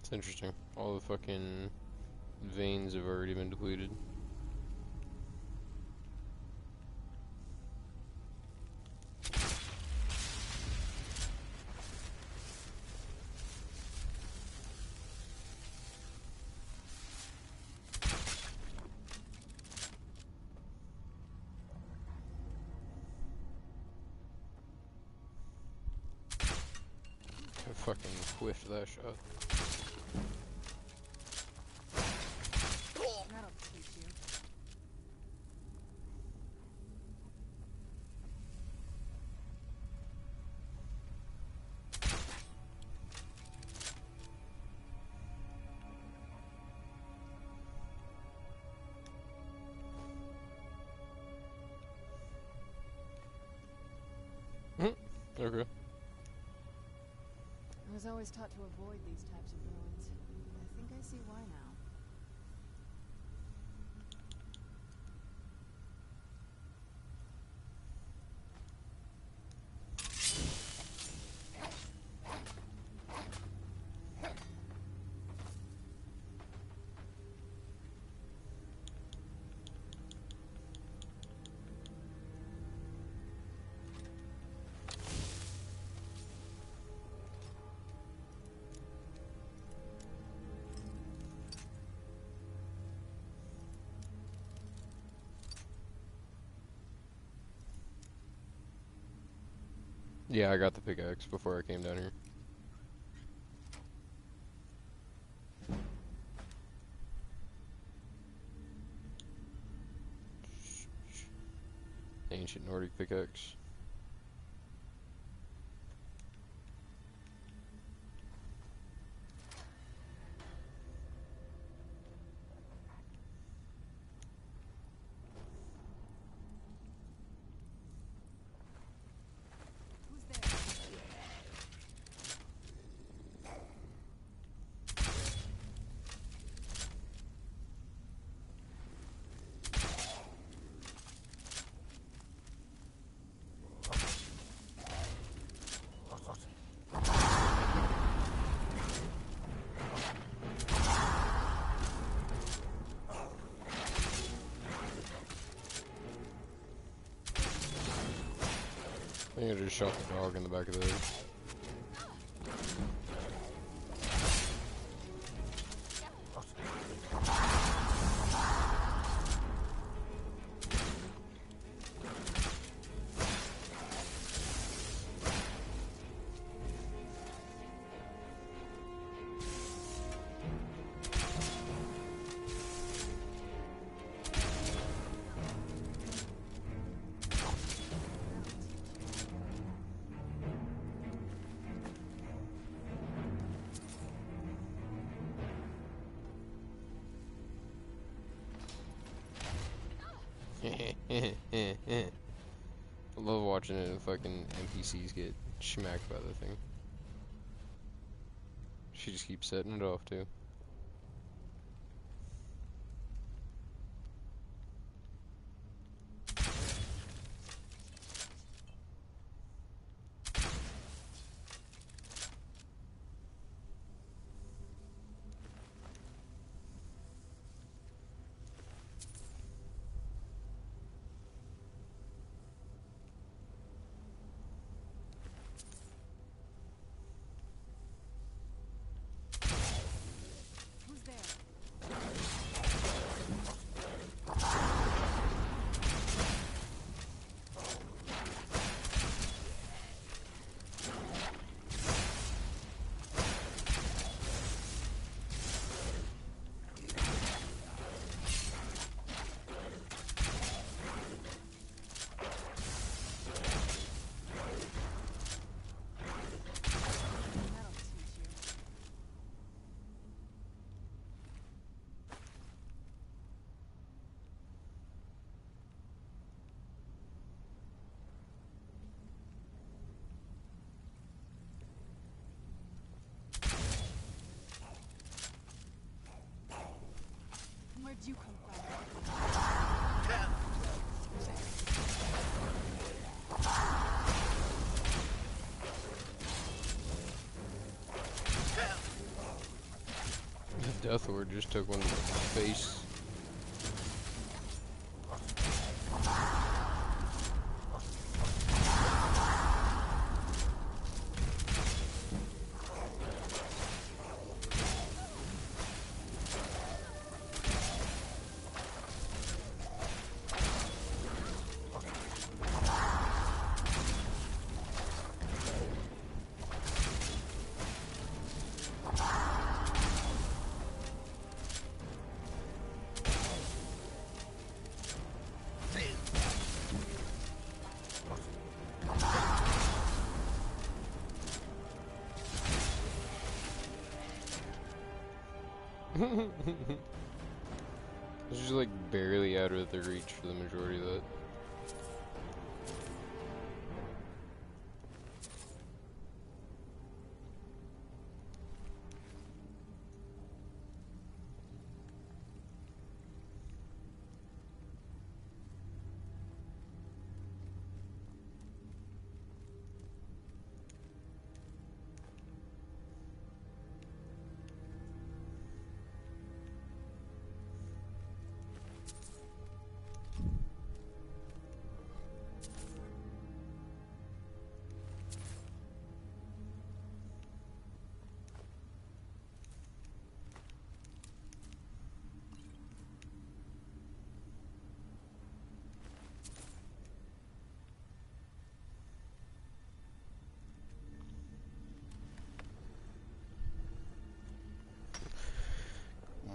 It's interesting. All the fucking veins have already been depleted. Fucking whiffed that shot. That'll teach you. Okay. I was always taught to avoid these types of ruins. I think I see why now. Yeah, I got the pickaxe before I came down here. Ancient Nordic pickaxe. I think I just shot the dog in the back of the head. I love watching it and fucking NPCs get smacked by the thing. She just keeps setting it off too. Where'd you come from? The Death Lord just took one to the face. It's just like barely out of the reach for the majority of that.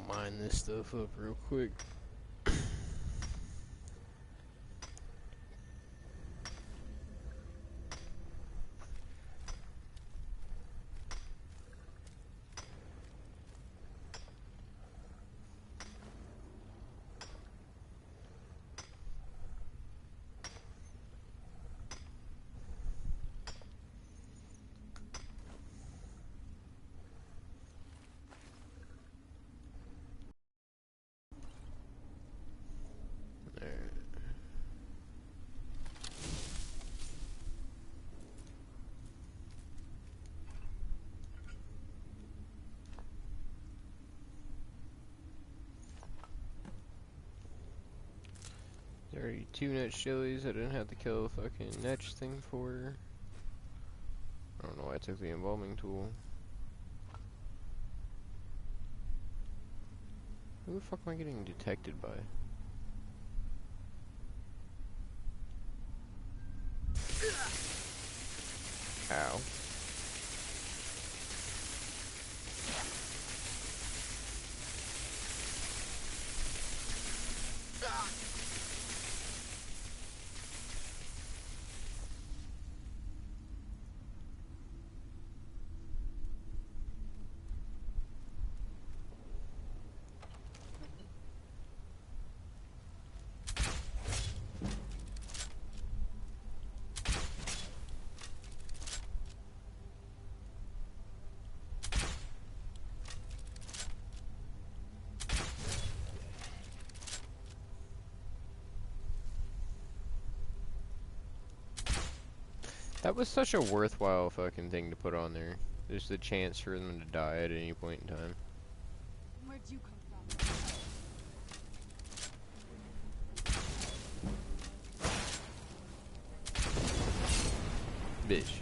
Mine this stuff up real quick. There are already 2 net chilies I didn't have to kill a fucking netch thing for. I don't know why I took the embalming tool. Who the fuck am I getting detected by? Ow. That was such a worthwhile fucking thing to put on there. There's the chance for them to die at any point in time. Where'd you come from? Bitch.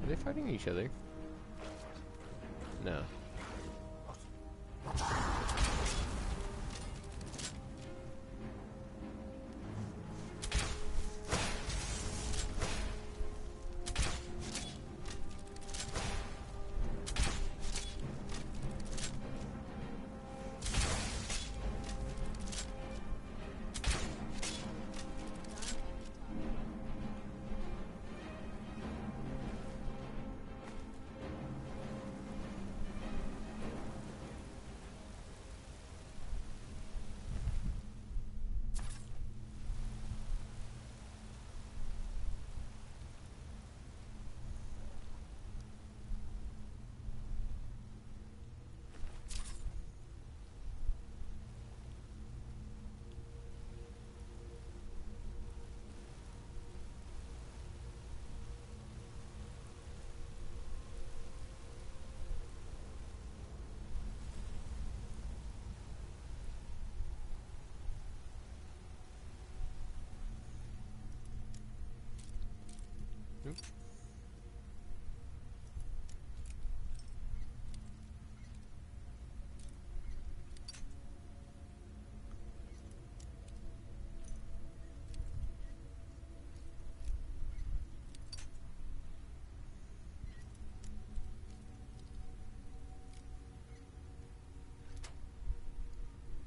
Are they fighting each other? No.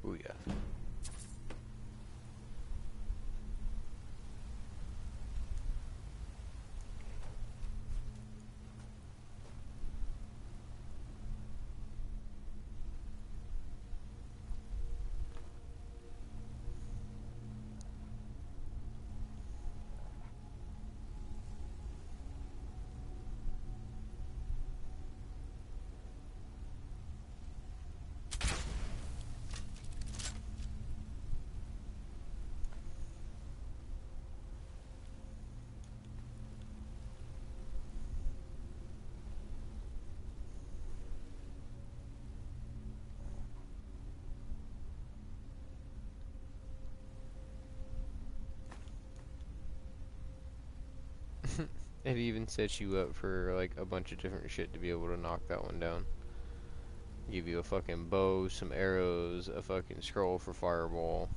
Ooh, yeah. It even sets you up for like a bunch of different shit to be able to knock that one down. Give you a fucking bow, some arrows, a fucking scroll for fireball.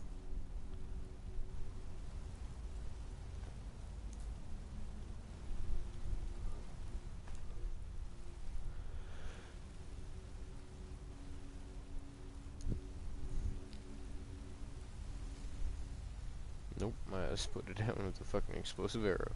Nope, my ass put it down with a fucking explosive arrow.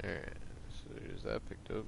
Alright, so there's that picked up.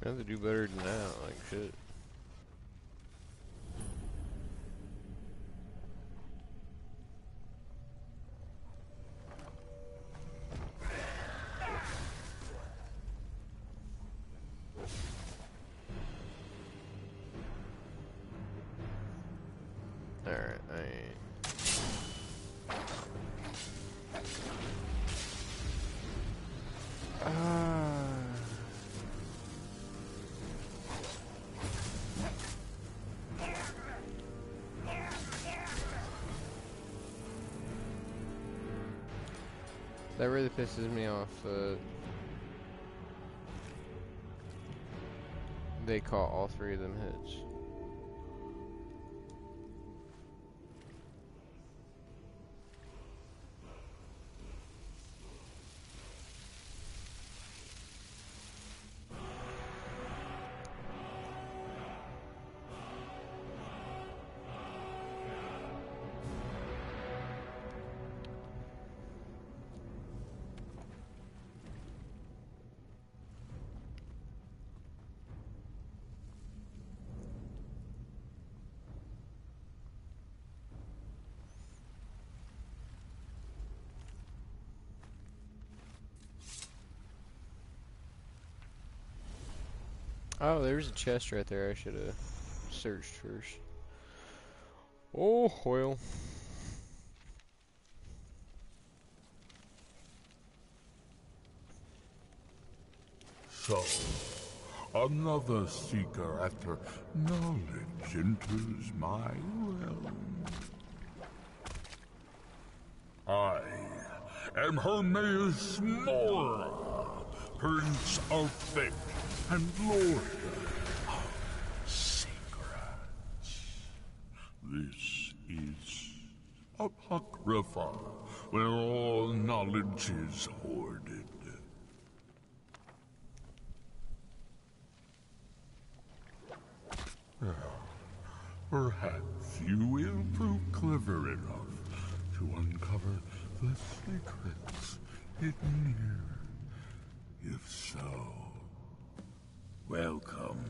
I have to do better than that, like shit. Alright, that really pisses me off. They caught all three of them hits. Oh, there's a chest right there. I should have searched first. Oh, well. So, another seeker after knowledge enters my realm. I am Hermaeus Mora, Prince of Fate and Lord of Secrets. This is Apocrypha, where all knowledge is hoarded. Perhaps you will prove clever enough to uncover the secrets hidden here. If so, welcome.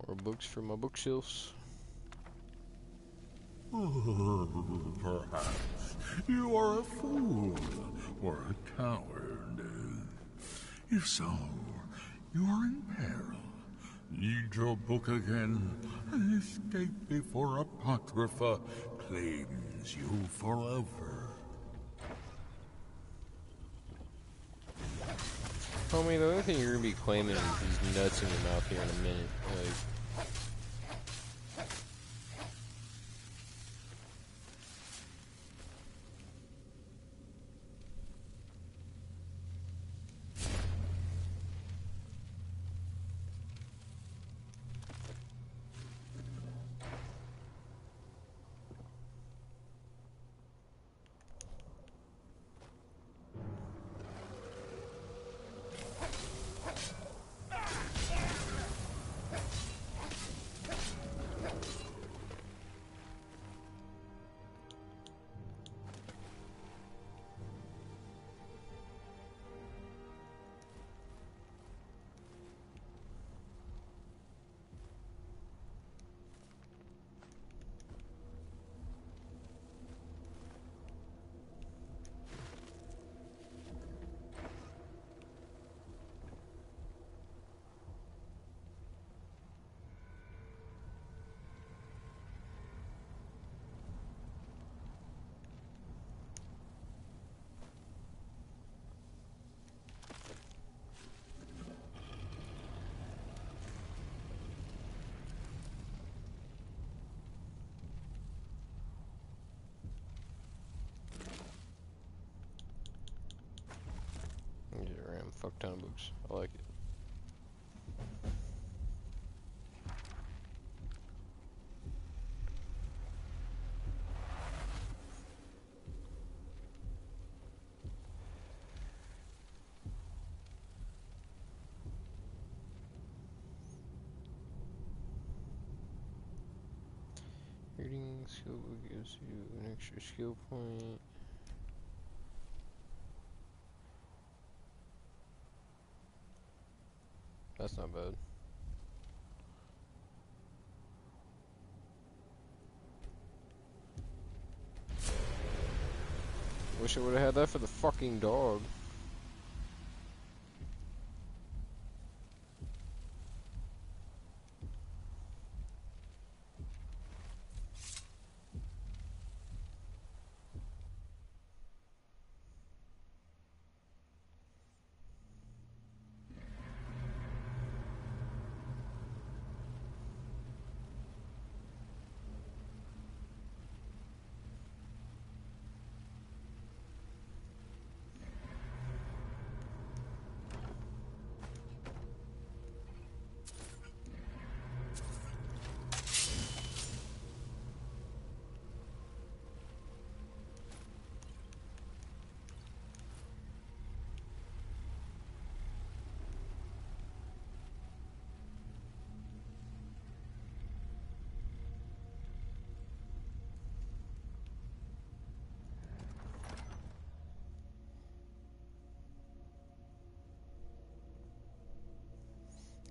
More books from my bookshelves. Perhaps you are a fool or a coward. If so, you are in peril. Need your book again and escape before Apocrypha claims you forever. Homie, the only thing you're gonna be claiming is these nuts in your mouth here in a minute. Like, fuck ton of books. I like it. Reading skill gives you an extra skill point. That's not bad. Wish I would have had that for the fucking dog.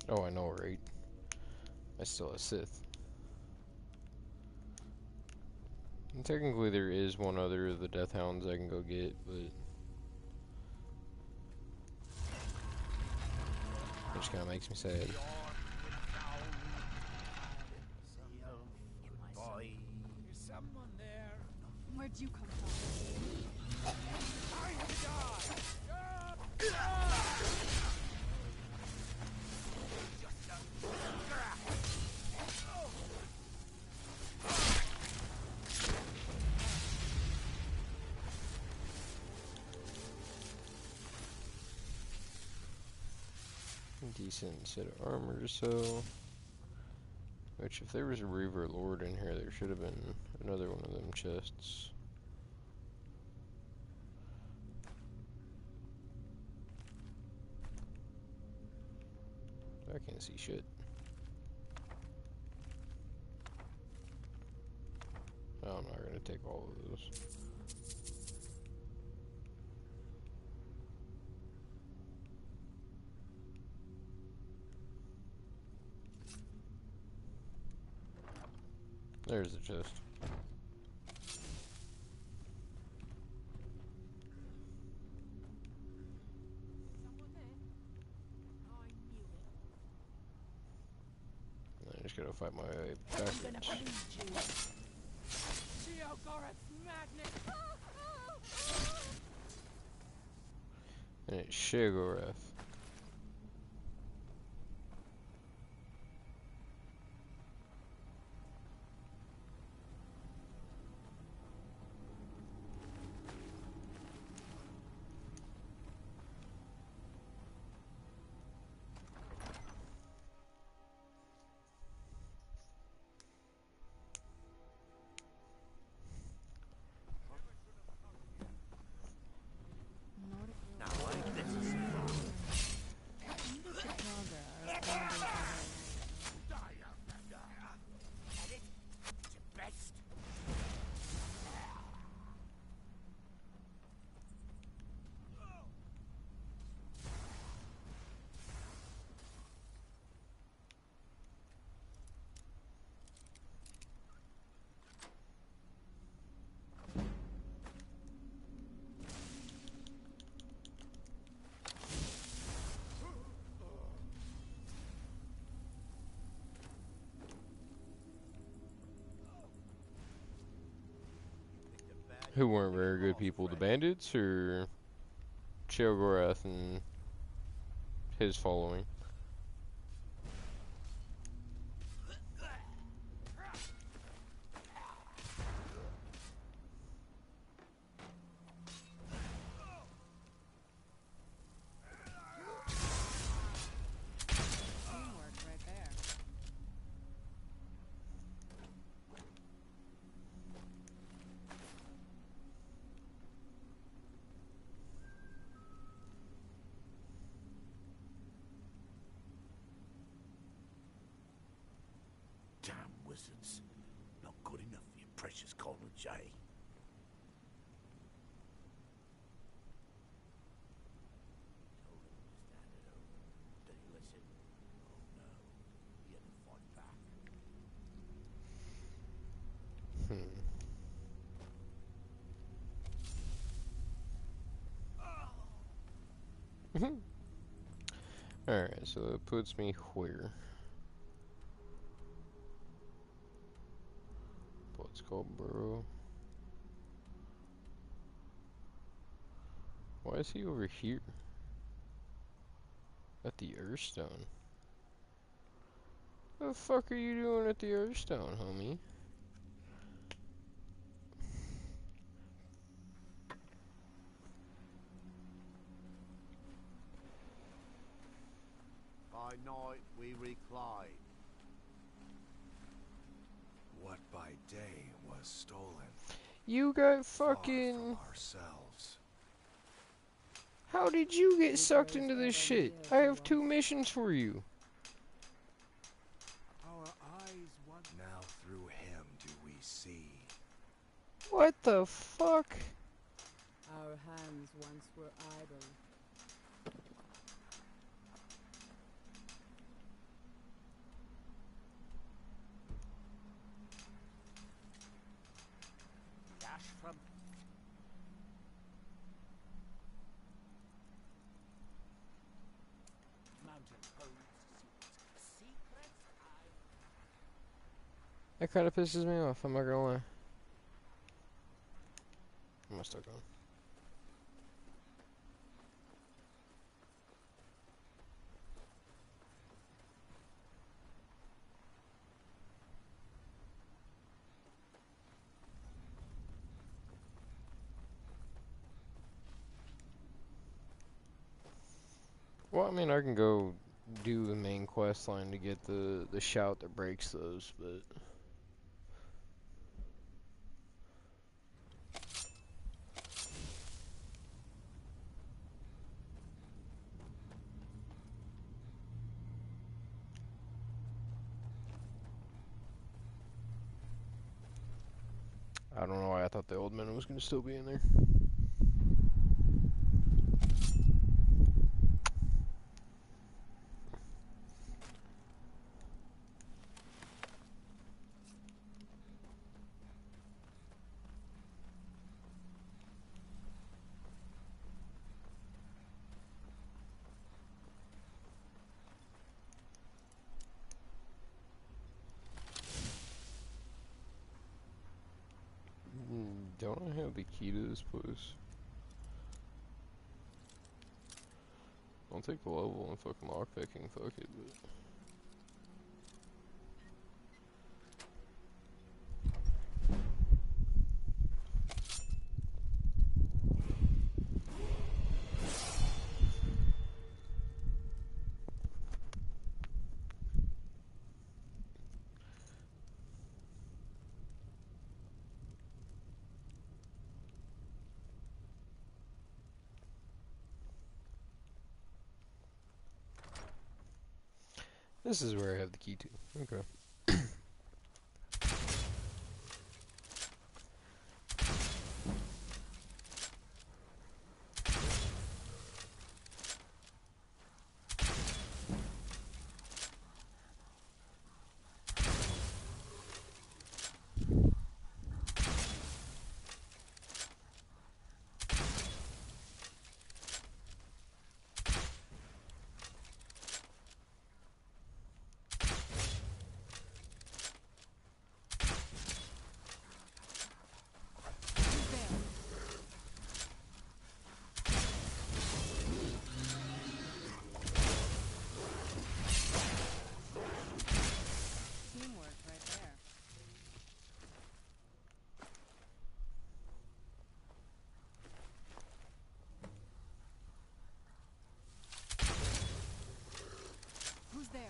Oh, I know, right? I still a Sith. And technically, there is one other of the Death Hounds I can go get, but it just kind of makes me sad. Boy. Is someone there? Where'd you come from? Time to die! decent set of armor, so... Which, if there was a Reaver Lord in here, there should have been another one of them chests. I can't see shit. I'm not gonna take all of those. There's the chest. I just gotta fight my way backwards. And it's Shigoreth. Who weren't very good people, the bandits or Sheogorath and his following? Damn wizards. Not good enough for your precious Colonel J. Told him to stand it over. Did he listen? Oh no. He had to fight back. Alright, so that puts me where? What's called Burrow? Why is he over here? At the Earthstone? What the fuck are you doing at the Earthstone, homie? By night we recline. What by day was stolen. You got fucking... Ourselves. How did you get sucked into this shit? I have 2 missions for you. Our eyes once. Now through him do we see. What the fuck? Our hands once were idle. Dash from mountain holds secrets That kind of pisses me off, I'm not gonna lie. Am I stuck on? Well, I mean, I can go do the main quest line to get the shout that breaks those, but I don't know why I thought the old man was gonna still be in there. Don't I have the key to this place? I'll take the level and fucking lockpicking, fuck it, but... This is where I have the key to. Okay. Who's there?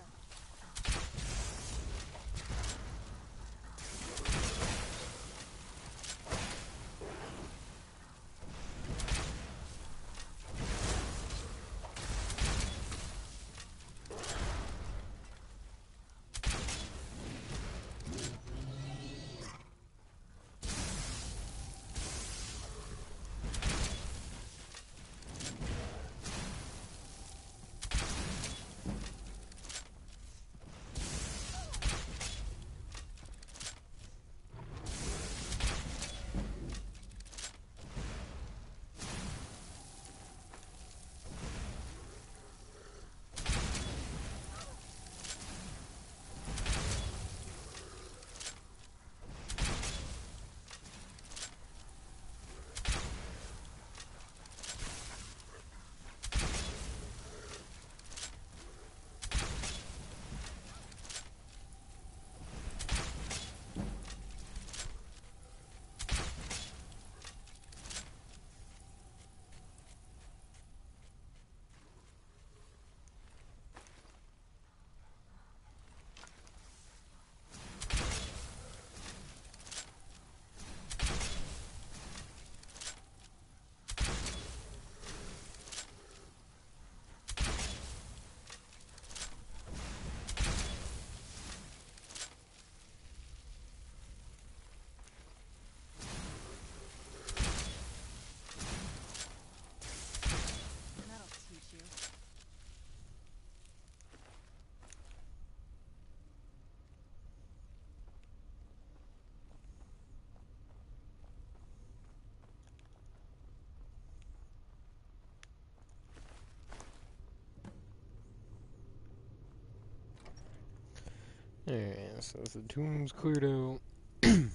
Alright, so the tomb's cleared out. There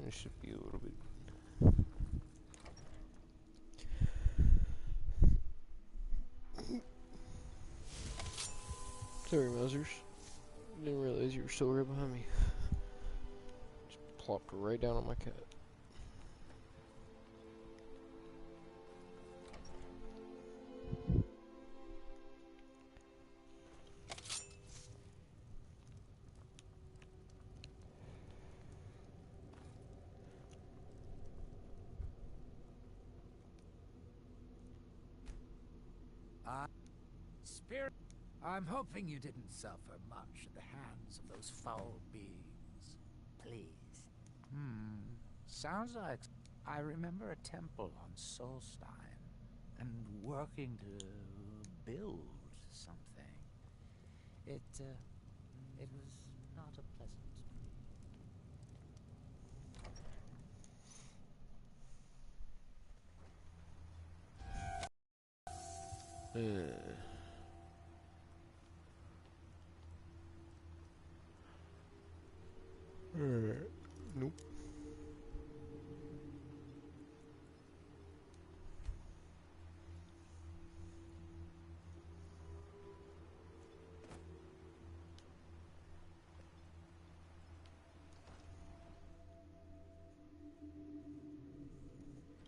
should be a little bit. Sorry, Mousers. Didn't realize you were still right behind me. Just plopped right down on my cat. Spirit, I'm hoping you didn't suffer much at the hands of those foul beings. Please. Sounds like I remember a temple on Solstein and working to build something. It was not a pleasant. Nope.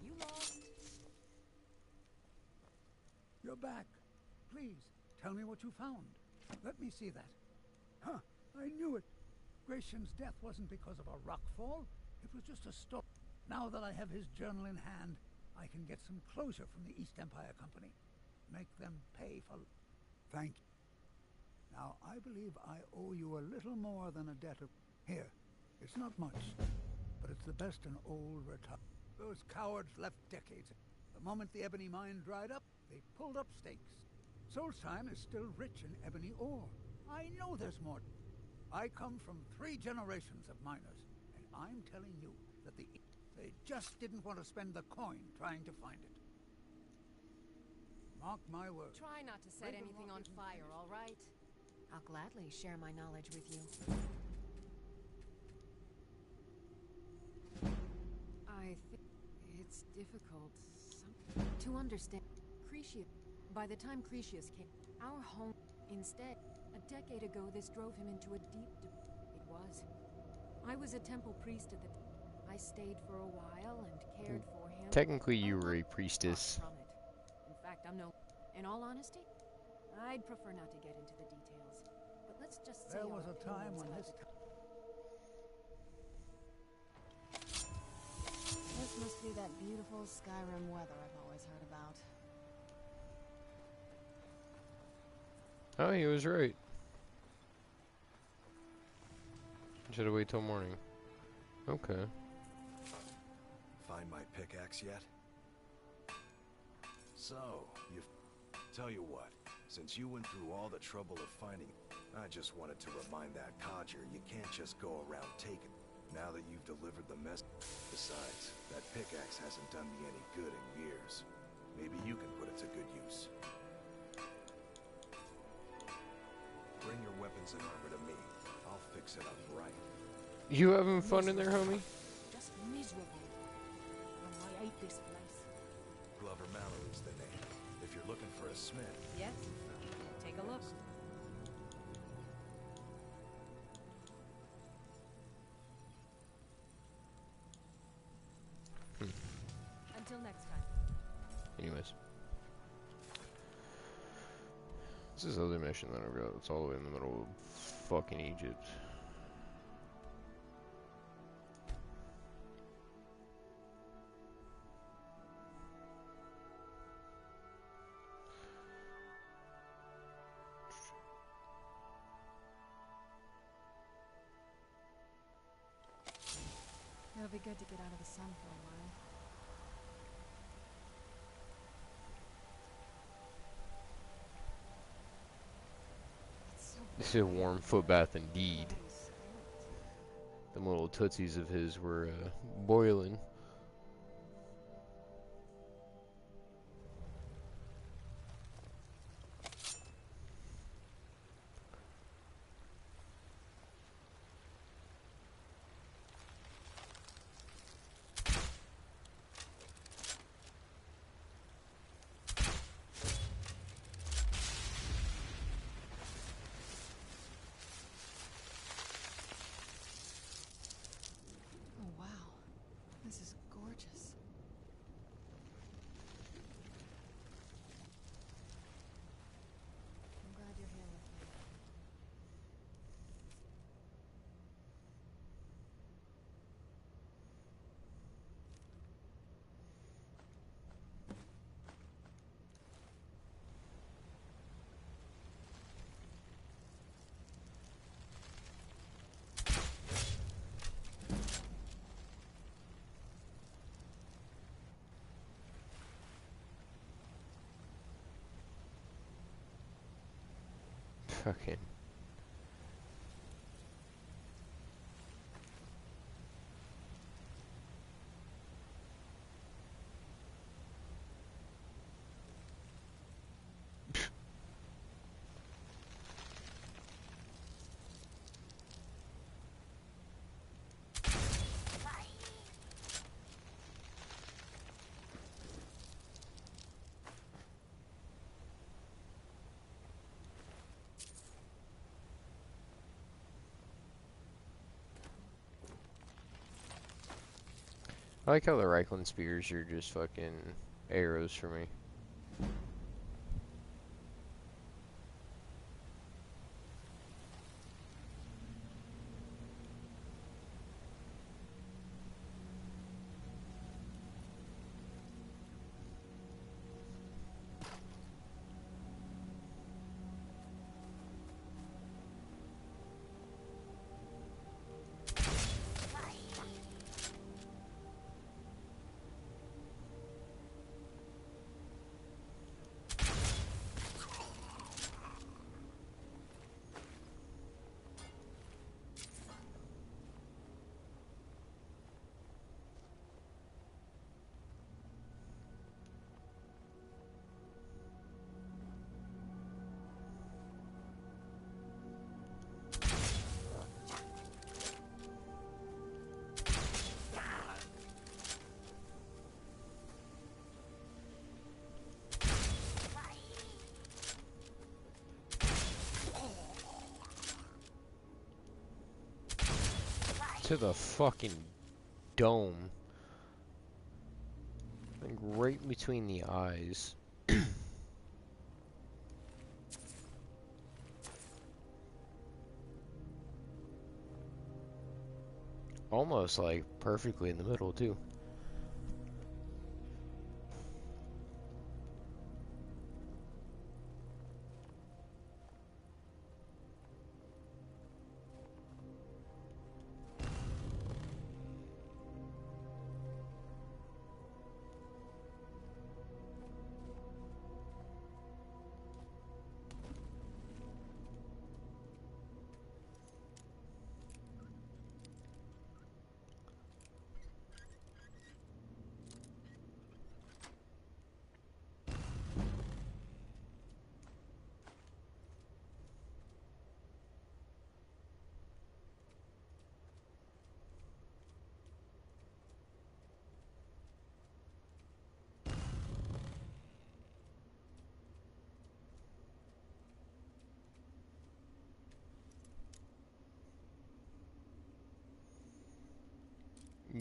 You lost. You're back. Please, tell me what you found. Let me see that. Huh, I knew it. Gratian's death wasn't because of a rock fall. It was just a storm. Now that I have his journal in hand, I can get some closure from the East Empire Company. Make them pay for... Thank you. Now, I believe I owe you a little more than a debt of... Here, it's not much, but it's the best an old retire. Those cowards left decades ago. The moment the ebony mine dried up, they pulled up stakes. Solstheim is still rich in ebony ore. I know there's more. I come from 3 generations of miners, and I'm telling you that they just didn't want to spend the coin trying to find it. Mark my words. Try not to set anything on fire, all right? I'll gladly share my knowledge with you. I think it's difficult to understand. Cretius. By the time Cretius came, our home... Instead, a decade ago, this drove him into a deep... It was. I was a temple priest at the time. I stayed for a while and cared for him. Technically, you were a priestess. From it. In fact, I'm no... In all honesty, I'd prefer not to get into the details. But let's just say There was a time when this... This must be that beautiful Skyrim weather I've always heard about. Oh, he was right. Should have waited till morning. Okay. Find my pickaxe yet? So, tell you what, since you went through all the trouble of finding, I just wanted to remind that codger you can't just go around taking. Now that you've delivered the mess. Besides, that pickaxe hasn't done me any good in years. Maybe you can put it to good use. Bring your weapons and armor to me. I'll fix it up right. You having fun in there, homie? Just miserable. Oh, I hate this place. Glover Mallory's the name. If you're looking for a smith. Yes? Take a look. Until next time. Anyways. This is the other mission that I got. It's all the way in the middle of fucking Egypt. It'll be good to get out of the sun for a while. This is a warm foot bath indeed. Them little tootsies of his were boiling. Fucking. I like how the Reichland spears are just fucking arrows for me. To the fucking dome. Like right between the eyes. Almost like perfectly in the middle too.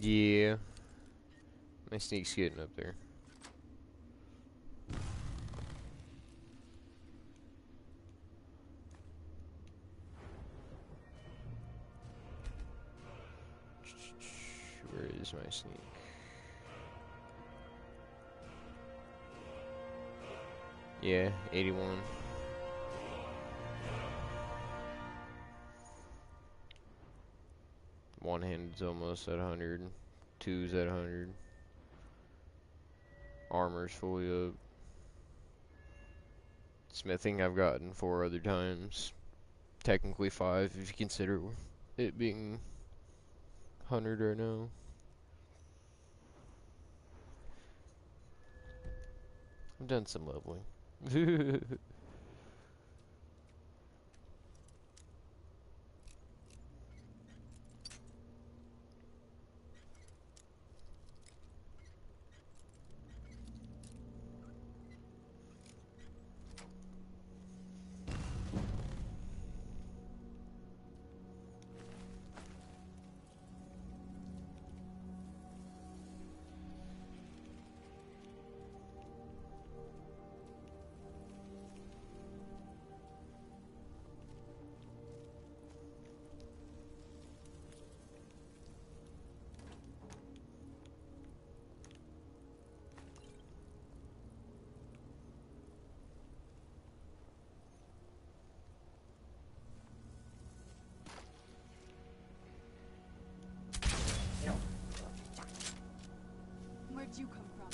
Yeah. My sneak's getting up there. Where is my sneak? Yeah, 81. One handed's almost at 100. Two's at 100. Armor's fully up. Smithing I've gotten 4 other times. Technically 5 if you consider it being 100 right now. I've done some leveling. Where'd you come from?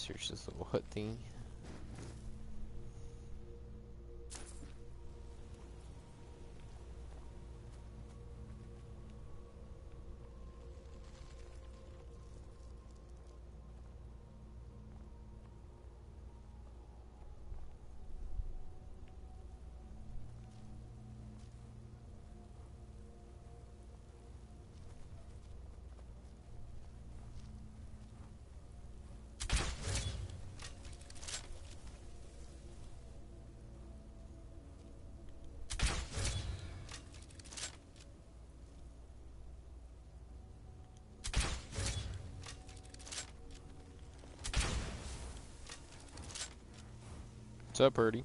research this little hut thing. What's up, Purdy?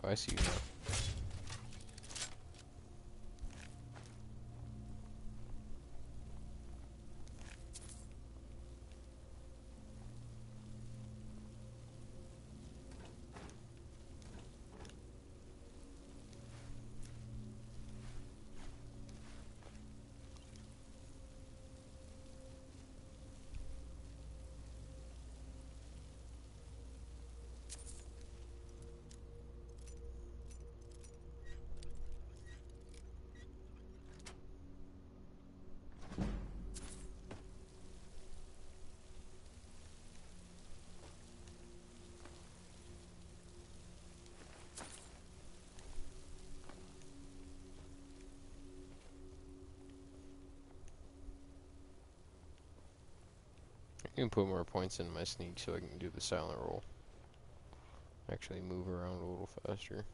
Oh, I see you now. I can put more points in my sneak so I can do the silent roll. Actually move around a little faster.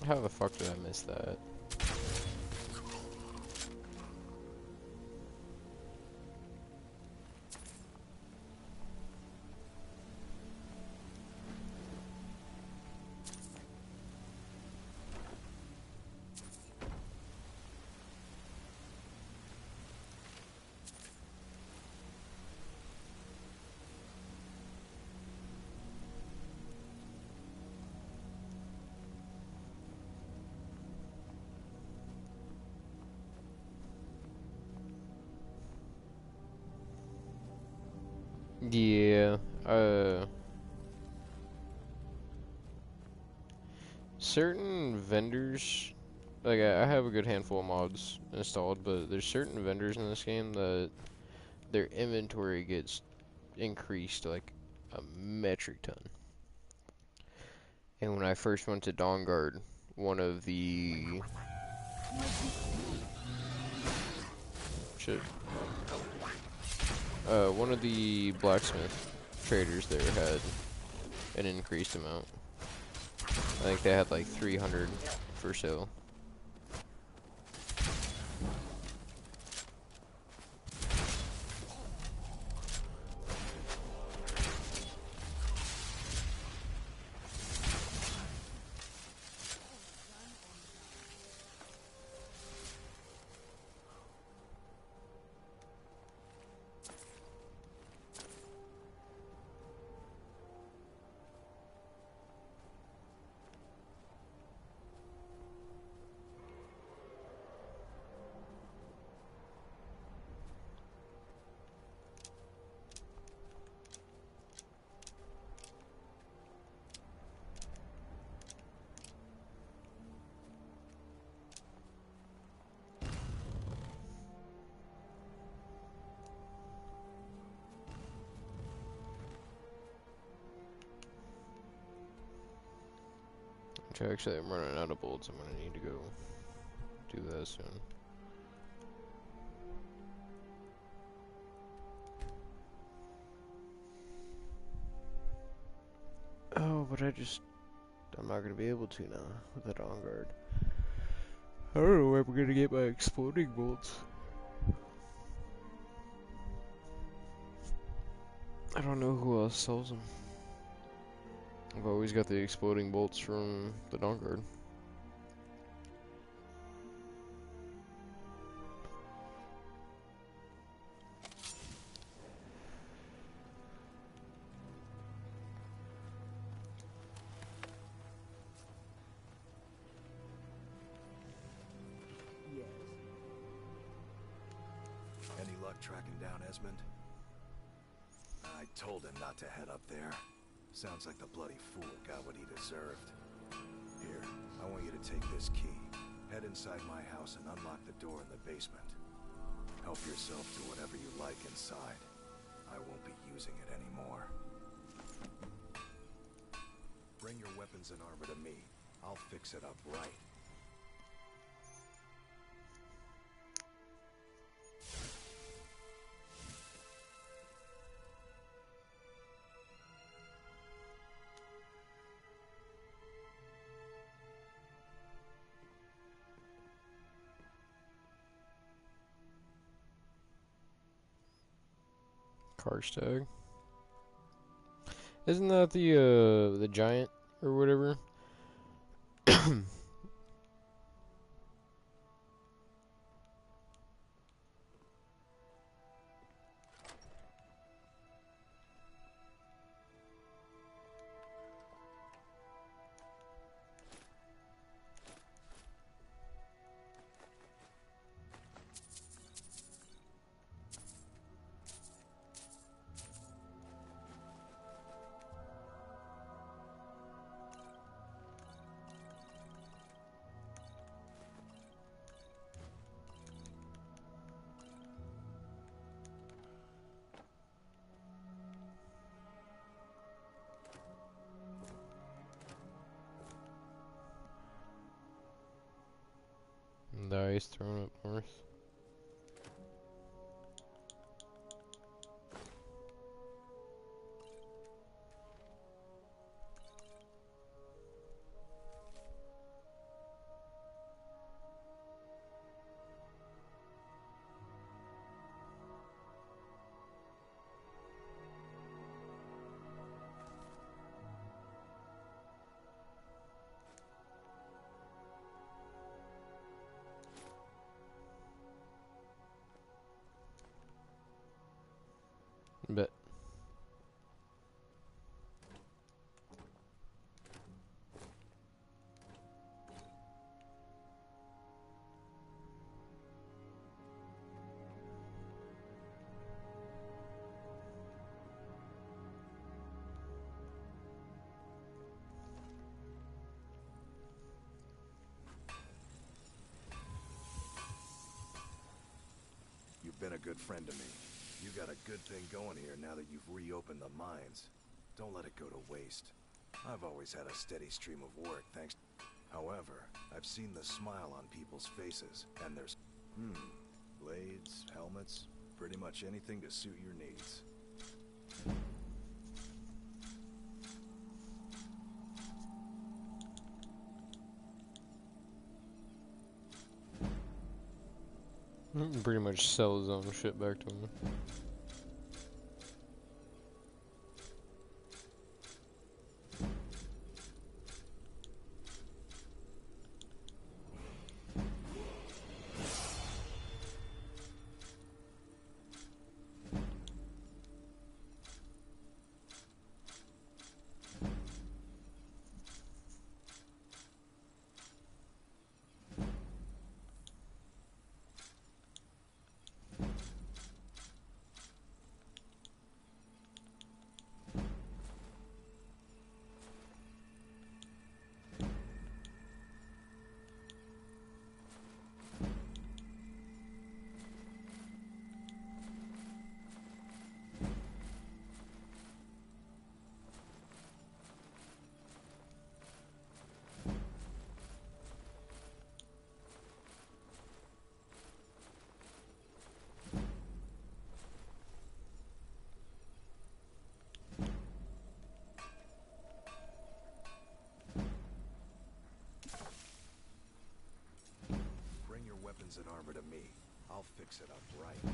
How the fuck did I miss that? Yeah, certain vendors, like I have a good handful of mods installed, but there's certain vendors in this game that their inventory gets increased like a metric ton. And when I first went to Dawnguard, one of the one of the blacksmith traders there had an increased amount. I think they had like 300 for sale. Which actually, I'm running out of bullets. I'm gonna need to go do that soon. Oh, but I'm not gonna be able to now with the dawnguard. I don't know where I'm gonna get my exploding bolts. I don't know who else sells them. I've always got the exploding bolts from the dawnguard. Any luck tracking down Esmond? I told him not to head up there. Sounds like the bloody fool got what he deserved. Here, I want you to take this key. Head inside my house and unlock the door in the basement. Help yourself to whatever you like inside. I won't be using it anymore. Bring your weapons and armor to me. I'll fix it up right. Karstag. Isn't that the giant or whatever? The ice thrown up north. Bet. You've been a good friend to me. You got a good thing going here now that you've reopened the mines. Don't let it go to waste. I've always had a steady stream of work, thanks. However, I've seen the smile on people's faces, and there's... blades, helmets, pretty much anything to suit your needs. Pretty much sell his own shit back to him. weapons and armor to me. I'll fix it up right.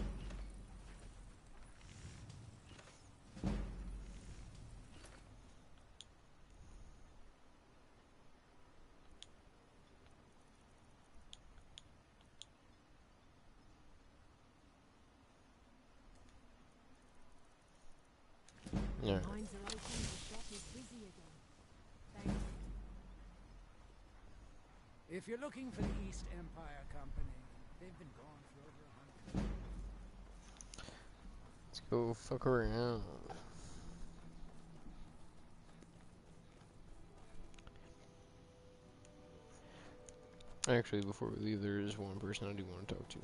Yeah. Mines are open, the shop is busy again. Thanks. If you're looking for the East Empire Company, they've been gone for over 100 years. Let's go fuck around. Actually, before we leave, there is one person I do want to talk to.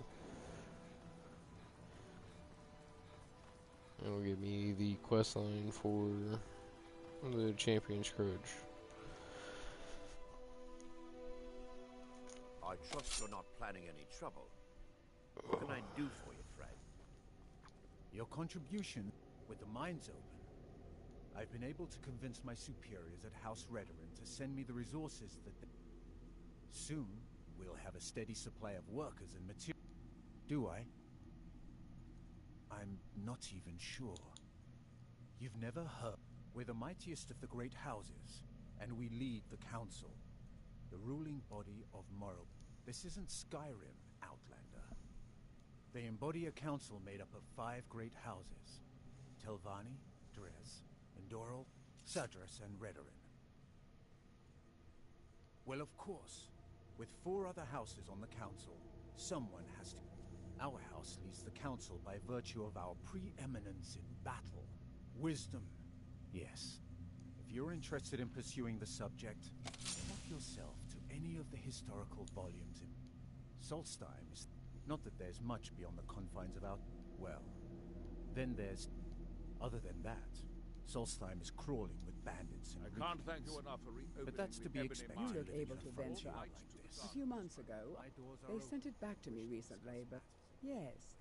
It'll give me the quest line for the Champion's Grudge. I trust you're not planning any trouble. What can I do for you, friend? Your contribution with the mines open. I've been able to convince my superiors at House Redoran to send me the resources that they... Soon, we'll have a steady supply of workers and material. Do I? I'm not even sure. You've never heard. We're the mightiest of the great houses, and we lead the council, the ruling body of Morrow. This isn't Skyrim, Outlander. They embody a council made up of 5 great houses: Telvanni, Dres, Endoral, Sadras, and Redoran. Well, of course, with 4 other houses on the council, someone has to... Our house leads the council by virtue of our preeminence in battle. Wisdom, yes. If you're interested in pursuing the subject, help yourself to any of the historical volumes in Solstheim is... Not that there's much beyond the confines of our... Well, then there's... Other than that, Solstheim is crawling with bandits and I can't thank you enough for reopening. But that's to be expected. You look able to From venture out like this. A few months ago, they sent it back to me recently, but yes,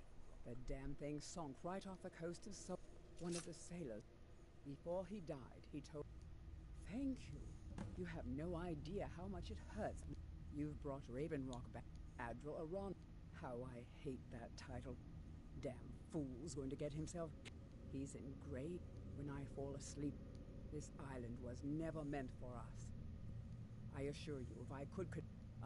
the damn thing sunk right off the coast of Sol. One of the sailors, before he died, he told... Thank you. You have no idea how much it hurts. You've brought Raven Rock back. Admiral Aron. How I hate that title. Damn fool's going to get himself... He's engraved. When I fall asleep, this island was never meant for us. I assure you, if I could...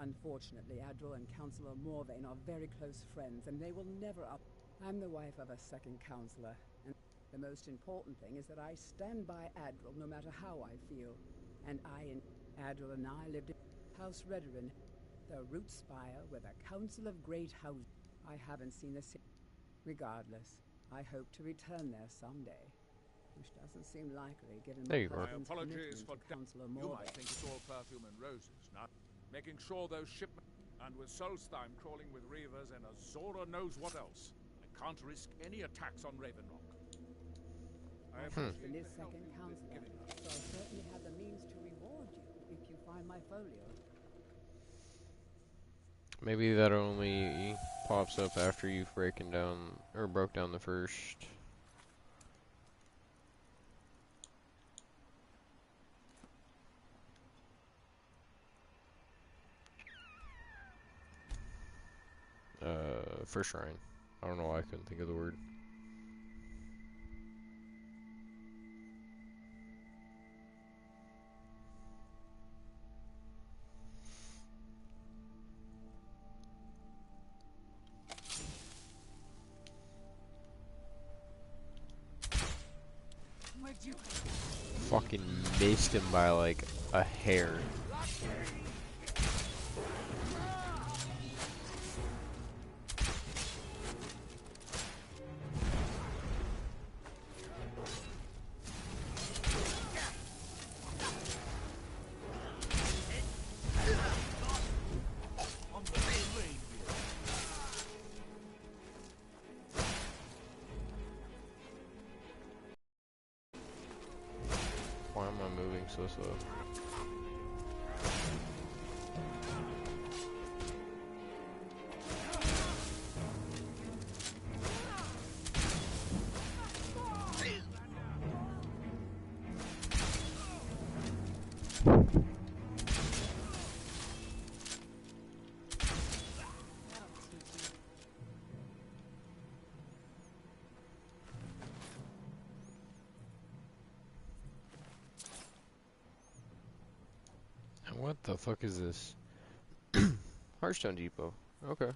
Unfortunately, Admiral and Councillor Morvain are very close friends, and they will never up... I'm the wife of a second councillor, and the most important thing is that I stand by Admiral no matter how I feel. And Admiral and I lived in House Redoran, the root spire with a council of great houses. I haven't seen the city. Regardless, I hope to return there someday. Which doesn't seem likely, given There you my go. husband's Apologies commitment for to Councillor you Morvain. might think it's all perfume and roses. Now, making sure those shipments... And with Solstheim crawling with Reavers and Azora knows what else, I can't risk any attacks on Raven Rock. I My appreciate husband is the help second you've been councillor, giving us. so I certainly have the means to reward you if you find my folio. Maybe that only pops up after you've broken down or broke down the first. First shrine. I don't know why I couldn't think of the word. Where'd you... Fucking missed him by like a hair. Why am I moving so slow? What the fuck is this? Hearthstone Depot. Okay.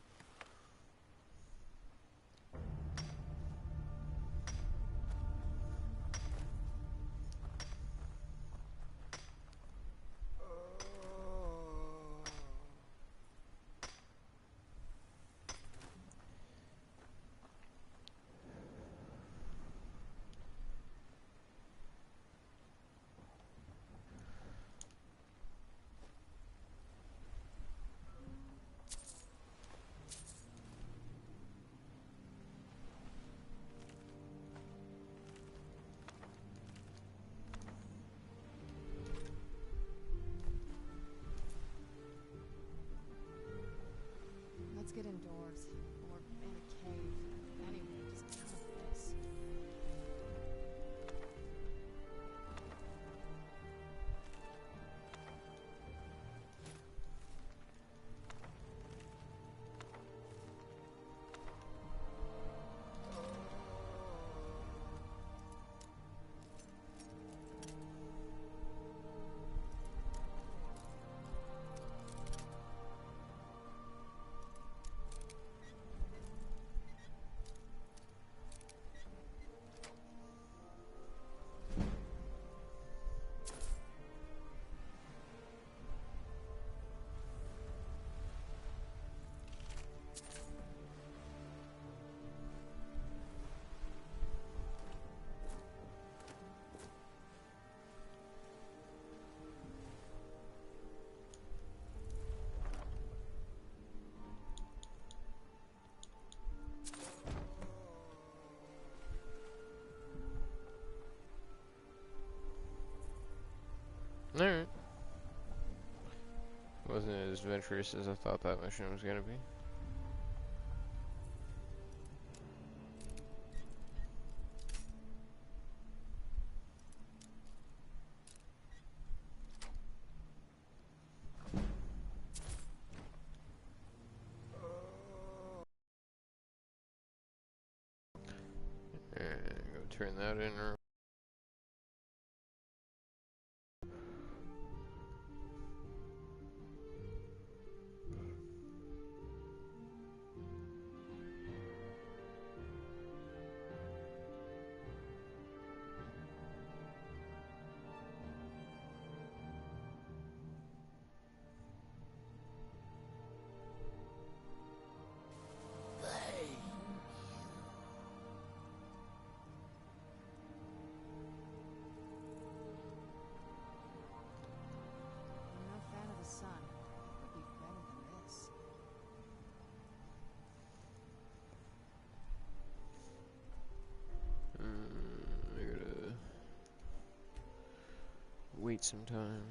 Let's get indoors. Or in a cave. Anyway, just out of this. Alright. Wasn't as adventurous as I thought that mission was gonna be. Go turn that in. I gotta wait some time.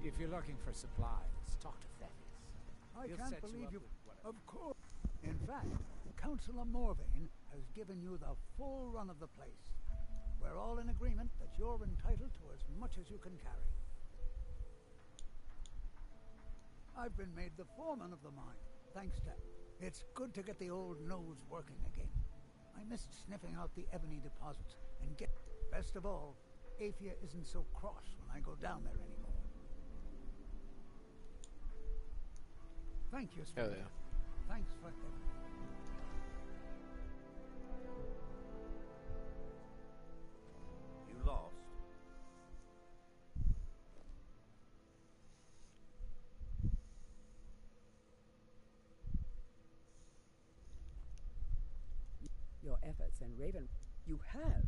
If you're looking for supplies, talk to Thetis. I He'll can't set you believe up you. with whatever. Of course. In fact, Councillor Morvain has given you the full run of the place. We're all in agreement that you're entitled to as much as you can carry. I've been made the foreman of the mine, thanks to... It's good to get the old nose working again. I missed sniffing out the ebony deposits and get... Best of all, Aphia isn't so cross when I go down there anymore. Thank you, Spirit. Hell yeah. Thanks for everything. You lost? Your efforts and Raven... You have?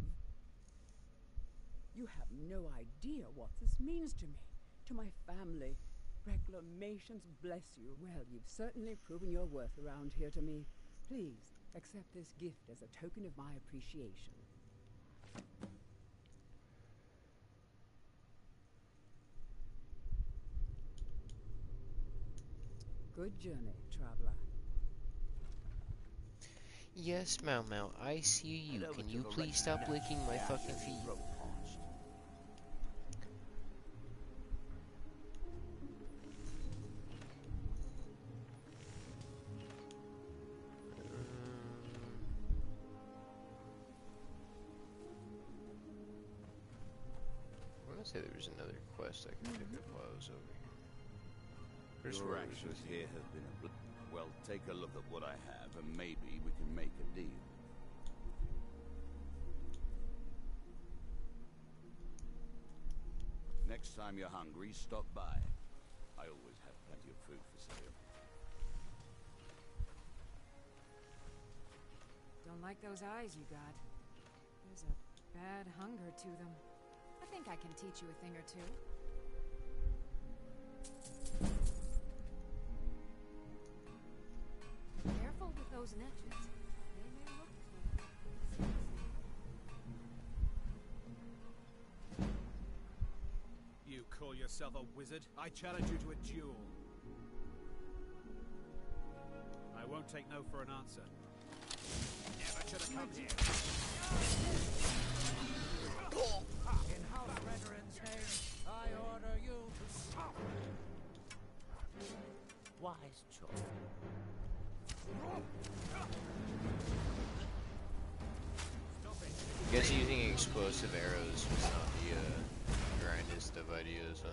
You have no idea what this means to me, to my family. Reclamations, bless you. Well, you've certainly proven your worth around here to me. Please, accept this gift as a token of my appreciation. Good journey, traveler. Yes, Mau Mau, I see you. Head over Can to you the please Red stop Nest. licking my Yeah, fucking get feet? your throat parched. I want to say there was another quest I could pick up while I was over here. First of all, Your I was actions with here you. have been well, take a look at what I have, and maybe we can make a deal. Next time you're hungry, stop by. I always have plenty of food for sale. Don't like those eyes you got. There's a bad hunger to them. I think I can teach you a thing or two. Careful with those niches. They may look You call yourself a wizard? I challenge you to a duel. I won't take no for an answer. Never should have come here. In House Redoran's name, I order you to stop. Wise choice. I guess using explosive arrows was not the grindest of ideas, huh?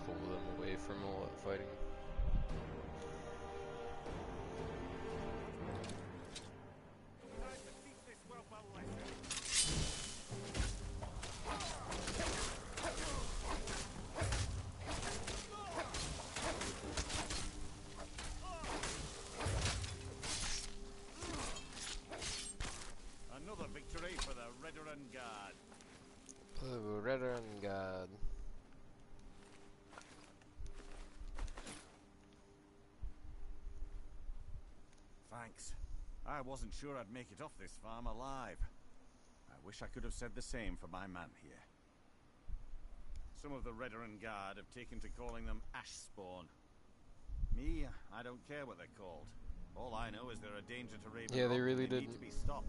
Pull them away from all that fighting. Another victory for the Redoran Guard. Redoran God. Thanks. I wasn't sure I'd make it off this farm alive. I wish I could have said the same for my man here. Some of the Redoran Guard have taken to calling them Ashspawn. Me, I don't care what they're called. All I know is they're a danger to Raven Yeah, they Rock really and they need didn't. to be stopped.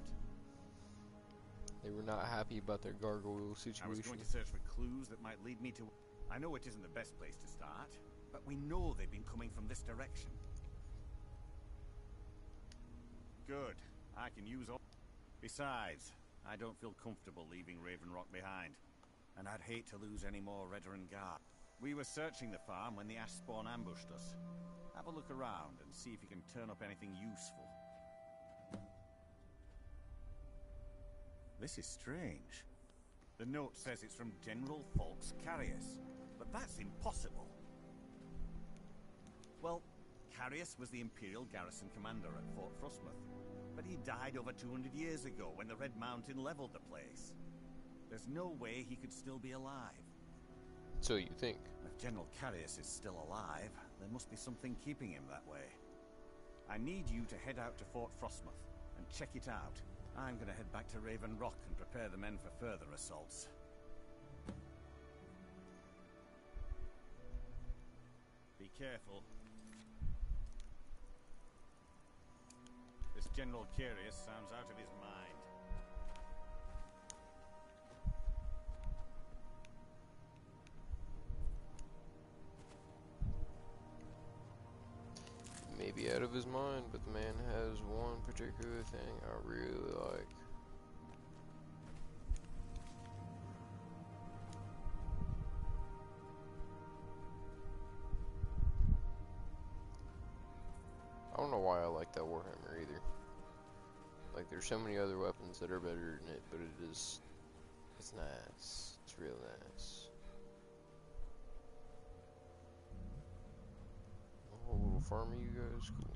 They were not happy about their gargoyle I was situation. going to search for clues that might lead me to... I know it isn't the best place to start, but we know they've been coming from this direction. Good. I can use all... Besides, I don't feel comfortable leaving Raven Rock behind. And I'd hate to lose any more Redoran Guard. We were searching the farm when the Ashspawn ambushed us. Have a look around and see if you can turn up anything useful. This is strange. The note says it's from General Falks Carius, but that's impossible. Well, Carius was the Imperial garrison commander at Fort Frostmoth, but he died over 200 years ago when the Red Mountain leveled the place. There's no way he could still be alive. So you think? If General Carius is still alive, there must be something keeping him that way. I need you to head out to Fort Frostmoth and check it out. I'm gonna head back to Raven Rock and prepare the men for further assaults. Be careful. This General Carius sounds out of his mind. Maybe out of his mind, but the man has one particular thing I really like. I don't know why I like that Warhammer either. Like, there's so many other weapons that are better than it, but it's nice. It's real nice. farm you guys? Cool.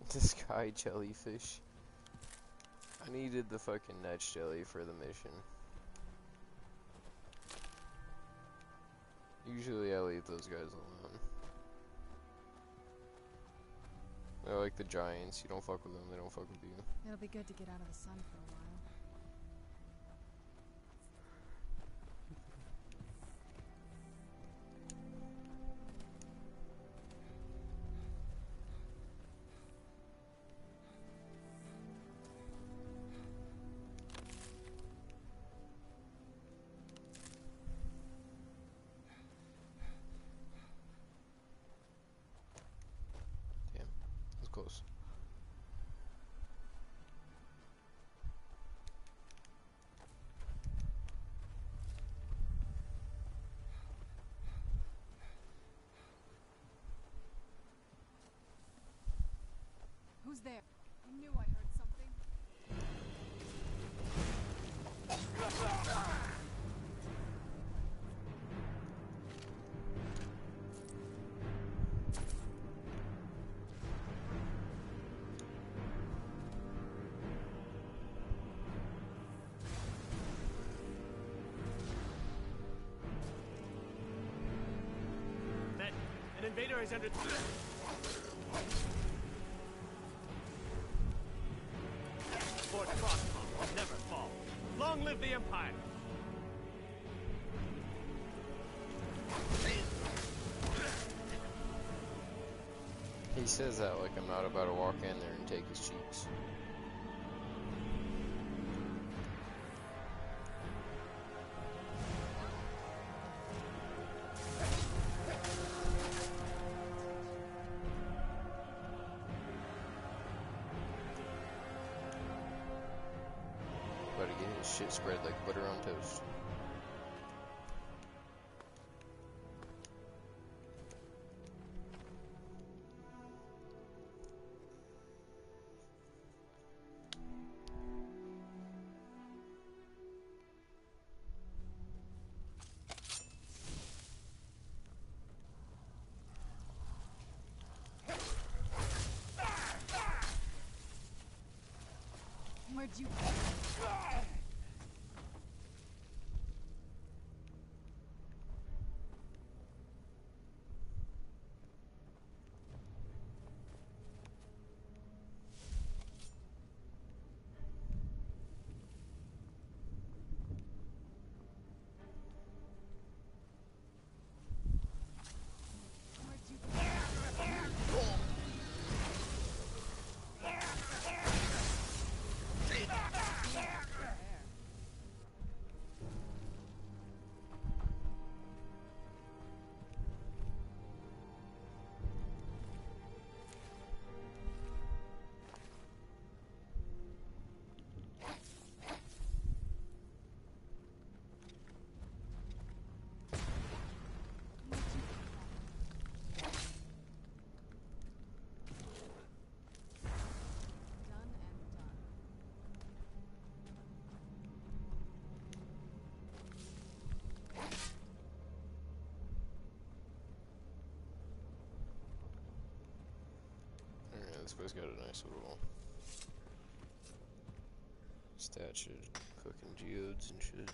The sky jellyfish. I needed the fucking net jelly for the mission. Usually I leave those guys alone. They're like the giants. You don't fuck with them, they don't fuck with you. It'll be good to get out of the sun for a while. Close. Who's there? I knew I heard something. An invader has entered. Fort Frostmoth will never fall. Long live the Empire! He says that like I'm not about to walk in there and take his cheeks. About to get his shit spread like butter on toast. Where'd you... This place got a nice little statue cooking geodes and shit.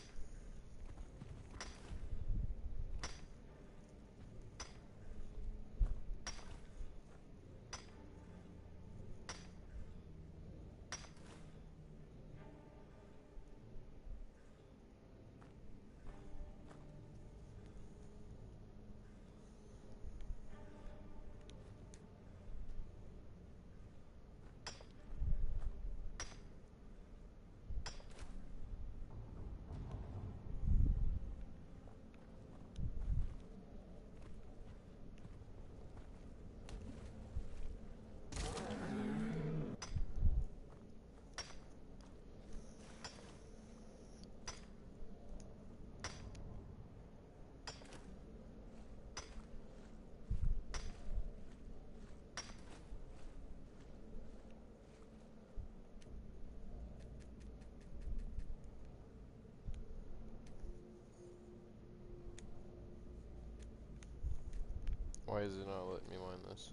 Why is it not letting me mine this?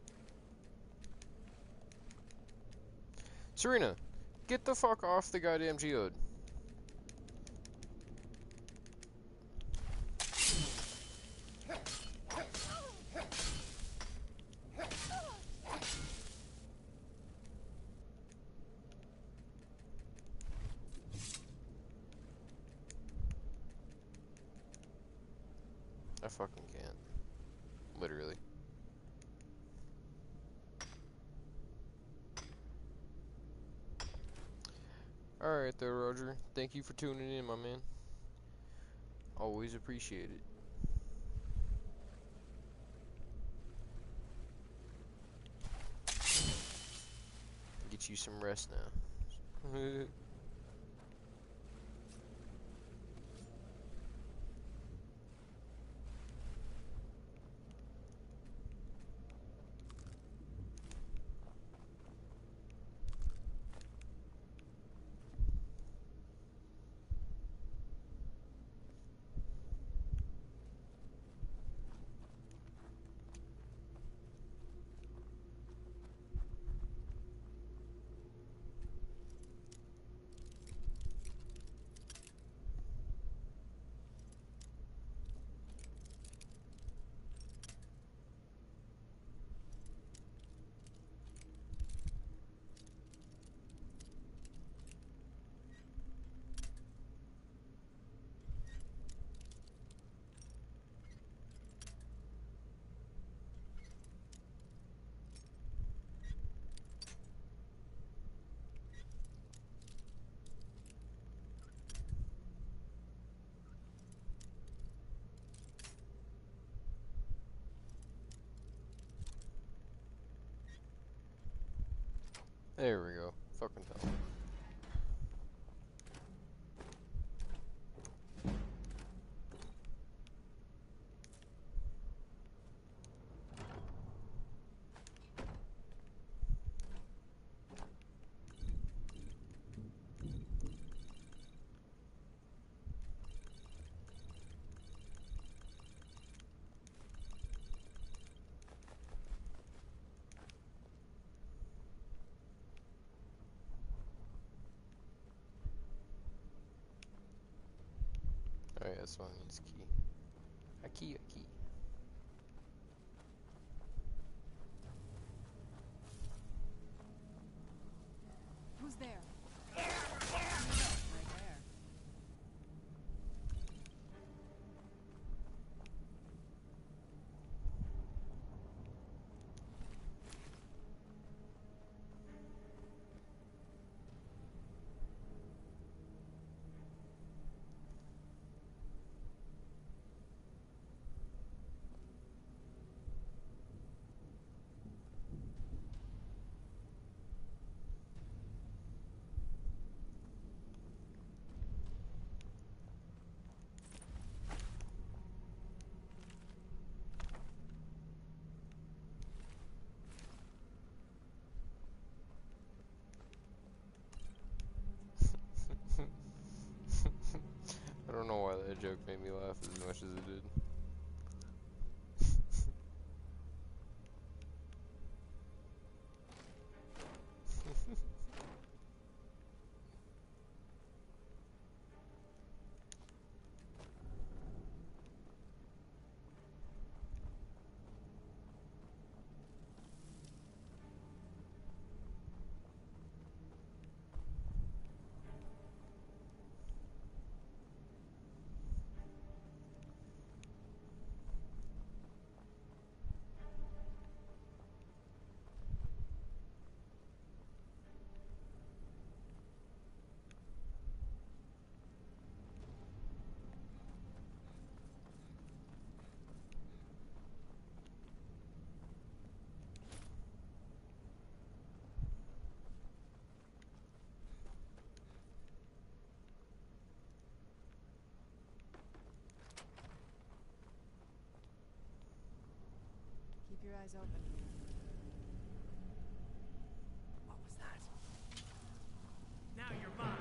Serena, get the fuck off the goddamn geode. I fucking can't. Literally. Alright there, Roger. Thank you for tuning in, my man. Always appreciate it. Get you some rest now. There we go. Fucking hell. Alright, that's one needs key. A key, a key. Who's there? I don't know why that joke made me laugh as much as it did. Keep your eyes open. What was that? Now you're mine.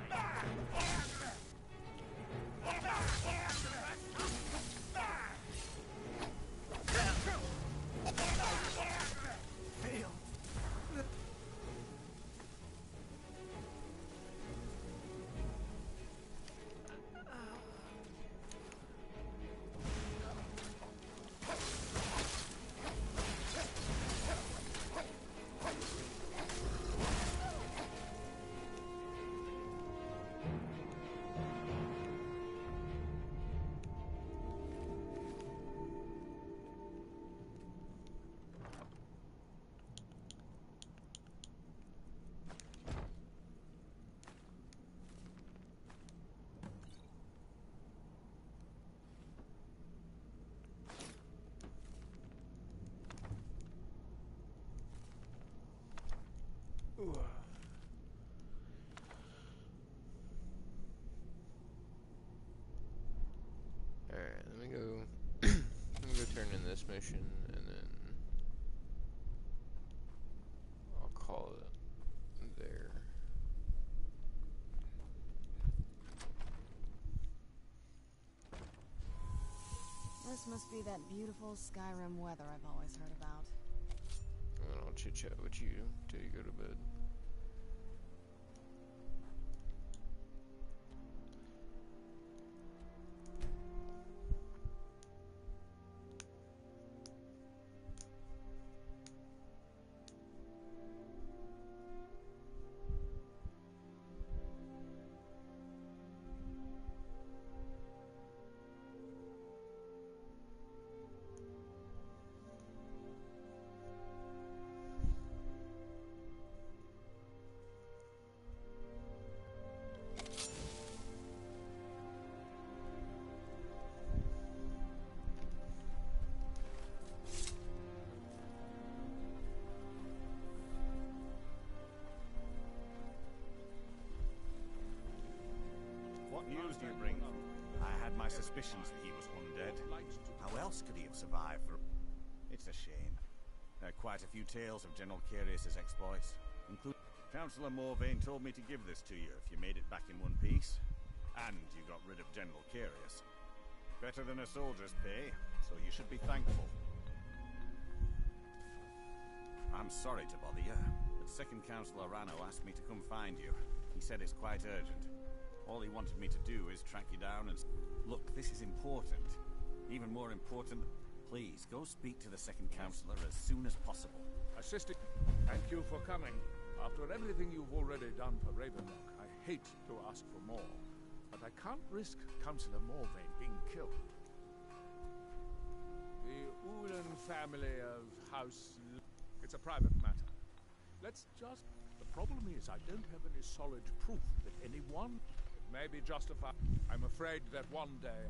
Alright, let me go let me go turn in this mission and then I'll call it there. This must be that beautiful Skyrim weather I've always heard about. And then I'll chit chat with you till you go to bed. What news do you bring? I had my suspicions that he was undead. How else could he have survived for... It's a shame. There are quite a few tales of General Curius's exploits, including... Councillor Morvain told me to give this to you if you made it back in one piece. And you got rid of General Curius. Better than a soldier's pay, so you should be thankful. I'm sorry to bother you, but Second Councillor Rano asked me to come find you. He said it's quite urgent. All he wanted me to do is track you down and... Look, this is important. Even more important... Please, go speak to the Second Councillor as soon as possible. Assisting... Thank you for coming. After everything you've already done for Ravenlock, I hate to ask for more. But I can't risk Councillor Morvain being killed. The Ulan family of House... It's a private matter. Let's just... The problem is I don't have any solid proof that anyone... May be justified. I'm afraid that one day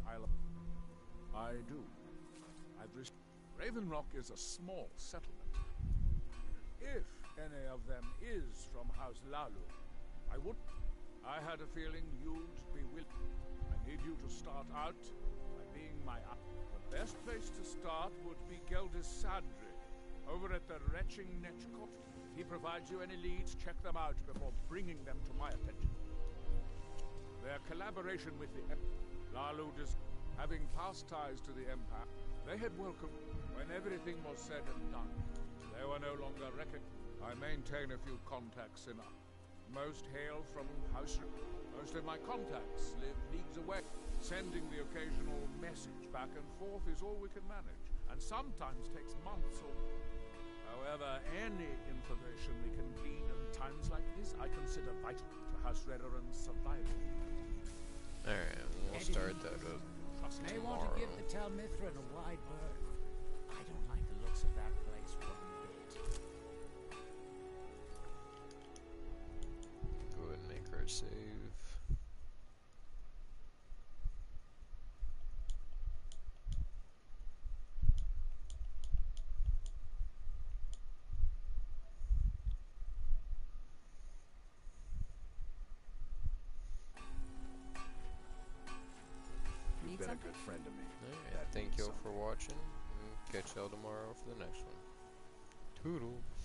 I do. I've risked... Ravenrock is a small settlement. If any of them is from House Lalu, I would... I had a feeling you'd be willing. I need you to start out by being my... The best place to start would be Geldis Sadri, over at the Retching Netchcott. If he provides you any leads, check them out before bringing them to my attention. Their collaboration with the Lalu, having past ties to the Empire, they had welcomed when everything was said and done. They were no longer recognized. I maintain a few contacts in... Most hail from House... Most of my contacts live leagues away. Sending the occasional message back and forth is all we can manage, and sometimes takes months or... However, any information we can glean in times like this, I consider vital to House Redoran's survival. Alright, we'll start that up May tomorrow. want to give the Tel Mithrin a wide berth. I don't like the looks of that place one bit. Go ahead and make our save. You've been a good friend to me. Alright, thank y'all for watching. And catch y'all tomorrow for the next one. Toodles.